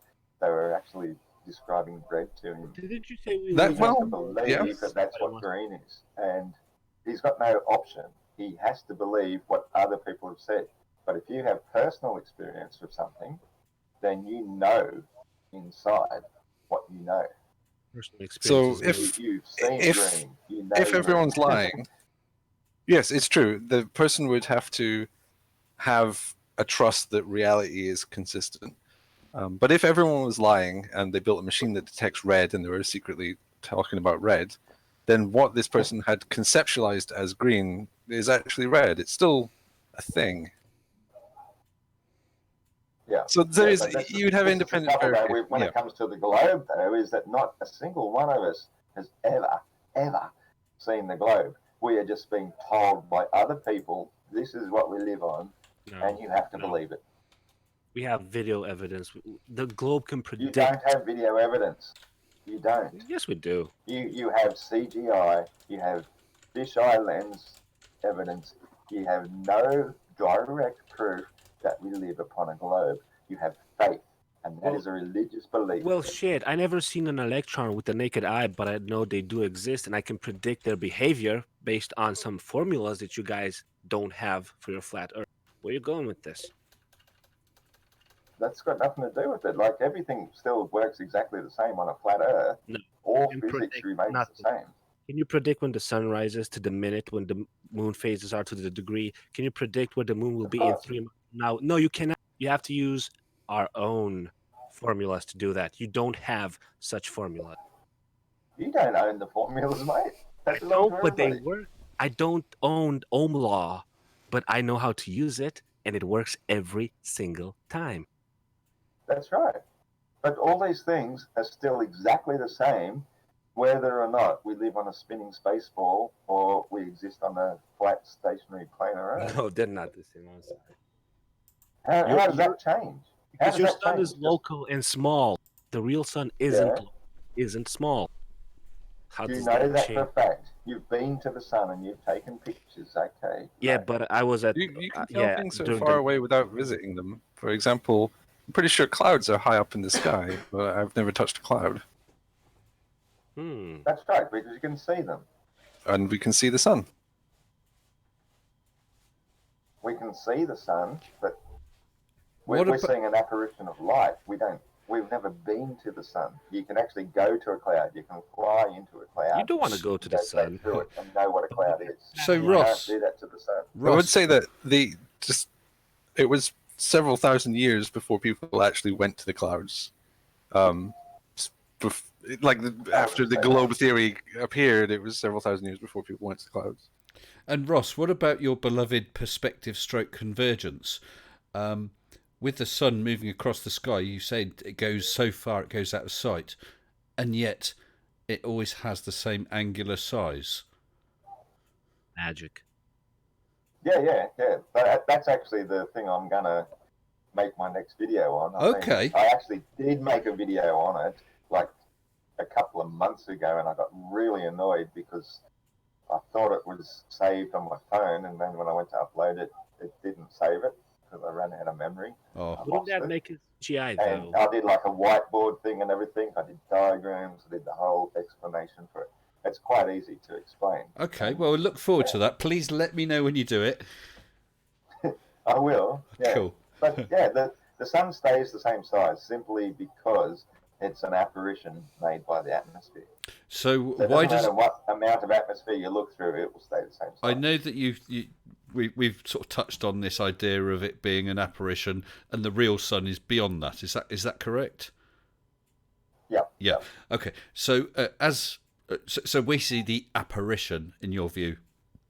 Speaker 2: they were actually describing bread to him?
Speaker 4: Didn't you say we
Speaker 7: That-
Speaker 2: He
Speaker 4: live
Speaker 2: has
Speaker 7: well,
Speaker 2: to believe that that's what green is. And he's got no option. He has to believe what other people have said. But if you have personal experience with something, then you know inside what you know.
Speaker 4: personal
Speaker 7: So
Speaker 4: experience?
Speaker 2: You've seen
Speaker 7: if
Speaker 2: green. You know
Speaker 7: if
Speaker 2: green.
Speaker 7: everyone's lying, yes, it's true. The person would have to have a trust that reality is consistent. But if everyone was lying and they built a machine that detects red and they were secretly talking about red, then what this person had conceptualized as green is actually red. It's still a thing.
Speaker 2: Yeah.
Speaker 7: So there is,
Speaker 2: but
Speaker 7: you'd have
Speaker 2: this is the
Speaker 7: independent
Speaker 2: trouble, though,
Speaker 7: verification.
Speaker 2: when it comes to the globe, though, is that not a single one of us has ever ever seen the globe. We are just being told by other people, this is what we live on, and you have to believe it.
Speaker 4: We have video evidence. The globe can
Speaker 2: You
Speaker 4: predict.
Speaker 2: don't have video evidence. You don't.
Speaker 4: Yes, we do.
Speaker 2: You have CGI, you have fisheye lens evidence, you have no direct proof that we live upon a globe. You have faith, and that is a religious belief.
Speaker 4: Well, shit, I never seen an electron with the naked eye, but I know they do exist, and I can predict their behavior based on some formulas that you guys don't have for your flat Earth. Where are you going with this?
Speaker 2: That's got nothing to do with it. Like, everything still works exactly the same on a flat Earth.
Speaker 4: No.
Speaker 2: All
Speaker 4: You
Speaker 2: physics
Speaker 4: predict
Speaker 2: remains
Speaker 4: nothing.
Speaker 2: the same.
Speaker 4: Can you predict when the sun rises to the minute, when the moon phases are to the degree? Can you predict where the moon will be in 3 months? Now, no, you cannot. You have to use our own formulas to do that. You don't have such formulas.
Speaker 2: You don't own the formulas, mate. That belongs to
Speaker 4: But they
Speaker 2: everybody.
Speaker 4: work. I don't own Ohm law, but I know how to use it, and it works every single time.
Speaker 2: That's right. But all these things are still exactly the same, whether or not we live on a spinning space ball or we exist on a flat, stationary planar Earth.
Speaker 4: No, they're not the same. I'm sorry.
Speaker 2: How does that change? How
Speaker 4: Because
Speaker 2: does
Speaker 4: your
Speaker 2: that
Speaker 4: sun
Speaker 2: change?
Speaker 4: is local and small. The real sun isn't small. How
Speaker 2: You
Speaker 4: does
Speaker 2: know
Speaker 4: that
Speaker 2: that
Speaker 4: change?
Speaker 2: for a fact. You've been to the sun and you've taken pictures, okay?
Speaker 4: Yeah,
Speaker 2: No.
Speaker 4: but I was at
Speaker 7: You can tell things so
Speaker 4: during
Speaker 7: far
Speaker 4: the-
Speaker 7: away without visiting them. For example, I'm pretty sure clouds are high up in the sky, but I've never touched a cloud.
Speaker 2: That's right, because you can see them.
Speaker 7: And we can see the sun.
Speaker 2: We can see the sun, but
Speaker 1: What
Speaker 2: we're
Speaker 1: about-
Speaker 2: seeing an apparition of light. We've never been to the sun. You can actually go to a cloud. You can fly into a cloud.
Speaker 4: You don't want to go to the
Speaker 2: straight
Speaker 4: sun.
Speaker 2: through it and know what a cloud is.
Speaker 1: So,
Speaker 2: You
Speaker 1: Ross-
Speaker 2: can't do that to the sun.
Speaker 7: I would say that it was several thousand years before people actually went to the clouds. After the globe theory appeared, it was several thousand years before people went to the clouds.
Speaker 1: And Ross, what about your beloved perspective stroke convergence? With the sun moving across the sky, you said it goes so far it goes out of sight, and yet it always has the same angular size.
Speaker 4: magic.
Speaker 2: Yeah. But that's actually the thing I'm gonna make my next video on.
Speaker 1: Okay.
Speaker 2: I actually did make a video on it like a couple of months ago, and I got really annoyed because I thought it was saved on my phone, and then when I went to upload it, it didn't save it because I ran out of memory.
Speaker 1: Oh,
Speaker 2: I
Speaker 4: Wouldn't
Speaker 2: lost
Speaker 4: that
Speaker 2: it.
Speaker 4: make it CGI
Speaker 2: And
Speaker 4: though?
Speaker 2: I did like a whiteboard thing and everything. I did diagrams. I did the whole explanation for it. It's quite easy to explain.
Speaker 1: okay. Well, we look forward to that. Please let me know when you do it.
Speaker 2: I will. Yeah.
Speaker 1: Cool.
Speaker 2: But yeah, the sun stays the same size simply because it's an apparition made by the atmosphere.
Speaker 1: So
Speaker 2: So it
Speaker 1: why
Speaker 2: doesn't
Speaker 1: does
Speaker 2: matter what amount of atmosphere you look through, it will stay the same size.
Speaker 1: I know that we've sort of touched on this idea of it being an apparition, and the real sun is beyond that. Is that correct?
Speaker 2: Yeah.
Speaker 1: Yeah. Okay. So so we see the apparition in your view.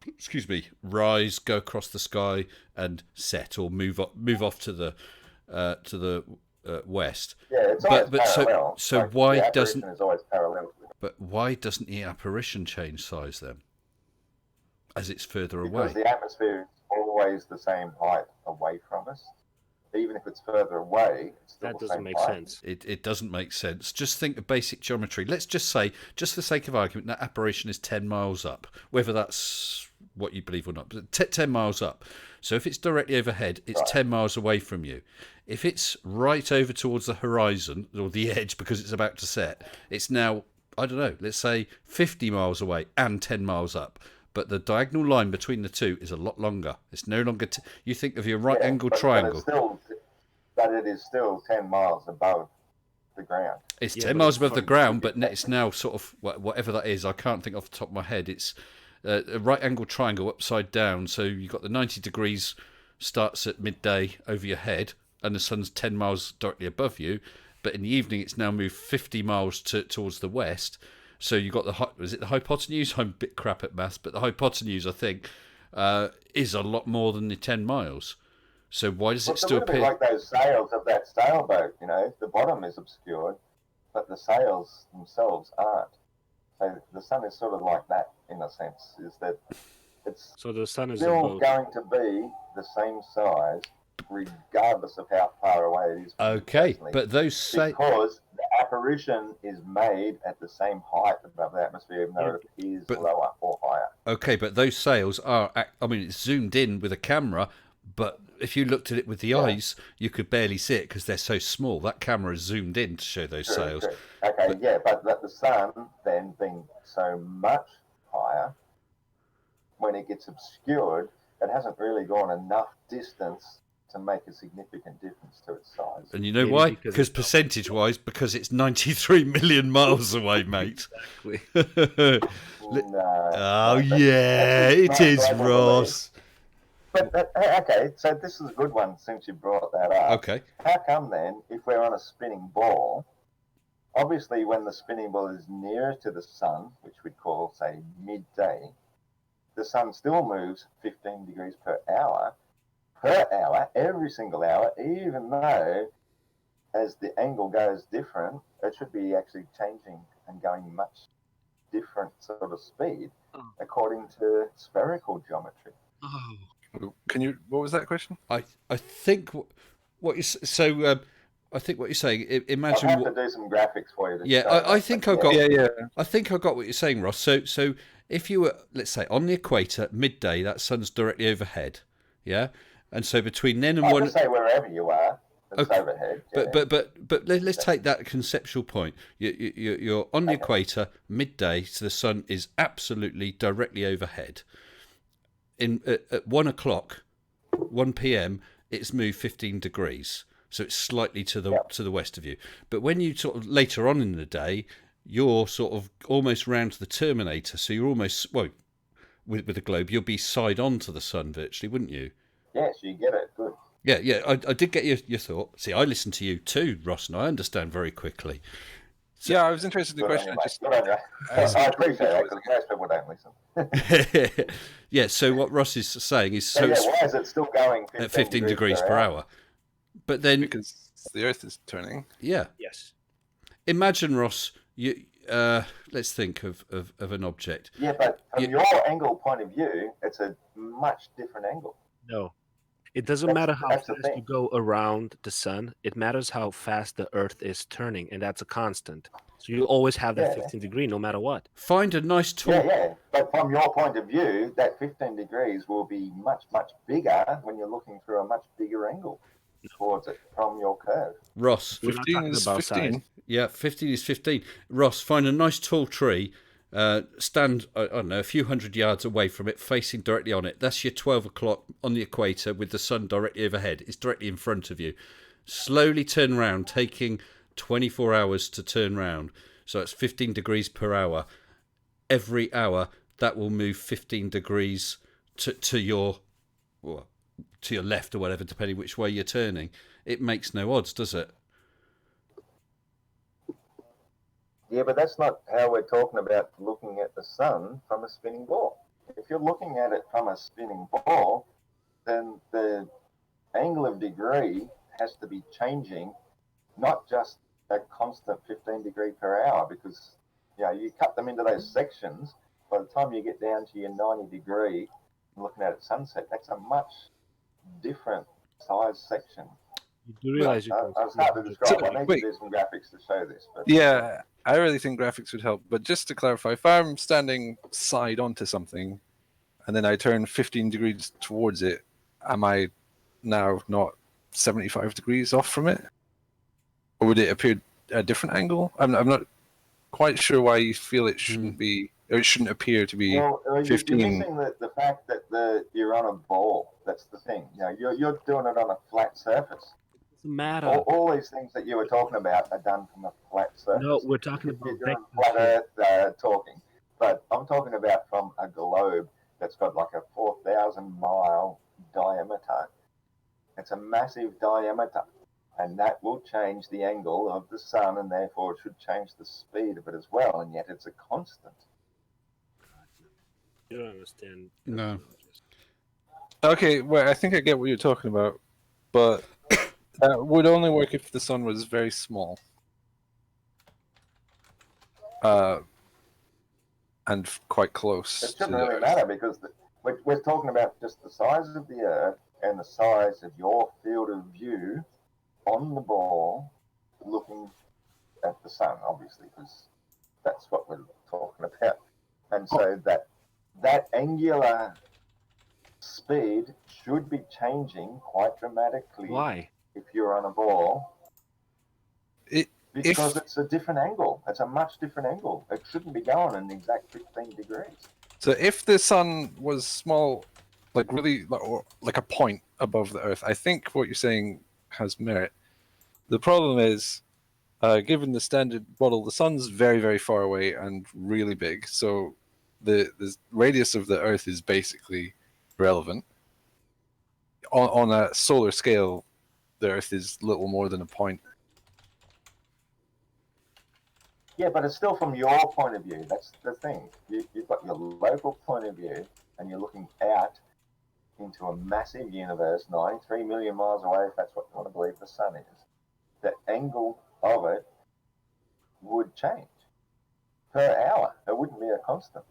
Speaker 1: Excuse me. Rise, go across the sky, and set or move off to the west.
Speaker 2: Yeah, it's always parallel.
Speaker 1: So
Speaker 2: Like,
Speaker 1: why
Speaker 2: the apparition
Speaker 1: doesn't
Speaker 2: is always parallel?
Speaker 1: but why doesn't the apparition change size then, as it's further
Speaker 2: Because
Speaker 1: away?
Speaker 2: the atmosphere is always the same height away from us. Even if it's further away, it's still
Speaker 4: That
Speaker 2: the
Speaker 4: doesn't
Speaker 2: same
Speaker 4: make
Speaker 2: height.
Speaker 4: sense.
Speaker 1: It doesn't make sense. Just think of basic geometry. Let's just say, just for the sake of argument, that apparition is 10 miles up, whether that's what you believe or not. But 10 miles up. So if it's directly overhead, it's 10 miles away from you. If it's right over towards the horizon or the edge because it's about to set, it's now, I don't know, let's say 50 miles away and 10 miles up. But the diagonal line between the two is a lot longer. It's no longer... you think of your right angle triangle.
Speaker 2: But it is still 10 miles above the ground.
Speaker 1: It's
Speaker 4: Yeah,
Speaker 1: 10
Speaker 4: but
Speaker 1: miles
Speaker 4: it's
Speaker 1: above the
Speaker 4: far-
Speaker 1: ground, but it's now sort of whatever that is. I can't think off the top of my head. It's a right angle triangle upside down. So you've got the 90 degrees starts at midday over your head, and the sun's 10 miles directly above you. But in the evening, it's now moved 50 miles towards the west. So you've got is it the hypotenuse? I'm a bit crap at maths, but the hypotenuse, I think, is a lot more than the 10 miles. So why does it
Speaker 2: It's a
Speaker 1: still
Speaker 2: little bit
Speaker 1: appear?
Speaker 2: like those sails of that sailboat, the bottom is obscured, but the sails themselves aren't. So the sun is sort of like that in a sense, is that it's
Speaker 4: So the sun is a
Speaker 2: still
Speaker 4: boat.
Speaker 2: going to be the same size regardless of how far away it is from you
Speaker 1: Okay,
Speaker 2: personally,
Speaker 1: but those say
Speaker 2: because the apparition is made at the same height above the atmosphere, even though it appears
Speaker 1: But-
Speaker 2: lower or higher.
Speaker 1: okay, but those sails are. I mean, it's zoomed in with a camera, but if you looked at it with the eyes, you could barely see it because they're so small. That camera is zoomed in to show those
Speaker 2: True,
Speaker 1: sails.
Speaker 2: true. Okay, but the sun then being so much higher, when it gets obscured, it hasn't really gone enough distance to make a significant difference to its size.
Speaker 1: And you know
Speaker 4: Maybe
Speaker 1: why?
Speaker 4: because
Speaker 1: Because
Speaker 4: it's-
Speaker 1: percentage-wise, because it's 93 million miles away, mate.
Speaker 4: Exactly.
Speaker 1: Oh
Speaker 2: no,
Speaker 1: yeah, it
Speaker 2: not
Speaker 1: is,
Speaker 2: global
Speaker 1: Ross.
Speaker 2: But okay, so this is a good one since you brought that up.
Speaker 1: Okay.
Speaker 2: How come then, if we're on a spinning ball, obviously when the spinning ball is nearer to the sun, which we'd call, say, midday, the sun still moves 15 degrees per hour, every single hour, even though as the angle goes different, it should be actually changing and going much different sort of speed according to spherical geometry.
Speaker 7: Can you? What was that question?
Speaker 1: I think what you so I think what you're saying.
Speaker 2: I'll
Speaker 1: Imagine
Speaker 2: have
Speaker 1: what.
Speaker 2: to do some graphics for you. To
Speaker 1: Yeah,
Speaker 2: show
Speaker 1: I
Speaker 2: that,
Speaker 1: think
Speaker 2: but
Speaker 1: I got.
Speaker 7: Yeah.
Speaker 1: I think I got what you're saying, Ross. So if you were, let's say, on the equator, midday, that sun's directly overhead, yeah, and so between then and
Speaker 2: I'll
Speaker 1: one,
Speaker 2: just say wherever you are, it's
Speaker 1: Okay.
Speaker 2: overhead.
Speaker 1: but let's take that conceptual point. You're on the equator, midday, so the sun is absolutely directly overhead. At 1 o'clock, 1 p.m., it's moved 15 degrees, so it's slightly to the west of you. But when you sort of later on in the day, you're sort of almost round to the terminator, so you're almost with the globe, you'll be side on to the sun virtually, wouldn't you?
Speaker 2: Yes, you get it. Good.
Speaker 1: Yeah. I did get your thought. See, I listen to you too, Ross, and I understand very quickly.
Speaker 7: Yeah, I was interested in the
Speaker 2: Good on
Speaker 7: question.
Speaker 2: you,
Speaker 7: I
Speaker 2: mate.
Speaker 7: just
Speaker 2: Good on you. I appreciate that because most people don't listen.
Speaker 1: Yeah. So what Ross is saying is,
Speaker 2: So,
Speaker 1: it's
Speaker 2: why is it still going 15,
Speaker 1: at 15 degrees per hour. But then,
Speaker 7: because the Earth is turning.
Speaker 1: yeah.
Speaker 4: Yes.
Speaker 1: Imagine, Ross. Let's think of an object.
Speaker 2: Yeah, but from your angle point of view, it's a much different angle.
Speaker 4: No. It doesn't matter how
Speaker 2: That's the
Speaker 4: fast you
Speaker 2: thing.
Speaker 4: go around the sun. It matters how fast the Earth is turning, and that's a constant. So you'll always have that 15 degree no matter what.
Speaker 1: Find a nice tall.
Speaker 2: Yeah. But from your point of view, that 15 degrees will be much, much bigger when you're looking through a much bigger angle towards it from your curve.
Speaker 1: Ross.
Speaker 4: We're not
Speaker 7: 15
Speaker 4: talking
Speaker 7: is
Speaker 4: about
Speaker 7: 15.
Speaker 4: size.
Speaker 1: Yeah, 15 is 15. Ross, find a nice tall tree. Stand, I don't know, a few hundred yards away from it, facing directly on it. That's your 12 o'clock on the equator with the sun directly overhead. It's directly in front of you. Slowly turn round, taking 24 hours to turn round. So that's 15 degrees per hour. Every hour, that will move 15 degrees to your left or whatever, depending which way you're turning. It makes no odds, does it?
Speaker 2: Yeah, but that's not how we're talking about looking at the sun from a spinning ball. If you're looking at it from a spinning ball, then the angle of degree has to be changing, not just a constant 15 degree per hour, because you cut them into those sections. By the time you get down to your 90 degree and looking at sunset, that's a much different size section.
Speaker 4: You do realize you
Speaker 2: I
Speaker 4: can
Speaker 2: was hard to describe. I need
Speaker 7: wait.
Speaker 2: to do some graphics to show this. But
Speaker 7: Yeah, I really think graphics would help. But just to clarify, if I'm standing side onto something and then I turn 15 degrees towards it, am I now not 75 degrees off from it? Or would it appear at a different angle? I'm not quite sure why you feel it shouldn't be, or it shouldn't appear to be.
Speaker 2: Well, you're
Speaker 7: 15.
Speaker 2: missing the fact that you're on a ball. That's the thing. You're doing it on a flat surface.
Speaker 4: doesn't matter.
Speaker 2: All these things that you were talking about are done from a flat surface.
Speaker 4: No, we're talking
Speaker 2: You're
Speaker 4: about
Speaker 2: doing
Speaker 4: vectors
Speaker 2: flat
Speaker 4: here.
Speaker 2: Earth talking, but I'm talking about from a globe that's got like a 4,000-mile diameter. It's a massive diameter, and that will change the angle of the sun, and therefore it should change the speed of it as well. And yet it's a constant.
Speaker 4: You don't understand.
Speaker 1: No.
Speaker 7: Okay, well, I think I get what you're talking about, but that would only work if the sun was very small. and quite close
Speaker 2: It
Speaker 7: to
Speaker 2: shouldn't
Speaker 7: the
Speaker 2: really
Speaker 7: Earth.
Speaker 2: matter because we're talking about just the size of the Earth and the size of your field of view on the ball looking at the sun, obviously, because that's what we're talking about. And so that angular speed should be changing quite dramatically
Speaker 4: Why?
Speaker 2: if you're on a ball. Because
Speaker 7: If
Speaker 2: it's a different angle. It's a much different angle. It shouldn't be going in exact 15 degrees.
Speaker 7: so, if the sun was small, like really, or like a point above the Earth, I think what you're saying has merit. The problem is, given the standard model, the sun's very, very far away and really big. So the radius of the Earth is basically irrelevant. On a solar scale, the Earth is little more than a point.
Speaker 2: Yeah, but it's still from your point of view. That's the thing. You've got your local point of view, and you're looking out into a massive universe, 93 million miles away, if that's what you want to believe the sun is. The angle of it would change per hour. It wouldn't be a constant.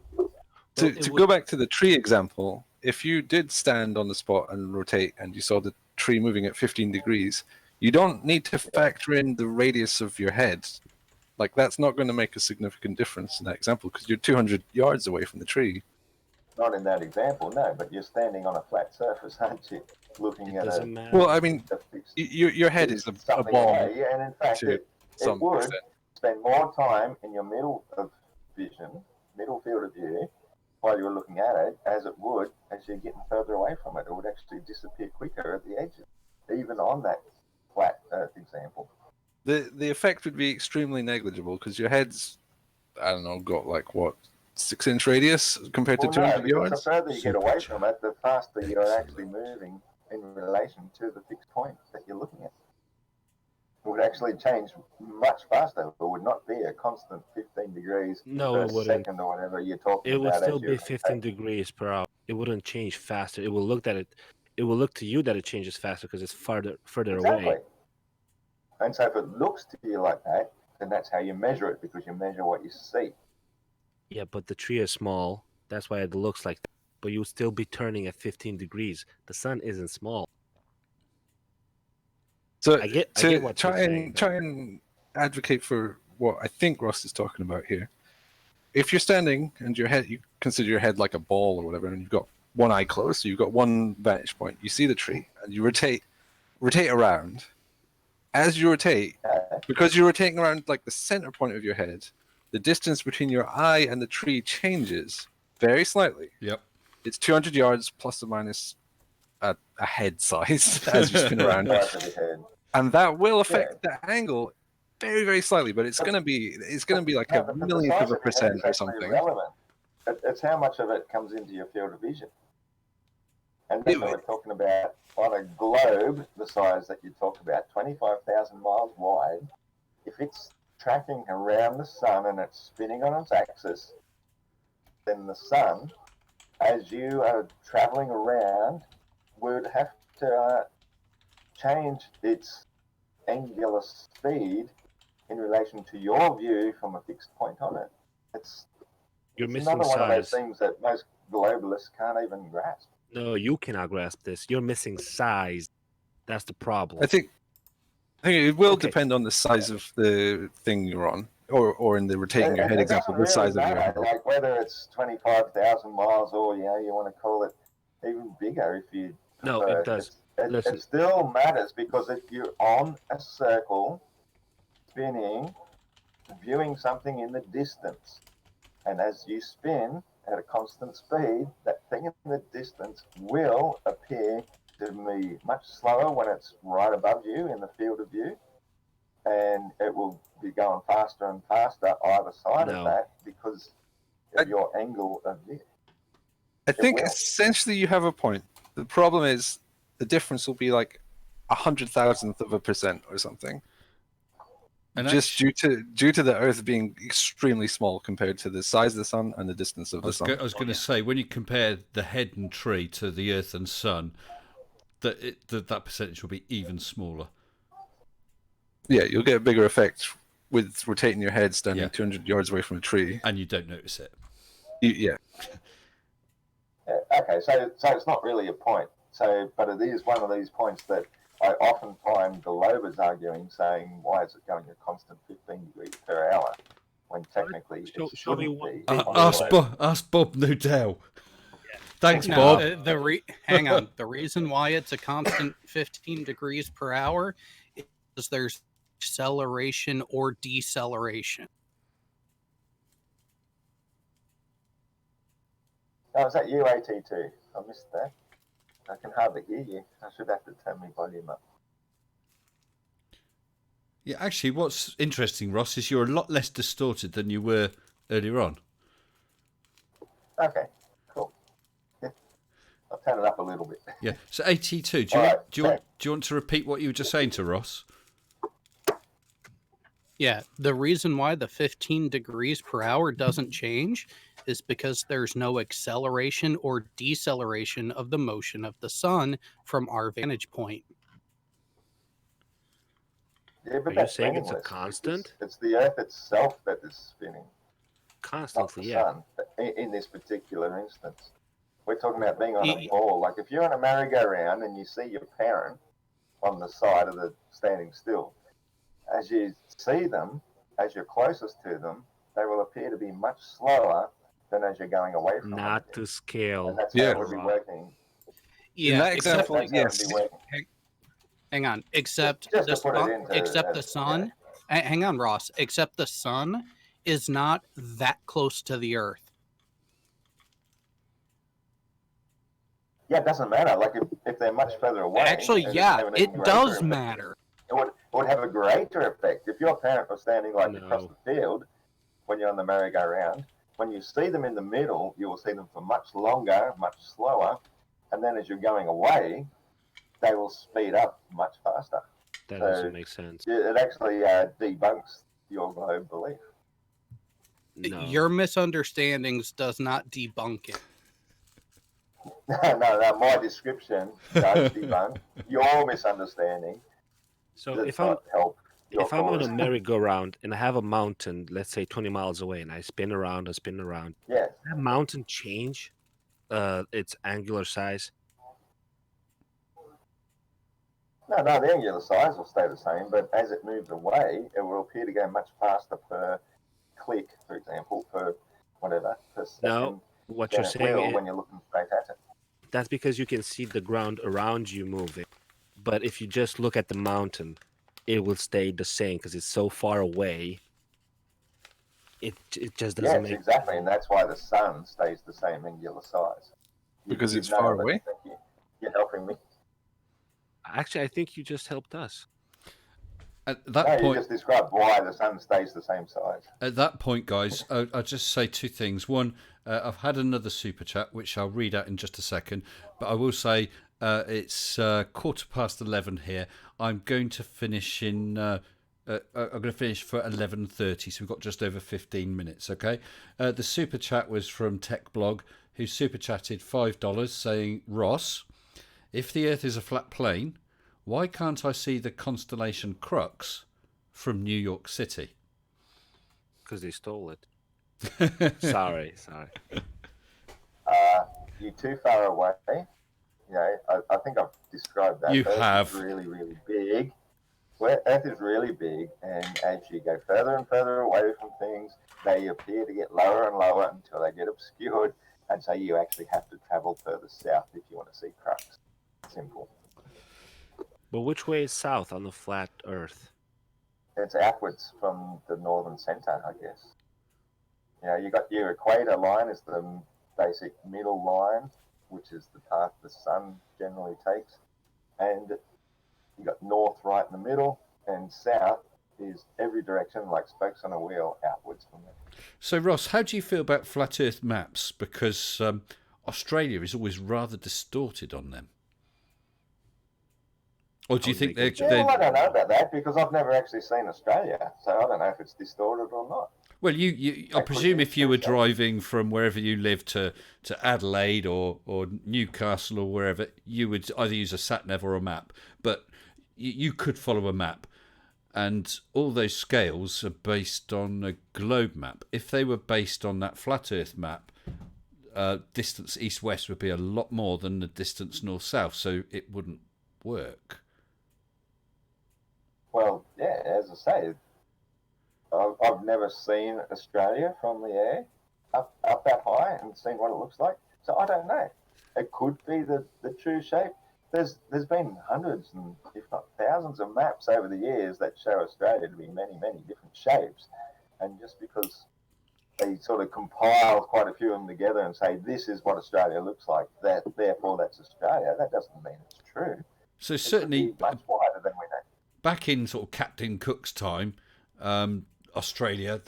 Speaker 7: To go back to the tree example, if you did stand on the spot and rotate and you saw the tree moving at 15 degrees, you don't need to factor in the radius of your head. Like, that's not going to make a significant difference in that example because you're 200 yards away from the tree.
Speaker 2: Not in that example, no, but you're standing on a flat surface, aren't you? Looking
Speaker 4: It
Speaker 2: at
Speaker 4: doesn't matter.
Speaker 7: Well, I mean,
Speaker 2: a fixed
Speaker 7: your head is a
Speaker 2: something
Speaker 7: ball
Speaker 2: away. Yeah, and in fact,
Speaker 7: to
Speaker 2: it
Speaker 7: some
Speaker 2: would
Speaker 7: extent.
Speaker 2: spend more time in your middle of vision, middle field of view, while you're looking at it, as it would as you're getting further away from it. It would actually disappear quicker at the edges, even on that flat Earth example.
Speaker 7: The effect would be extremely negligible because your head's, I don't know, got like what, 6-inch radius compared to
Speaker 2: Well, no,
Speaker 7: 200
Speaker 2: because
Speaker 7: yards?
Speaker 2: the further you get away
Speaker 1: Super
Speaker 2: from it, the faster you're
Speaker 1: Excellent.
Speaker 2: actually moving in relation to the fixed point that you're looking at. It would actually change much faster. It would not be a constant 15 degrees
Speaker 4: No,
Speaker 2: per
Speaker 4: it wouldn't.
Speaker 2: second or whatever you're talking
Speaker 4: It would
Speaker 2: about.
Speaker 4: still
Speaker 2: as you're
Speaker 4: be 15 degrees per hour. It wouldn't change faster. It will look at it. It will look to you that it changes faster because it's further
Speaker 2: Exactly.
Speaker 4: away.
Speaker 2: And so if it looks to you like that, then that's how you measure it, because you measure what you see.
Speaker 4: Yeah, but the tree is small. That's why it looks like that. But you'll still be turning at 15 degrees. The sun isn't small.
Speaker 7: So
Speaker 4: I get
Speaker 7: to
Speaker 4: what
Speaker 7: try
Speaker 4: you're
Speaker 7: and
Speaker 4: saying.
Speaker 7: advocate for what I think Ross is talking about here. If you're standing and your head, you consider your head like a ball or whatever, and you've got one eye closed, so you've got one vantage point. You see the tree, and you rotate around. As you rotate, because you're rotating around like the center point of your head, the distance between your eye and the tree changes very slightly.
Speaker 1: Yep.
Speaker 7: It's 200 yards plus or minus a head size as you spin around.
Speaker 2: Size of your head.
Speaker 7: And that will affect the angle very, very slightly, but it's going to be like
Speaker 2: No,
Speaker 7: a
Speaker 2: but the
Speaker 7: millionth
Speaker 2: size
Speaker 7: of a
Speaker 2: your head
Speaker 7: percent
Speaker 2: is
Speaker 7: or
Speaker 2: actually
Speaker 7: something.
Speaker 2: irrelevant. It's how much of it comes into your field of vision. And that's what we're talking about. On a globe the size that you talk about, 25,000 miles wide, if it's tracking around the sun and it's spinning on its axis, then the sun, as you are traveling around, would have to change its angular speed in relation to your view from a fixed point on it. It's
Speaker 4: missing
Speaker 2: another one of those
Speaker 4: size.
Speaker 2: things that most globalists can't even grasp.
Speaker 4: No, you cannot grasp this. You're missing size. That's the problem.
Speaker 7: I think it will depend on the size of the thing you're on, or in the rotating your head example, the size of your head.
Speaker 2: Like whether it's 25,000 miles or you want to call it even bigger if you
Speaker 4: No,
Speaker 2: prefer.
Speaker 4: it does.
Speaker 2: It still matters, because if you're on a circle spinning, viewing something in the distance, and as you spin at a constant speed, that thing in the distance will appear to be much slower when it's right above you in the field of view, and it will be going faster and faster either side of that because of your angle of view.
Speaker 7: I think essentially you have a point. The problem is the difference will be like 100,000th of a percent or something. And just due to the Earth being extremely small compared to the size of the sun and the distance of the sun.
Speaker 1: I was going to say, when you compare the head and tree to the Earth and sun, that percentage will be even smaller.
Speaker 7: Yeah, you'll get a bigger effect with rotating your head standing 200 yards away from a tree.
Speaker 1: And you don't notice it.
Speaker 7: Yeah.
Speaker 2: Okay, so it's not really a point. So, but it is one of these points that I often find Glober's arguing, saying, why is it going a constant 15 degrees per hour when technically it
Speaker 4: show me
Speaker 2: shouldn't
Speaker 4: one
Speaker 2: be?
Speaker 4: big
Speaker 2: on the
Speaker 1: Ask,
Speaker 2: globe.
Speaker 1: Ask Bob Nudell. Thanks,
Speaker 6: No,
Speaker 1: Bob.
Speaker 6: hang on. The reason why it's a constant 15 degrees per hour is there's acceleration or deceleration.
Speaker 2: Oh, is that you, AT2? I missed that. I can hardly hear you. I should have to turn my volume up.
Speaker 1: Yeah, actually, what's interesting, Ross, is you're a lot less distorted than you were earlier on.
Speaker 2: Okay, cool. Yeah. I'll turn it up a little bit.
Speaker 1: Yeah. So AT2, do you want to repeat what you were just saying to Ross?
Speaker 6: Yeah, the reason why the 15 degrees per hour doesn't change is because there's no acceleration or deceleration of the motion of the sun from our vantage point.
Speaker 2: Yeah, but
Speaker 4: Are you
Speaker 2: that's
Speaker 4: saying it's a
Speaker 2: meaningless.
Speaker 4: constant?
Speaker 2: It's the Earth itself that is spinning, not
Speaker 4: Constantly,
Speaker 2: the
Speaker 4: yeah.
Speaker 2: sun. In this particular instance, we're talking about being on a
Speaker 6: Yeah.
Speaker 2: ball. Like if you're on a merry-go-round and you see your parent on the side of the standing still, as you see them, as you're closest to them, they will appear to be much slower than as you're going away from them.
Speaker 4: Not to scale.
Speaker 2: And that's
Speaker 7: Yeah.
Speaker 2: how it would be working.
Speaker 6: Yeah,
Speaker 7: that
Speaker 6: except,
Speaker 7: example,
Speaker 2: That's how it would
Speaker 7: yes.
Speaker 2: be working.
Speaker 6: hang on, except
Speaker 2: Just
Speaker 6: the
Speaker 2: to put it
Speaker 6: sun,
Speaker 2: into,
Speaker 6: except the sun. Hang on, Ross. Except the sun is not that close to the Earth.
Speaker 2: Yeah, it doesn't matter. Like if they're much further away.
Speaker 6: Actually,
Speaker 2: then
Speaker 6: yeah,
Speaker 2: have an even
Speaker 6: it
Speaker 2: greater
Speaker 6: does
Speaker 2: effect.
Speaker 6: matter.
Speaker 2: It would have a greater effect. If your parent was standing like
Speaker 4: No.
Speaker 2: across the field when you're on the merry-go-round, when you see them in the middle, you will see them for much longer, much slower, and then as you're going away, they will speed up much faster.
Speaker 4: That
Speaker 2: So,
Speaker 4: doesn't make sense.
Speaker 2: It actually debunks your globe belief.
Speaker 4: No.
Speaker 6: Your misunderstandings does not debunk it.
Speaker 2: No, my description does debunk your misunderstanding.
Speaker 4: So
Speaker 2: Does
Speaker 4: if I'm
Speaker 2: not help your
Speaker 4: if I'm on a
Speaker 2: cause.
Speaker 4: merry-go-round and I have a mountain, let's say 20 miles away, and I spin around,
Speaker 2: Yes.
Speaker 4: that mountain change its angular size?
Speaker 2: No, the angular size will stay the same, but as it moves away, it will appear to go much faster per click, for example, per whatever, per second.
Speaker 4: No, what
Speaker 2: than
Speaker 4: you're
Speaker 2: it
Speaker 4: saying
Speaker 2: will
Speaker 4: is
Speaker 2: when you're looking straight at it.
Speaker 4: that's because you can see the ground around you moving. But if you just look at the mountain, it will stay the same because it's so far away. It just doesn't
Speaker 2: Yes,
Speaker 4: make
Speaker 2: exactly, and that's why the sun stays the same angular size.
Speaker 7: Because it's
Speaker 2: nailed
Speaker 7: far
Speaker 2: it.
Speaker 7: away?
Speaker 2: Thank you. You're helping me.
Speaker 4: Actually, I think you just helped us.
Speaker 1: At
Speaker 2: No,
Speaker 1: that
Speaker 2: you
Speaker 1: point,
Speaker 2: just described why the sun stays the same size.
Speaker 1: At that point, guys, I'll just say two things. One, I've had another super chat, which I'll read out in just a second. But I will say it's 11:15 here. I'm going to finish in. I'm going to finish for 11:30, so we've got just over 15 minutes. Okay. The super chat was from Tech Blog, who super chatted $5, saying, "Ross, if the Earth is a flat plane, why can't I see the constellation Crux from New York City?"
Speaker 4: Because they stole it. Sorry.
Speaker 2: You're too far away. You know, I think I've described that.
Speaker 1: You
Speaker 2: Earth
Speaker 1: have.
Speaker 2: is really, really big. Earth is really big, and as you go further and further away from things, they appear to get lower and lower until they get obscured, and so you actually have to travel further south if you want to see Crux. Simple.
Speaker 4: But which way is south on the flat Earth?
Speaker 2: It's outwards from the northern center, I guess. You know, you got your equator line is the basic middle line, which is the path the sun generally takes, and you got north right in the middle, and south is every direction, like spokes on a wheel, outwards from there.
Speaker 1: So, Ross, how do you feel about flat Earth maps? Because Australia is always rather distorted on them. Or do you think they're...
Speaker 2: Yeah, well, I don't know about that because I've never actually seen Australia, so I don't know if it's distorted or not.
Speaker 1: Well, I presume if you were driving from wherever you live to Adelaide or Newcastle or wherever, you would either use a sat-nav or a map. But you could follow a map. And all those scales are based on a globe map. If they were based on that flat Earth map, distance east-west would be a lot more than the distance north-south, so it wouldn't work.
Speaker 2: Well, yeah, as I say, I've never seen Australia from the air up that high and seen what it looks like. So I don't know. It could be the true shape. There's been hundreds and if not thousands of maps over the years that show Australia to be many, many different shapes. And just because they sort of compile quite a few of them together and say this is what Australia looks like, therefore that's Australia, that doesn't mean it's true.
Speaker 1: So
Speaker 2: It
Speaker 1: certainly
Speaker 2: could be much wider than we know.
Speaker 1: back in sort of Captain Cook's time, Australia,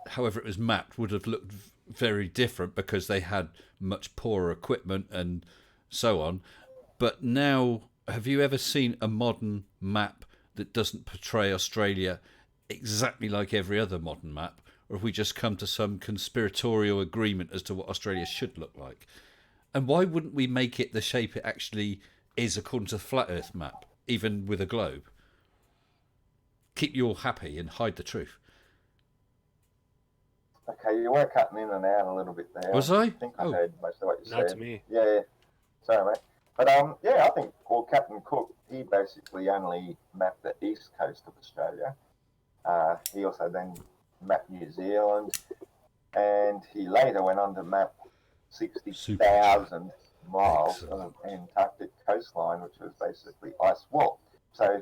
Speaker 1: however it was mapped, would have looked very different because they had much poorer equipment and so on. But now, have you ever seen a modern map that doesn't portray Australia exactly like every other modern map? Or have we just come to some conspiratorial agreement as to what Australia should look like? And why wouldn't we make it the shape it actually is according to the Flat Earth map, even with a globe? Keep you all happy and hide the truth.
Speaker 2: Okay, you were cutting in and out a little bit there.
Speaker 1: Was I?
Speaker 2: I think I heard most of what you said.
Speaker 4: Not to me.
Speaker 2: Yeah. Sorry, mate. But yeah, I think Captain Cook, he basically only mapped the east coast of Australia. He also then mapped New Zealand, and he later went on to map 60,000 miles of Antarctic coastline, which was basically ice wall. So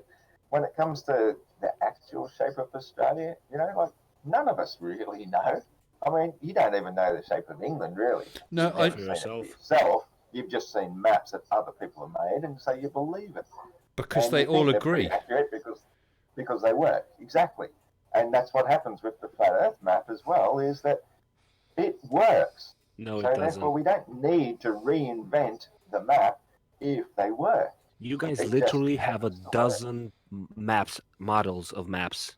Speaker 2: when it comes to the actual shape of Australia, like none of us really know. I mean, you don't even know the shape of England, really.
Speaker 1: No,
Speaker 2: You've never seen it for yourself. You've just seen maps that other people have made, and so you believe it.
Speaker 1: because
Speaker 2: And
Speaker 1: they
Speaker 2: you think
Speaker 1: all
Speaker 2: they're
Speaker 1: agree.
Speaker 2: pretty accurate because they work, exactly. And that's what happens with the Flat Earth map as well, is that it works.
Speaker 4: No,
Speaker 2: So
Speaker 4: it
Speaker 2: therefore,
Speaker 4: doesn't.
Speaker 2: we don't need to reinvent the map if they work.
Speaker 4: You guys
Speaker 2: It just
Speaker 4: literally have a
Speaker 2: happens to work.
Speaker 4: dozen models of maps,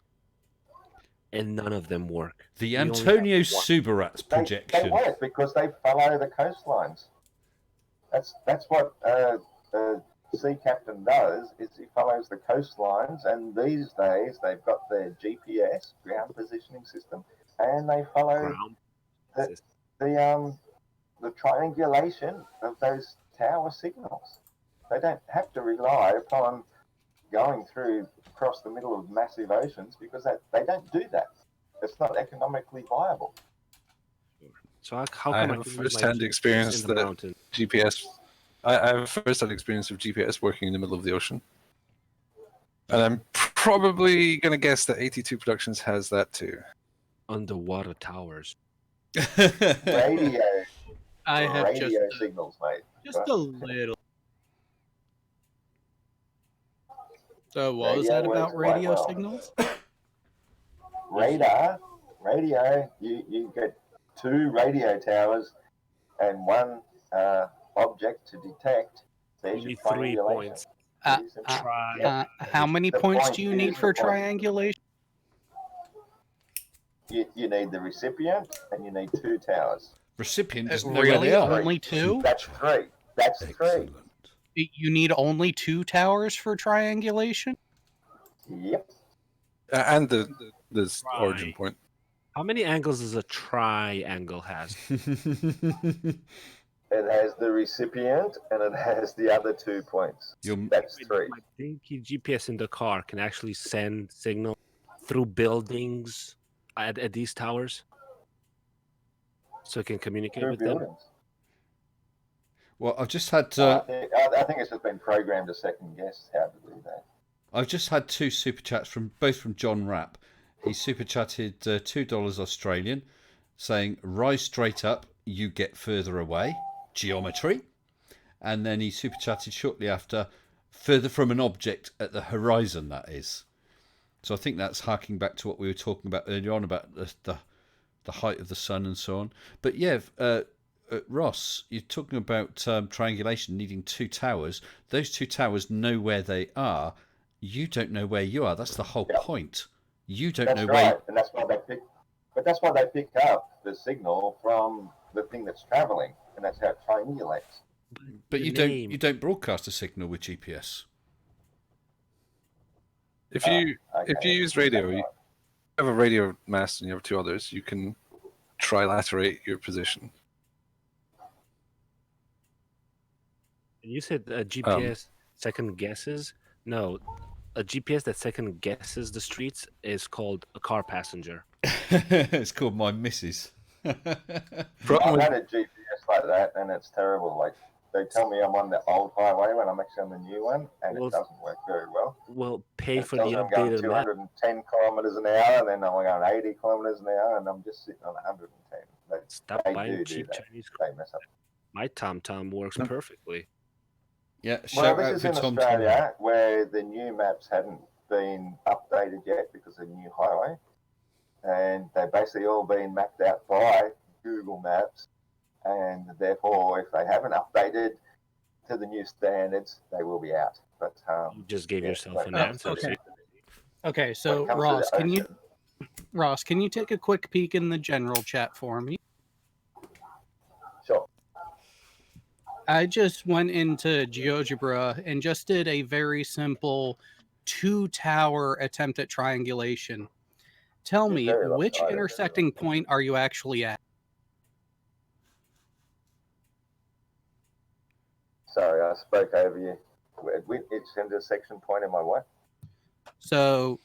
Speaker 4: and none of them work.
Speaker 1: The
Speaker 4: We only have
Speaker 1: Antonio
Speaker 4: one.
Speaker 1: Subarat's
Speaker 2: They
Speaker 1: projection.
Speaker 2: work because they follow the coastlines. That's what the sea captain does, is he follows the coastlines, and these days they've got their GPS, ground positioning system, and they follow
Speaker 4: Ground.
Speaker 2: the triangulation of those tower signals. They don't have to rely upon going across the middle of massive oceans because they don't do that. It's not economically viable.
Speaker 4: So how
Speaker 7: I
Speaker 4: come I
Speaker 7: have
Speaker 4: can use my
Speaker 7: first-hand
Speaker 4: GPS
Speaker 7: experience
Speaker 4: in the
Speaker 7: that
Speaker 4: mountain?
Speaker 7: GPS. I have first-hand experience of GPS working in the middle of the ocean, and I'm probably going to guess that 82 Productions has that too.
Speaker 4: Underwater towers.
Speaker 2: Radio,
Speaker 6: I have
Speaker 2: radio signals, mate.
Speaker 6: just a little. So what was that about radio signals?
Speaker 2: Radio, you get 2 radio towers and 1 object to detect. There's
Speaker 4: You
Speaker 2: your
Speaker 4: need 3
Speaker 2: triangulation.
Speaker 4: points.
Speaker 2: Pretty simple.
Speaker 4: Try.
Speaker 6: How many
Speaker 2: The
Speaker 6: points
Speaker 2: point
Speaker 6: do you
Speaker 2: is
Speaker 6: need
Speaker 2: the
Speaker 6: for
Speaker 2: point.
Speaker 6: triangulation?
Speaker 2: You need the recipient and you need 2 towers.
Speaker 1: Recipient doesn't know where
Speaker 6: Really?
Speaker 1: they are.
Speaker 6: Only 2?
Speaker 2: That's 3. That's 3.
Speaker 1: Excellent.
Speaker 6: You need only 2 towers for triangulation?
Speaker 2: Yep.
Speaker 7: And the origin point.
Speaker 4: How many angles does a triangle has?
Speaker 2: It has the recipient and it has the other 2 points. That's 3.
Speaker 4: My dinky GPS in the car can actually send signal through buildings at these towers, so it can communicate
Speaker 2: Through
Speaker 4: with them.
Speaker 2: buildings.
Speaker 1: Well, I've just had
Speaker 2: I think it's just been programmed to second guess how to do that.
Speaker 1: I've just had 2 super chats both from John Rapp. He super chatted $2 Australian, saying "Rise straight up, you get further away." Geometry. And then he super chatted shortly after, "Further from an object at the horizon." That is. So I think that's harking back to what we were talking about earlier on about the height of the sun and so on. But yeah, Ross, you're talking about triangulation needing 2 towers. Those 2 towers know where they are. You don't know where you are. That's the whole point. You don't know
Speaker 2: right.
Speaker 1: where.
Speaker 2: And that's why they pick up the signal from the thing that's traveling, and that's how it triangulates.
Speaker 1: But you don't broadcast a signal with GPS.
Speaker 7: If you use radio, you have a radio mast and you have 2 others. You can trilaterate your position.
Speaker 4: You said a GPS second guesses. No, a GPS that second guesses the streets is called a car passenger.
Speaker 1: It's called my missus.
Speaker 7: Problem
Speaker 2: I've
Speaker 7: with
Speaker 2: had a GPS like that, and it's terrible. Like they tell me I'm on the old highway when I'm actually on the new one, and
Speaker 4: Well,
Speaker 2: it doesn't work very well.
Speaker 4: Well, pay
Speaker 2: It
Speaker 4: for
Speaker 2: tells
Speaker 4: the
Speaker 2: me I'm going
Speaker 4: updated map.
Speaker 2: 210 kilometers an hour, and then I'm going 80 kilometers an hour, and I'm just sitting on 110.
Speaker 4: Stop
Speaker 2: They
Speaker 4: buying
Speaker 2: do
Speaker 4: cheap
Speaker 2: that.
Speaker 4: Chinese.
Speaker 2: They mess up.
Speaker 4: My TomTom works perfectly.
Speaker 1: Yeah,
Speaker 2: Well,
Speaker 1: shout
Speaker 2: this
Speaker 1: out
Speaker 2: is
Speaker 1: for
Speaker 2: in
Speaker 1: Tom.
Speaker 2: Australia, where the new maps hadn't been updated yet because of the new highway, and they've basically all been mapped out by Google Maps, and therefore, if they haven't updated to the new standards, they will be out. But
Speaker 4: You just gave yourself
Speaker 2: when
Speaker 4: an
Speaker 2: it comes
Speaker 4: answer.
Speaker 2: to
Speaker 4: See?
Speaker 6: Okay,
Speaker 2: when
Speaker 6: so
Speaker 2: it comes to
Speaker 6: Ross,
Speaker 2: the
Speaker 6: can you take a quick peek in the general chat for me?
Speaker 2: Sure.
Speaker 6: I just went into GeoGebra and just did a very simple 2-tower attempt at triangulation. Tell
Speaker 2: You're
Speaker 6: me,
Speaker 2: very
Speaker 6: which
Speaker 2: lopsided.
Speaker 6: intersecting point are you actually at?
Speaker 2: Sorry, I spoke over you. Which intersection point am I what?
Speaker 6: So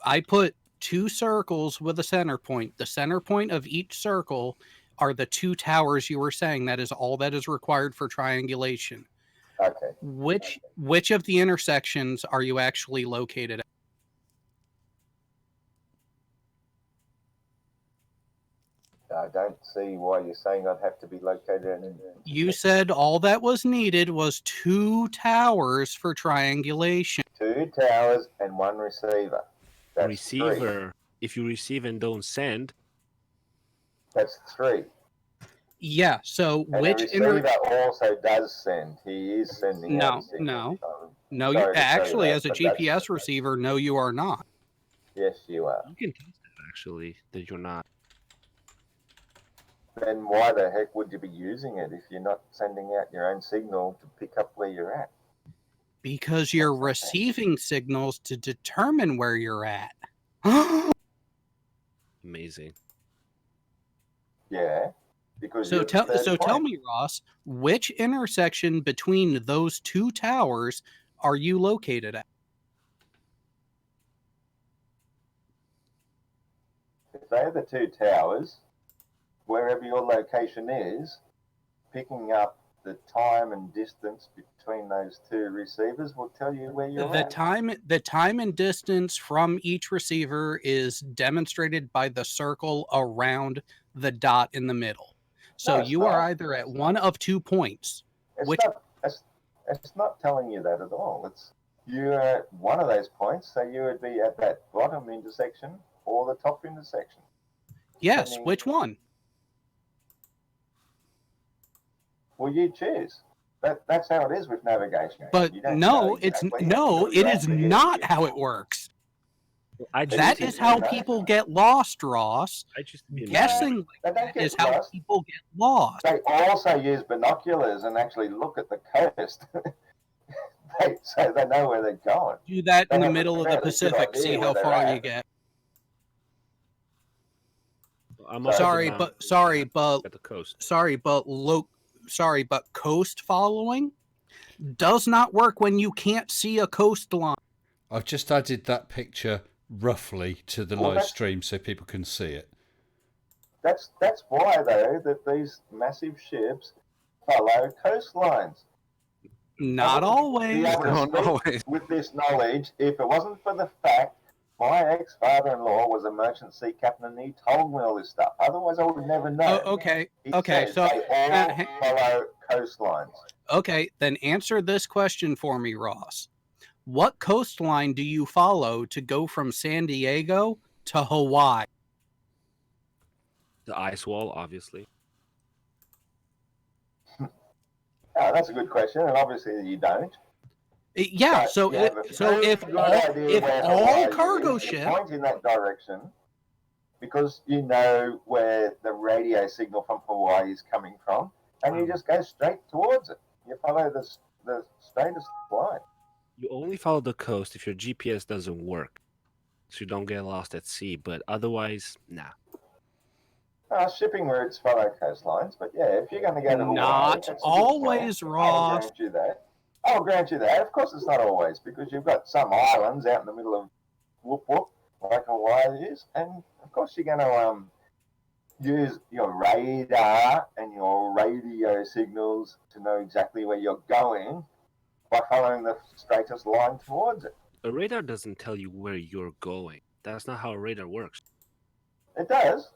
Speaker 6: I put 2 circles with a center point. The center point of each circle are the 2 towers you were saying. That is all that is required for triangulation.
Speaker 2: Okay.
Speaker 6: Which of the intersections are you actually located at?
Speaker 2: I don't see why you're saying I'd have to be located in.
Speaker 6: You said all that was needed was 2 towers for triangulation.
Speaker 2: 2 towers and 1 receiver. That's 3.
Speaker 4: Receiver. If you receive and don't send,
Speaker 2: That's 3.
Speaker 6: Yeah, so
Speaker 2: And
Speaker 6: which
Speaker 2: the receiver also does send. He is sending out a signal.
Speaker 6: No, you
Speaker 2: Sorry to tell you
Speaker 6: actually,
Speaker 2: that,
Speaker 6: as a
Speaker 2: but that's-
Speaker 6: GPS receiver, no, you are not.
Speaker 2: Yes, you are.
Speaker 4: you can test that actually that you're not.
Speaker 2: Then why the heck would you be using it if you're not sending out your own signal to pick up where you're at?
Speaker 6: Because you're receiving signals to determine where you're at.
Speaker 4: Amazing.
Speaker 2: Yeah. Because
Speaker 6: So
Speaker 2: you're the third
Speaker 6: tell
Speaker 2: point.
Speaker 6: me, Ross, which intersection between those 2 towers are you located at?
Speaker 2: If they're the 2 towers, wherever your location is, picking up the time and distance between those 2 receivers will tell you where you're at.
Speaker 6: The time and distance from each receiver is demonstrated by the circle around the dot in the middle. So
Speaker 2: No,
Speaker 6: you are either at one of 2 points.
Speaker 2: It's not telling you that at all. You're at one of those points, so you would be at that bottom intersection or the top intersection.
Speaker 6: Yes, which one?
Speaker 2: Well, you choose. That's how it is with navigation.
Speaker 6: But no, it is not how it works. That is how people get lost, Ross. Guessing is how people get lost.
Speaker 2: They also use binoculars and actually look at the coast. So they know where they're going.
Speaker 6: Do that in the middle of the Pacific, see how far you get. Sorry, but coast following does not work when you can't see a coastline.
Speaker 1: I've just added that picture roughly to the live stream so people can see it.
Speaker 2: That's why though that these massive ships follow coastlines.
Speaker 6: Not always.
Speaker 2: With this knowledge, if it wasn't for the fact my ex-father-in-law was a merchant sea captain and he told me all this stuff. Otherwise, I would never know.
Speaker 6: Okay.
Speaker 2: So they all follow coastlines.
Speaker 6: Okay, then answer this question for me, Ross. What coastline do you follow to go from San Diego to Hawaii?
Speaker 4: The ice wall, obviously.
Speaker 2: Oh, that's a good question, and obviously you don't.
Speaker 6: Yeah, so if all cargo ships
Speaker 2: point in that direction, because you know where the radio signal from Hawaii is coming from, and you just go straight towards it. You follow the straightest line.
Speaker 4: You only follow the coast if your GPS doesn't work, so you don't get lost at sea. But otherwise, nah.
Speaker 2: Shipping routes follow coastlines, but yeah, if you're going to go to Hawaii,
Speaker 6: Not
Speaker 2: it's a good
Speaker 6: always,
Speaker 2: plan.
Speaker 6: Ross.
Speaker 2: I'll grant you that. I'll grant you that. Of course, it's not always, because you've got some islands out in the middle of whoop whoop, like Hawaii is, and of course you're going to use your radar and your radio signals to know exactly where you're going by following the straightest line towards it.
Speaker 4: A radar doesn't tell you where you're going. That's not how a radar works.
Speaker 2: It does.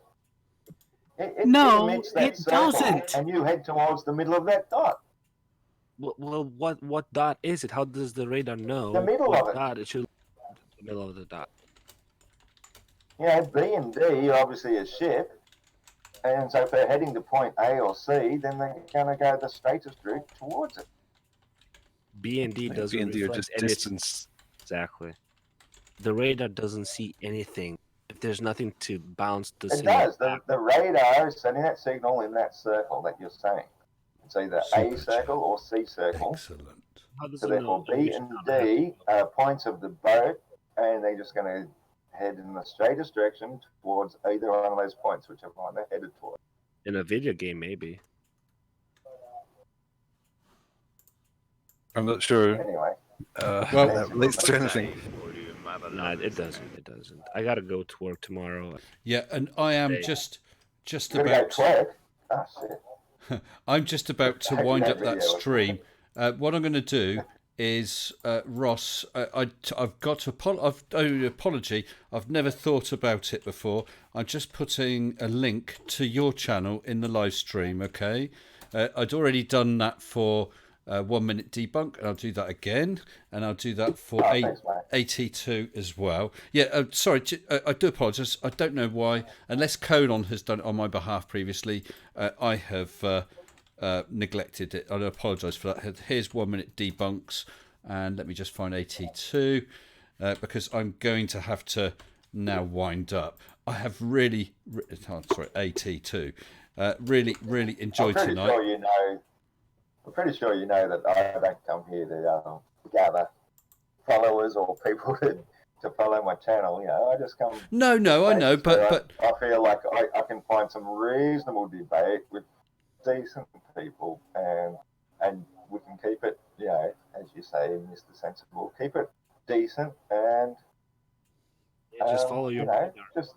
Speaker 2: It
Speaker 6: No,
Speaker 2: emits that
Speaker 6: it
Speaker 2: circle,
Speaker 6: doesn't.
Speaker 2: and you head towards the middle of that dot.
Speaker 4: Well, what dot is it? How does the radar know
Speaker 2: The middle
Speaker 4: what
Speaker 2: of it.
Speaker 4: dot it should the middle of the dot?
Speaker 2: B and D are obviously a ship, and so if they're heading to point A or C, then they're going to go the straightest route towards it.
Speaker 4: B and D doesn't
Speaker 7: B and D are
Speaker 4: reflect
Speaker 7: just
Speaker 4: anything.
Speaker 7: distance.
Speaker 4: Exactly. The radar doesn't see anything. If there's nothing to bounce the
Speaker 2: It
Speaker 4: signal
Speaker 2: does.
Speaker 4: back.
Speaker 2: The radar is sending that signal in that circle that you're saying. It's either A
Speaker 1: Super
Speaker 2: circle or C circle.
Speaker 1: Excellent.
Speaker 4: How does
Speaker 2: So
Speaker 4: it
Speaker 2: therefore,
Speaker 4: know
Speaker 2: B
Speaker 4: which
Speaker 2: and
Speaker 4: dot it has to
Speaker 2: D
Speaker 4: go?
Speaker 2: are points of the boat, and they're just going to head in the straightest direction towards either one of those points, whichever one they're headed towards.
Speaker 4: In a video game, maybe.
Speaker 7: I'm not sure
Speaker 2: Anyway,
Speaker 1: Well,
Speaker 7: that relates to anything.
Speaker 4: Nah, it doesn't. It doesn't. I gotta go to work tomorrow.
Speaker 1: Yeah, and I am
Speaker 4: Hey.
Speaker 1: just
Speaker 2: you're going to go
Speaker 1: about.
Speaker 2: twerk. Oh, shit.
Speaker 1: I'm just about to
Speaker 2: Happy
Speaker 1: wind
Speaker 2: that
Speaker 1: up that
Speaker 2: video.
Speaker 1: stream. What I'm going to do is, Ross, I've got to apology. I've never thought about it before. I'm just putting a link to your channel in the live stream. Okay, I'd already done that for 1 Minute Debunk, and I'll do that again, and I'll do that for
Speaker 2: Thanks, mate.
Speaker 1: AT2 as well. Yeah, sorry, I do apologise. I don't know why, unless Colon has done it on my behalf previously. I have neglected it. I apologise for that. Here's 1 Minute Debunks, and let me just find AT2 because I'm going to have to now wind up. I have really, AT2, really enjoyed
Speaker 2: I'm pretty
Speaker 1: tonight.
Speaker 2: sure you know. I'm pretty sure you know that I don't come here to gather followers or people to follow my channel. I just come.
Speaker 1: No, I know, but
Speaker 2: I feel like I can find some reasonable debate with decent people, and we can keep it, as you say, Mr. Sensible, keep it decent and
Speaker 4: Just follow your radar.
Speaker 2: just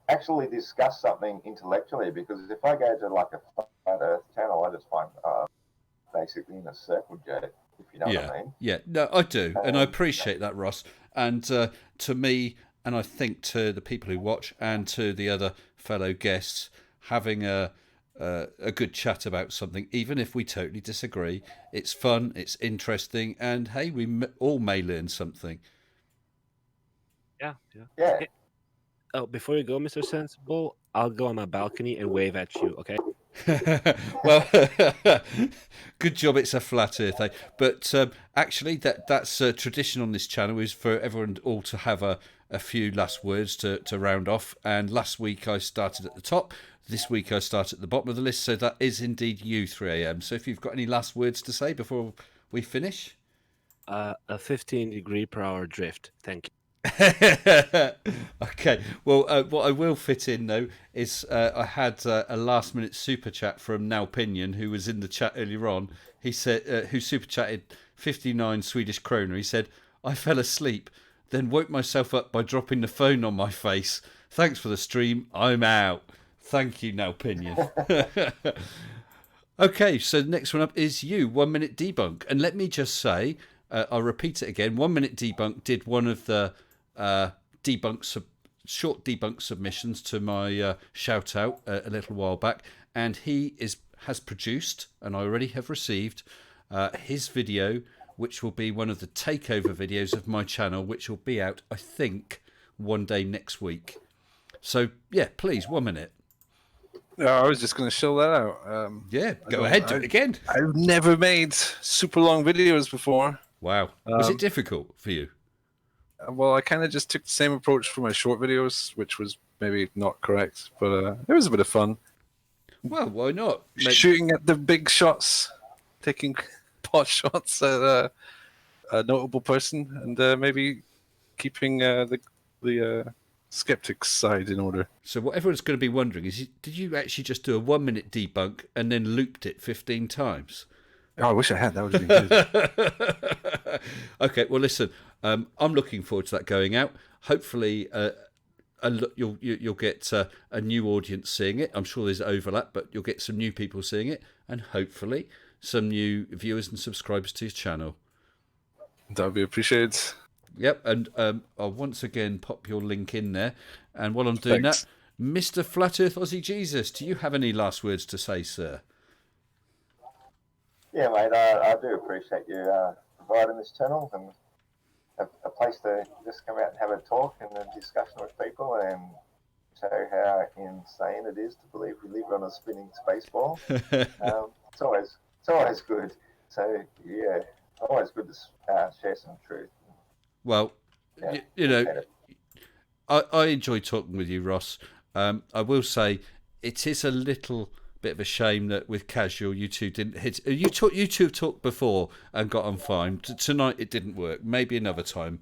Speaker 2: actually discuss something intellectually. Because if I go to like a flat Earth channel, I just find basically in a circle jerk, if you know what I mean.
Speaker 1: Yeah, no, I do, and I appreciate that, Ross. And to me, and I think to the people who watch and to the other fellow guests, having a good chat about something, even if we totally disagree, it's fun, it's interesting, and hey, we all may learn something.
Speaker 4: Yeah.
Speaker 2: Yeah.
Speaker 4: Oh, before you go, Mr. Sensible, I'll go on my balcony and wave at you, okay?
Speaker 1: Well, good job it's a flat earth, eh? But actually that's tradition on this channel, is for everyone all to have a few last words to round off. And last week I started at the top, this week I start at the bottom of the list, so that is indeed you, 3am. So if you've got any last words to say before we finish.
Speaker 4: A 15-degree-per-hour drift, thank you.
Speaker 1: Okay, well, what I will fit in though is I had a last minute super chat from Nalpinion, who was in the chat earlier on. He said, who super chatted 59 Swedish kroner. He said, I fell asleep, then woke myself up by dropping the phone on my face. Thanks for the stream, I'm out. Thank you, Nalpinion. Okay, so the next one up is you, 1 Minute Debunk. And let me just say, I'll repeat it again, 1 Minute Debunk did one of the short debunk submissions to my shout out a little while back, and he has produced, and I already have received his video, which will be one of the takeover videos of my channel, which will be out, I think, one day next week. So yeah, please, 1 minute.
Speaker 7: I was just going to show that out.
Speaker 1: Yeah, go ahead, do it again.
Speaker 7: I've never made super long videos before.
Speaker 1: Wow, was it difficult for you?
Speaker 7: Well, I kind of just took the same approach for my short videos, which was maybe not correct, but it was a bit of fun.
Speaker 1: Well, why not?
Speaker 7: Shooting at the big shots, taking pot shots at a notable person, and maybe keeping the skeptics' side in order.
Speaker 1: So what everyone's going to be wondering is, did you actually just do a 1 minute debunk and then looped it 15 times?
Speaker 7: Oh, I wish I had. That would have been good.
Speaker 1: Okay, well, listen, I'm looking forward to that going out. Hopefully, you'll get a new audience seeing it. I'm sure there's overlap, but you'll get some new people seeing it, and hopefully some new viewers and subscribers to his channel.
Speaker 7: That would be appreciated.
Speaker 1: Yep, and I'll once again pop your link in there. And while I'm doing
Speaker 7: Thanks.
Speaker 1: that, Mr. Flat Earth Aussie Jesus, do you have any last words to say, sir?
Speaker 2: Yeah, mate, I do appreciate you providing this channel and a place to just come out and have a talk and a discussion with people and show how insane it is to believe we live on a spinning space ball. It's always good. So yeah, always good to share some truth.
Speaker 1: Well,
Speaker 2: Yeah,
Speaker 1: you know,
Speaker 2: appreciate it.
Speaker 1: I enjoy talking with you, Ross. I will say it is a little bit of a shame that with Casual you two didn't hit. You two have talked before and got on fine. Tonight it didn't work. Maybe another time.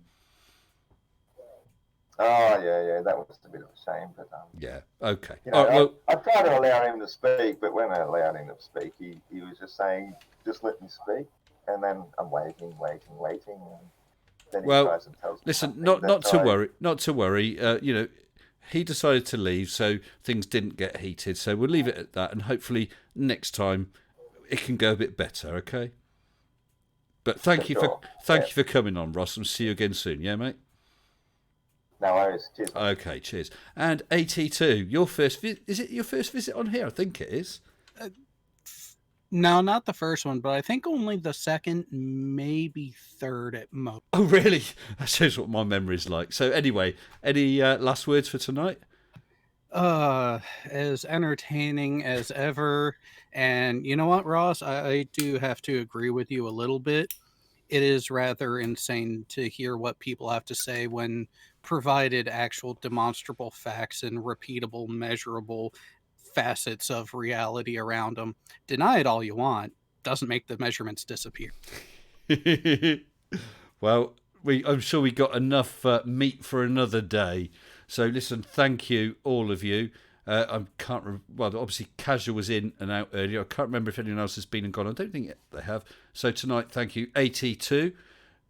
Speaker 2: Oh yeah, that was a bit of a shame, but
Speaker 1: Yeah. Okay.
Speaker 2: you know,
Speaker 1: All right, well,
Speaker 2: I tried to allow him to speak, but when I allowed him to speak, he was just saying, "Just let me speak," and then I'm waiting, and then he
Speaker 1: Well,
Speaker 2: tries and tells me
Speaker 1: listen.
Speaker 2: something
Speaker 1: Not
Speaker 2: that
Speaker 1: to
Speaker 2: I-
Speaker 1: worry. Not to worry. You know, he decided to leave, so things didn't get heated. So we'll leave it at that, and hopefully next time it can go a bit better. Okay. But thank you
Speaker 2: Sure.
Speaker 1: you for coming on, Ross, and see you again soon. Yeah, mate.
Speaker 2: No worries. Cheers.
Speaker 1: Okay, cheers. And AT2, your first is it your first visit on here? I think it is.
Speaker 6: No, not the first one, but I think only the second, maybe third at most.
Speaker 1: Oh, really? That shows what my memory's like. So anyway, any last words for tonight?
Speaker 6: As entertaining as ever. And you know what, Ross? I do have to agree with you a little bit. It is rather insane to hear what people have to say when provided actual demonstrable facts and repeatable, measurable facets of reality around them. Deny it all you want. Doesn't make the measurements disappear.
Speaker 1: Well, I'm sure we got enough meat for another day. So listen, thank you, all of you. I can't. Well, obviously, Casual was in and out earlier. I can't remember if anyone else has been and gone. I don't think they have. So tonight, thank you, AT2,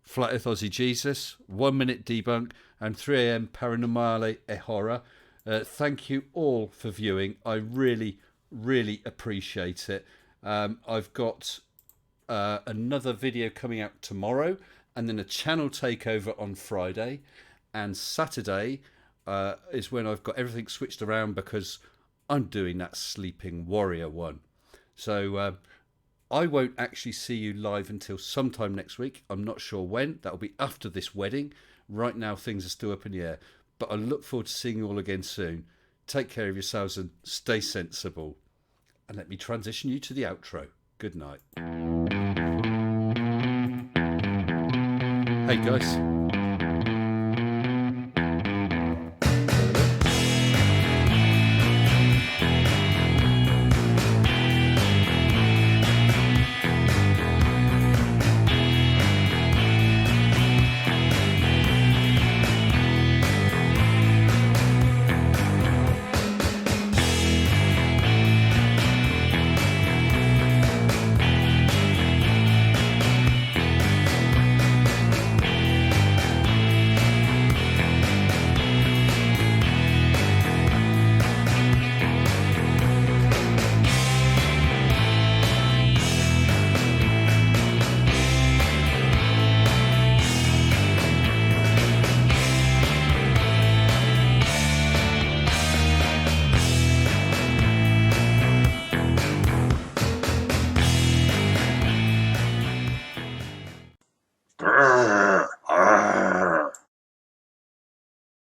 Speaker 1: Flat Earth Aussie Jesus, 1 Minute Debunk, and 3am Paranormale e Horror. Thank you all for viewing. I really, really appreciate it. I've got another video coming out tomorrow, and then a channel takeover on Friday, and Saturday is when I've got everything switched around because I'm doing that Sleeping Warrior one. So I won't actually see you live until sometime next week. I'm not sure when. That'll be after this wedding. Right now things are still up in the air, but I look forward to seeing you all again soon. Take care of yourselves and stay sensible. And let me transition you to the outro. Good night. Hey guys.